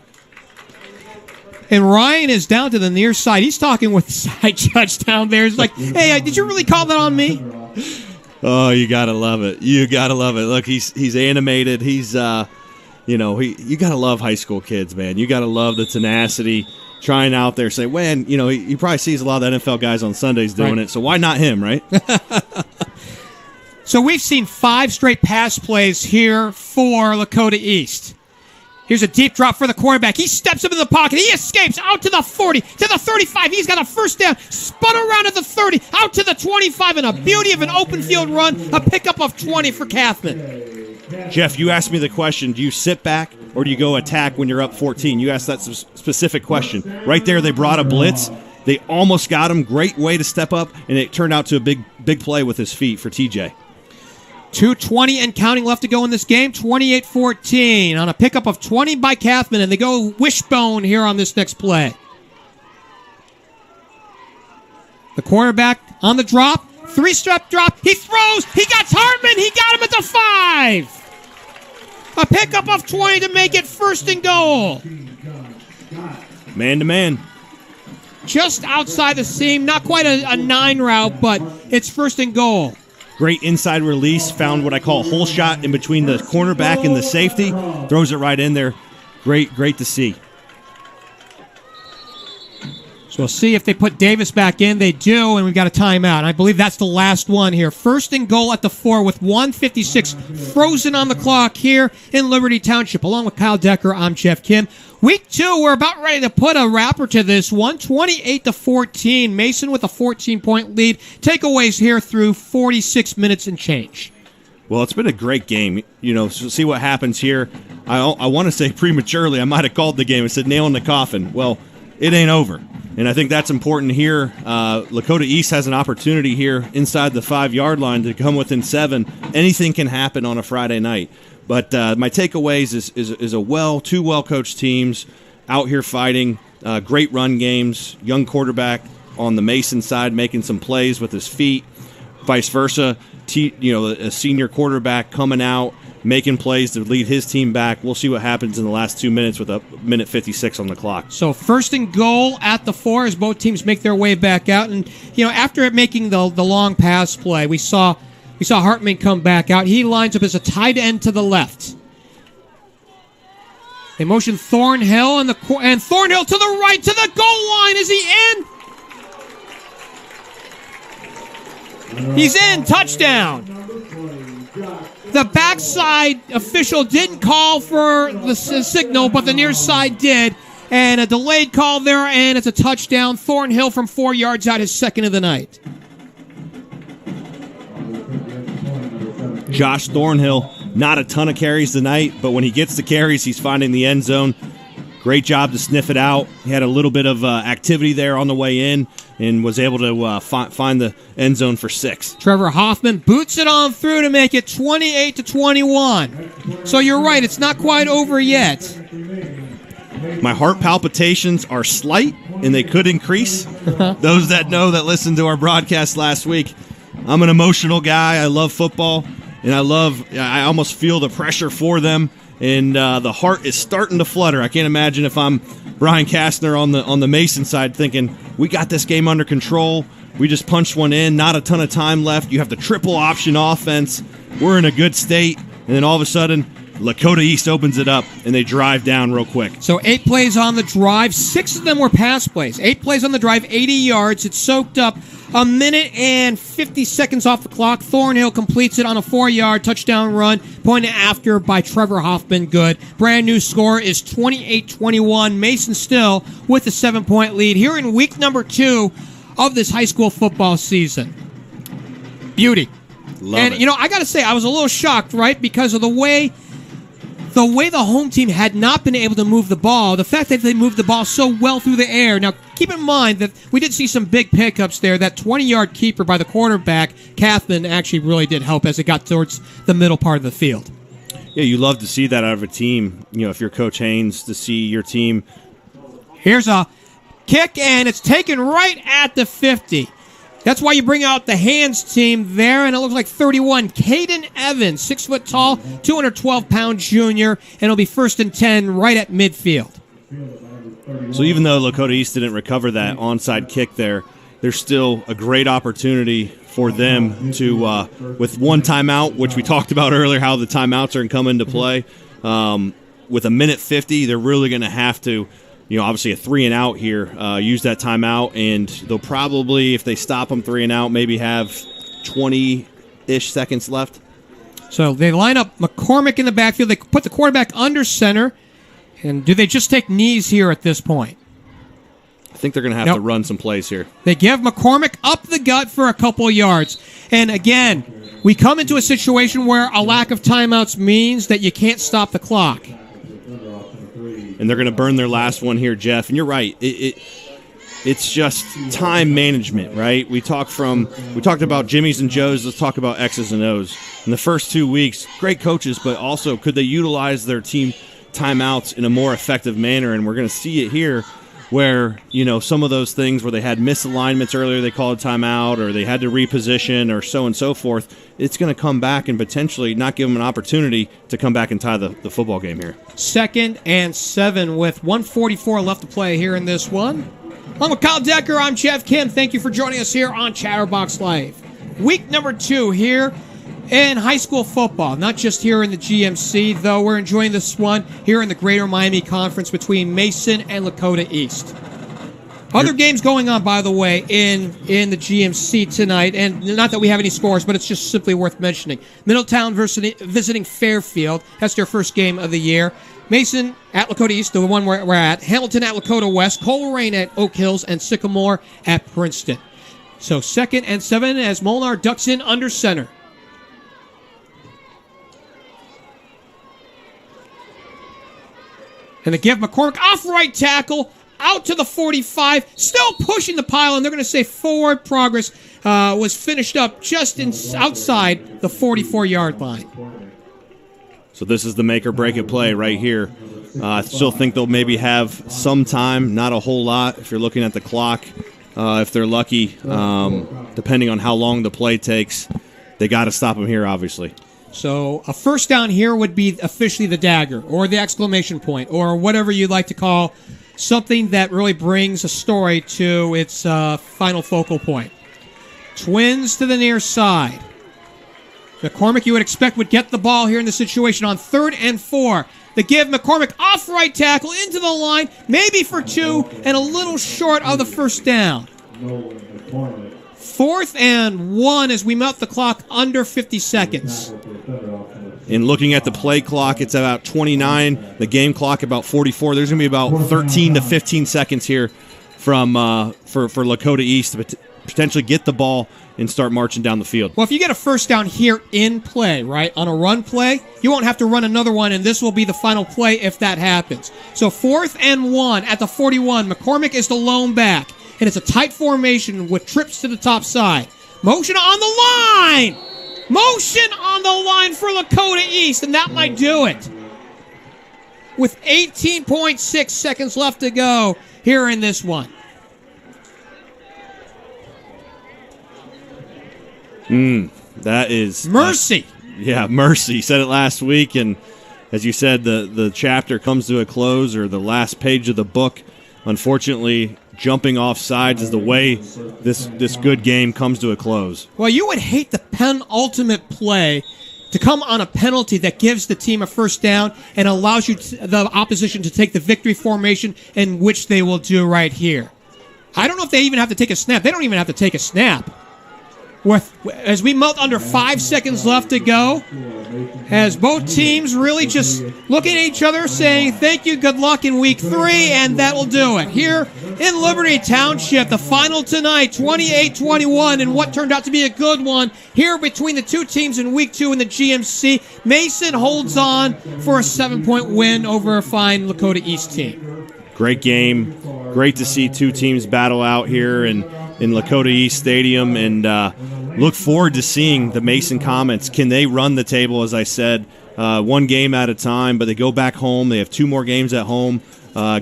And Ryan is down to the near side. He's talking with the side judge down there. He's like, hey, did you really call that on me? Oh, you got to love it. You got to love it. Look, he's animated. He's, you got to love high school kids, man. You got to love the tenacity, trying out there, say, man, he probably sees a lot of NFL guys on Sundays doing it, so why not him, right? So we've seen 5 straight pass plays here for Lakota East. Here's a deep drop for the quarterback. He steps up in the pocket. He escapes out to the 40, to the 35. He's got a first down. Spun around at the 30, out to the 25, and a beauty of an open field run. A pickup of 20 for Kathman. Jeff, you asked me the question, do you sit back or do you go attack when you're up 14? You asked that specific question. Right there, they brought a blitz. They almost got him. Great way to step up, and it turned out to a big play with his feet for TJ. 2:20 and counting left to go in this game. 28-14 on a pickup of 20 by Kathman, and they go wishbone here on this next play. The quarterback on the drop. 3-step drop. He throws. He got Hartman. He got him at the 5. A pickup of 20 to make it first and goal. Man to man. Just outside the seam. Not quite a 9 route, but it's first and goal. Great inside release. Found what I call a hole shot in between the cornerback and the safety. Throws it right in there. Great to see. So we'll see if they put Davis back in. They do, and we've got a timeout. And I believe that's the last one here. First and goal at the 4 with 1:56 frozen on the clock here in Liberty Township. Along with Kyle Decker, I'm Geoff Kim. Week 2, we're about ready to put a wrapper to this one. 28-14. Mason with a 14-point lead. Takeaways here through 46 minutes and change. Well, it's been a great game. So see what happens here. I want to say prematurely, I might have called the game and said nail in the coffin. Well, it ain't over. And I think that's important here. Lakota East has an opportunity here inside the 5-yard line to come within 7. Anything can happen on a Friday night. But my takeaways is two well-coached teams out here fighting, great run games, young quarterback on the Mason side making some plays with his feet, vice versa. A senior quarterback coming out, making plays to lead his team back. We'll see what happens in the last 2 minutes with a minute 56 on the clock. So first and goal at the 4 as both teams make their way back out. And, after making the long pass play, we saw Hartman come back out. He lines up as a tight end to the left. They motion Thornhill, and Thornhill to the right, to the goal line. Is he in? He's in. Touchdown. The backside official didn't call for the signal, but the near side did. And a delayed call there, and it's a touchdown. Thornhill from 4 yards out, his second of the night. Josh Thornhill, not a ton of carries tonight, but when he gets the carries, he's finding the end zone. Great job to sniff it out. He had a little bit of activity there on the way in and was able to find the end zone for 6. Trevor Hoffman boots it on through to make it 28-21. So you're right, it's not quite over yet. My heart palpitations are slight, and they could increase. Those that listened to our broadcast last week, I'm an emotional guy. I love football, and I almost feel the pressure for them. And the heart is starting to flutter. I can't imagine if I'm Brian Kastner on the Mason side thinking, we got this game under control. We just punched one in. Not a ton of time left. You have the triple option offense. We're in a good state. And then all of a sudden, Lakota East opens it up, and they drive down real quick. So 8 plays on the drive. 6 of them were pass plays. 8 plays on the drive, 80 yards. It soaked up a minute and 50 seconds off the clock. Thornhill completes it on a 4-yard touchdown run, pointed after by Trevor Hoffman. Good. Brand new score is 28-21. Mason still with a 7-point lead here in week number 2 of this high school football season. Beauty. Love it. I got to say, I was a little shocked, right, because of the way the home team had not been able to move the ball, the fact that they moved the ball so well through the air. Now, keep in mind that we did see some big pickups there. That 20-yard keeper by the quarterback, Kathman, actually really did help as it got towards the middle part of the field. Yeah, you love to see that out of a team. If you're Coach Haynes, to see your team. Here's a kick, and it's taken right at the 50. That's why you bring out the hands team there, and it looks like 31. Caden Evans, 6 foot tall, 212-pound junior, and it'll be 1st and 10 right at midfield. So even though Lakota East didn't recover that onside kick there, there's still a great opportunity for them to, with one timeout, which we talked about earlier, how the timeouts are going to come into play. With a minute 50, they're really going to have to, obviously a 3 and out here, use that timeout, and they'll probably, if they stop them 3 and out, maybe have 20-ish seconds left. So they line up McCormick in the backfield. They put the quarterback under center. And do they just take knees here at this point? I think they're going to have to run some plays here. They give McCormick up the gut for a couple of yards. And again, we come into a situation where a lack of timeouts means that you can't stop the clock. And they're going to burn their last one here, Jeff. And you're right. It's just time management, right? We talked about Jimmy's and Joe's. Let's talk about X's and O's. In the first 2 weeks, great coaches, but also could they utilize their team timeouts in a more effective manner? And we're going to see it here where, some of those things where they had misalignments earlier, they called a timeout, or they had to reposition, or so and so forth. It's going to come back and potentially not give them an opportunity to come back and tie the football game here. 2nd and 7 with 1:44 left to play here in this one. Along with Kyle Decker, I'm Geoff Kim. Thank you for joining us here on Chatterbox Live. Week number 2 here in high school football, not just here in the GMC, though we're enjoying this one here in the Greater Miami Conference between Mason and Lakota East. Other games going on, by the way, in the GMC tonight, and not that we have any scores, but it's just simply worth mentioning. Middletown visiting Fairfield. That's their first game of the year. Mason at Lakota East, the one we're at. Hamilton at Lakota West. Coleraine at Oak Hills, and Sycamore at Princeton. So 2nd and 7 as Molnar ducks in under center. And the Geoff McCormick off right tackle. Out to the 45, still pushing the pile, and they're going to say forward progress was finished up just outside the 44-yard line. So this is the make-or-break-it play right here. I still think they'll maybe have some time, not a whole lot if you're looking at the clock. If they're lucky, depending on how long the play takes, they got to stop them here, obviously. So a first down here would be officially the dagger or the exclamation point or whatever you'd like to call something that really brings a story to its final focal point. Twins to the near side. McCormick, you would expect, would get the ball here in the situation on 3rd and 4. The give McCormick off right tackle into the line, maybe for 2, and a little short of the first down. 4th and 1 as we melt the clock under 50 seconds. In looking at the play clock, it's about 29. The game clock about 44. There's going to be about 13 to 15 seconds here from for Lakota East to potentially get the ball and start marching down the field. Well, if you get a first down here in play, right, on a run play, you won't have to run another one, and this will be the final play if that happens. So 4th and 1 at the 41. McCormick is the lone back, and it's a tight formation with trips to the top side. Motion on the line! Motion on the line for Lakota East, and that might do it. With 18.6 seconds left to go here in this one. That is... Mercy. Mercy. Said it last week, and as you said, the chapter comes to a close, or the last page of the book. Unfortunately, jumping off sides is the way this good game comes to a close. Well, you would hate the penultimate play to come on a penalty that gives the team a first down and allows you the opposition to take the victory formation, in which they will do right here. I don't know if they even have to take a snap. They don't even have to take a snap. As we melt under 5 seconds left to go, as both teams really just looking at each other saying, thank you, good luck in week 3, and that will do it. Here in Liberty Township, the final tonight, 28-21, and what turned out to be a good one here between the two teams in week 2 in the GMC. Mason holds on for a 7-point win over a fine Lakota East team. Great game. Great to see two teams battle out here in Lakota East Stadium, and look forward to seeing the Mason Comets. Can they run the table, as I said, one game at a time, but they go back home. They have 2 more games at home,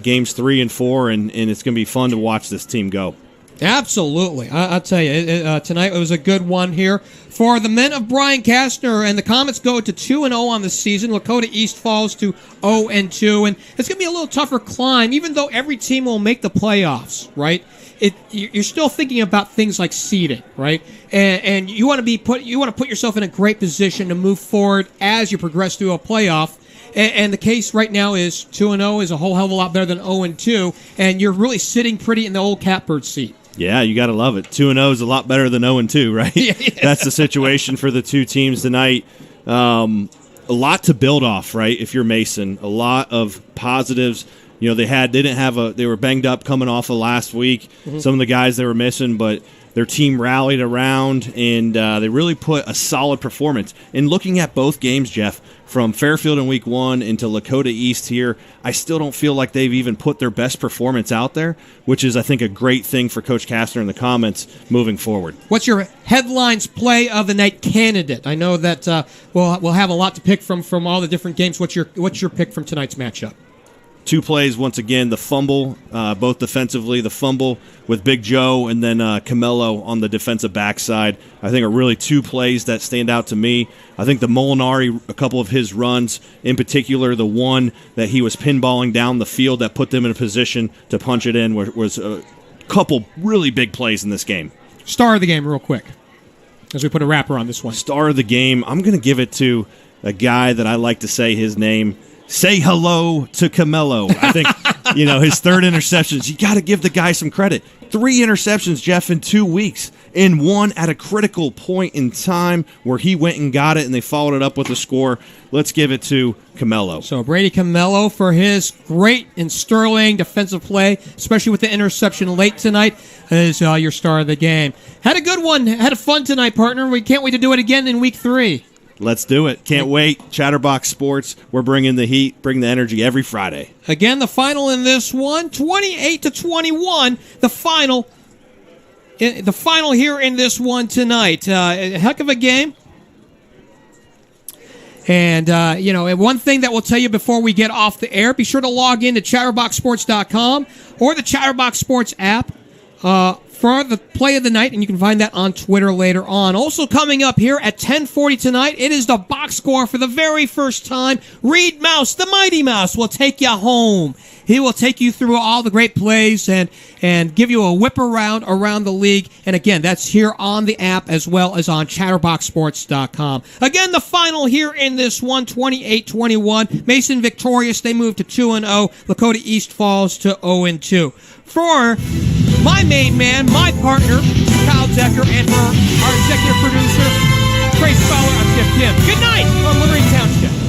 games 3 and 4, and it's going to be fun to watch this team go. Absolutely. I'll tell you, tonight it was a good one here. For the men of Brian Kastner, and the Comets go to 2-0 on the season. Lakota East falls to 0-2, and it's going to be a little tougher climb, even though every team will make the playoffs, right? You're still thinking about things like seeding, right? And you want to put yourself in a great position to move forward as you progress through a playoff. And the case right now is 2-0 is a whole hell of a lot better than 0-2, and you're really sitting pretty in the old catbird seat. Yeah, you got to love it. 2-0 is a lot better than 0-2, right? Yeah. That's the situation for the two teams tonight. A lot to build off, right? If you're Mason, a lot of positives. You know, they were banged up coming off of last week. Mm-hmm. Some of the guys they were missing, but their team rallied around, and they really put a solid performance. And looking at both games, Geoff, from Fairfield in week 1 into Lakota East here, I still don't feel like they've even put their best performance out there, which is, I think, a great thing for Coach Kastner and the Comets moving forward. What's your headlines play of the night candidate? I know that we'll have a lot to pick from all the different games. What's your pick from tonight's matchup? 2 plays, once again, the fumble, both defensively, the fumble with Big Joe, and then Camelo on the defensive backside, I think are really 2 plays that stand out to me. I think the Molinari, a couple of his runs, in particular, the one that he was pinballing down the field that put them in a position to punch it in, was a couple really big plays in this game. Star of the game, real quick, as we put a wrapper on this one. Star of the game, I'm going to give it to a guy that I like to say his name. Say hello to Camelo. I think His third interceptions. You got to give the guy some credit. 3 interceptions, Jeff, in 2 weeks, and one at a critical point in time where he went and got it, and they followed it up with a score. Let's give it to Camello. So Brady Camello for his great and sterling defensive play, especially with the interception late tonight, is your star of the game. Had a good one. Had a fun tonight, partner. We can't wait to do it again in week 3. Let's do it. Can't wait. Chatterbox Sports. We're bringing the heat, bring the energy every Friday. Again, the final in this one, 28-21. The final here in this one tonight. A heck of a game. And, one thing that we'll tell you before we get off the air, be sure to log in to chatterboxsports.com or the Chatterbox Sports app for the play of the night, and you can find that on Twitter later on. Also coming up here at 10:40 tonight, it is the box score for the very first time. Reed Mouse, the Mighty Mouse, will take you home. He will take you through all the great plays and give you a whip around the league. And again, that's here on the app as well as on chatterboxsports.com. Again, the final here in this one, 28-21. Mason victorious. They move to 2-0. Lakota East falls to 0-2. For my main man, my partner, Kyle Decker, and for our executive producer, Trace Fowler, I'm Geoff Kim. Good night on Liberty Township.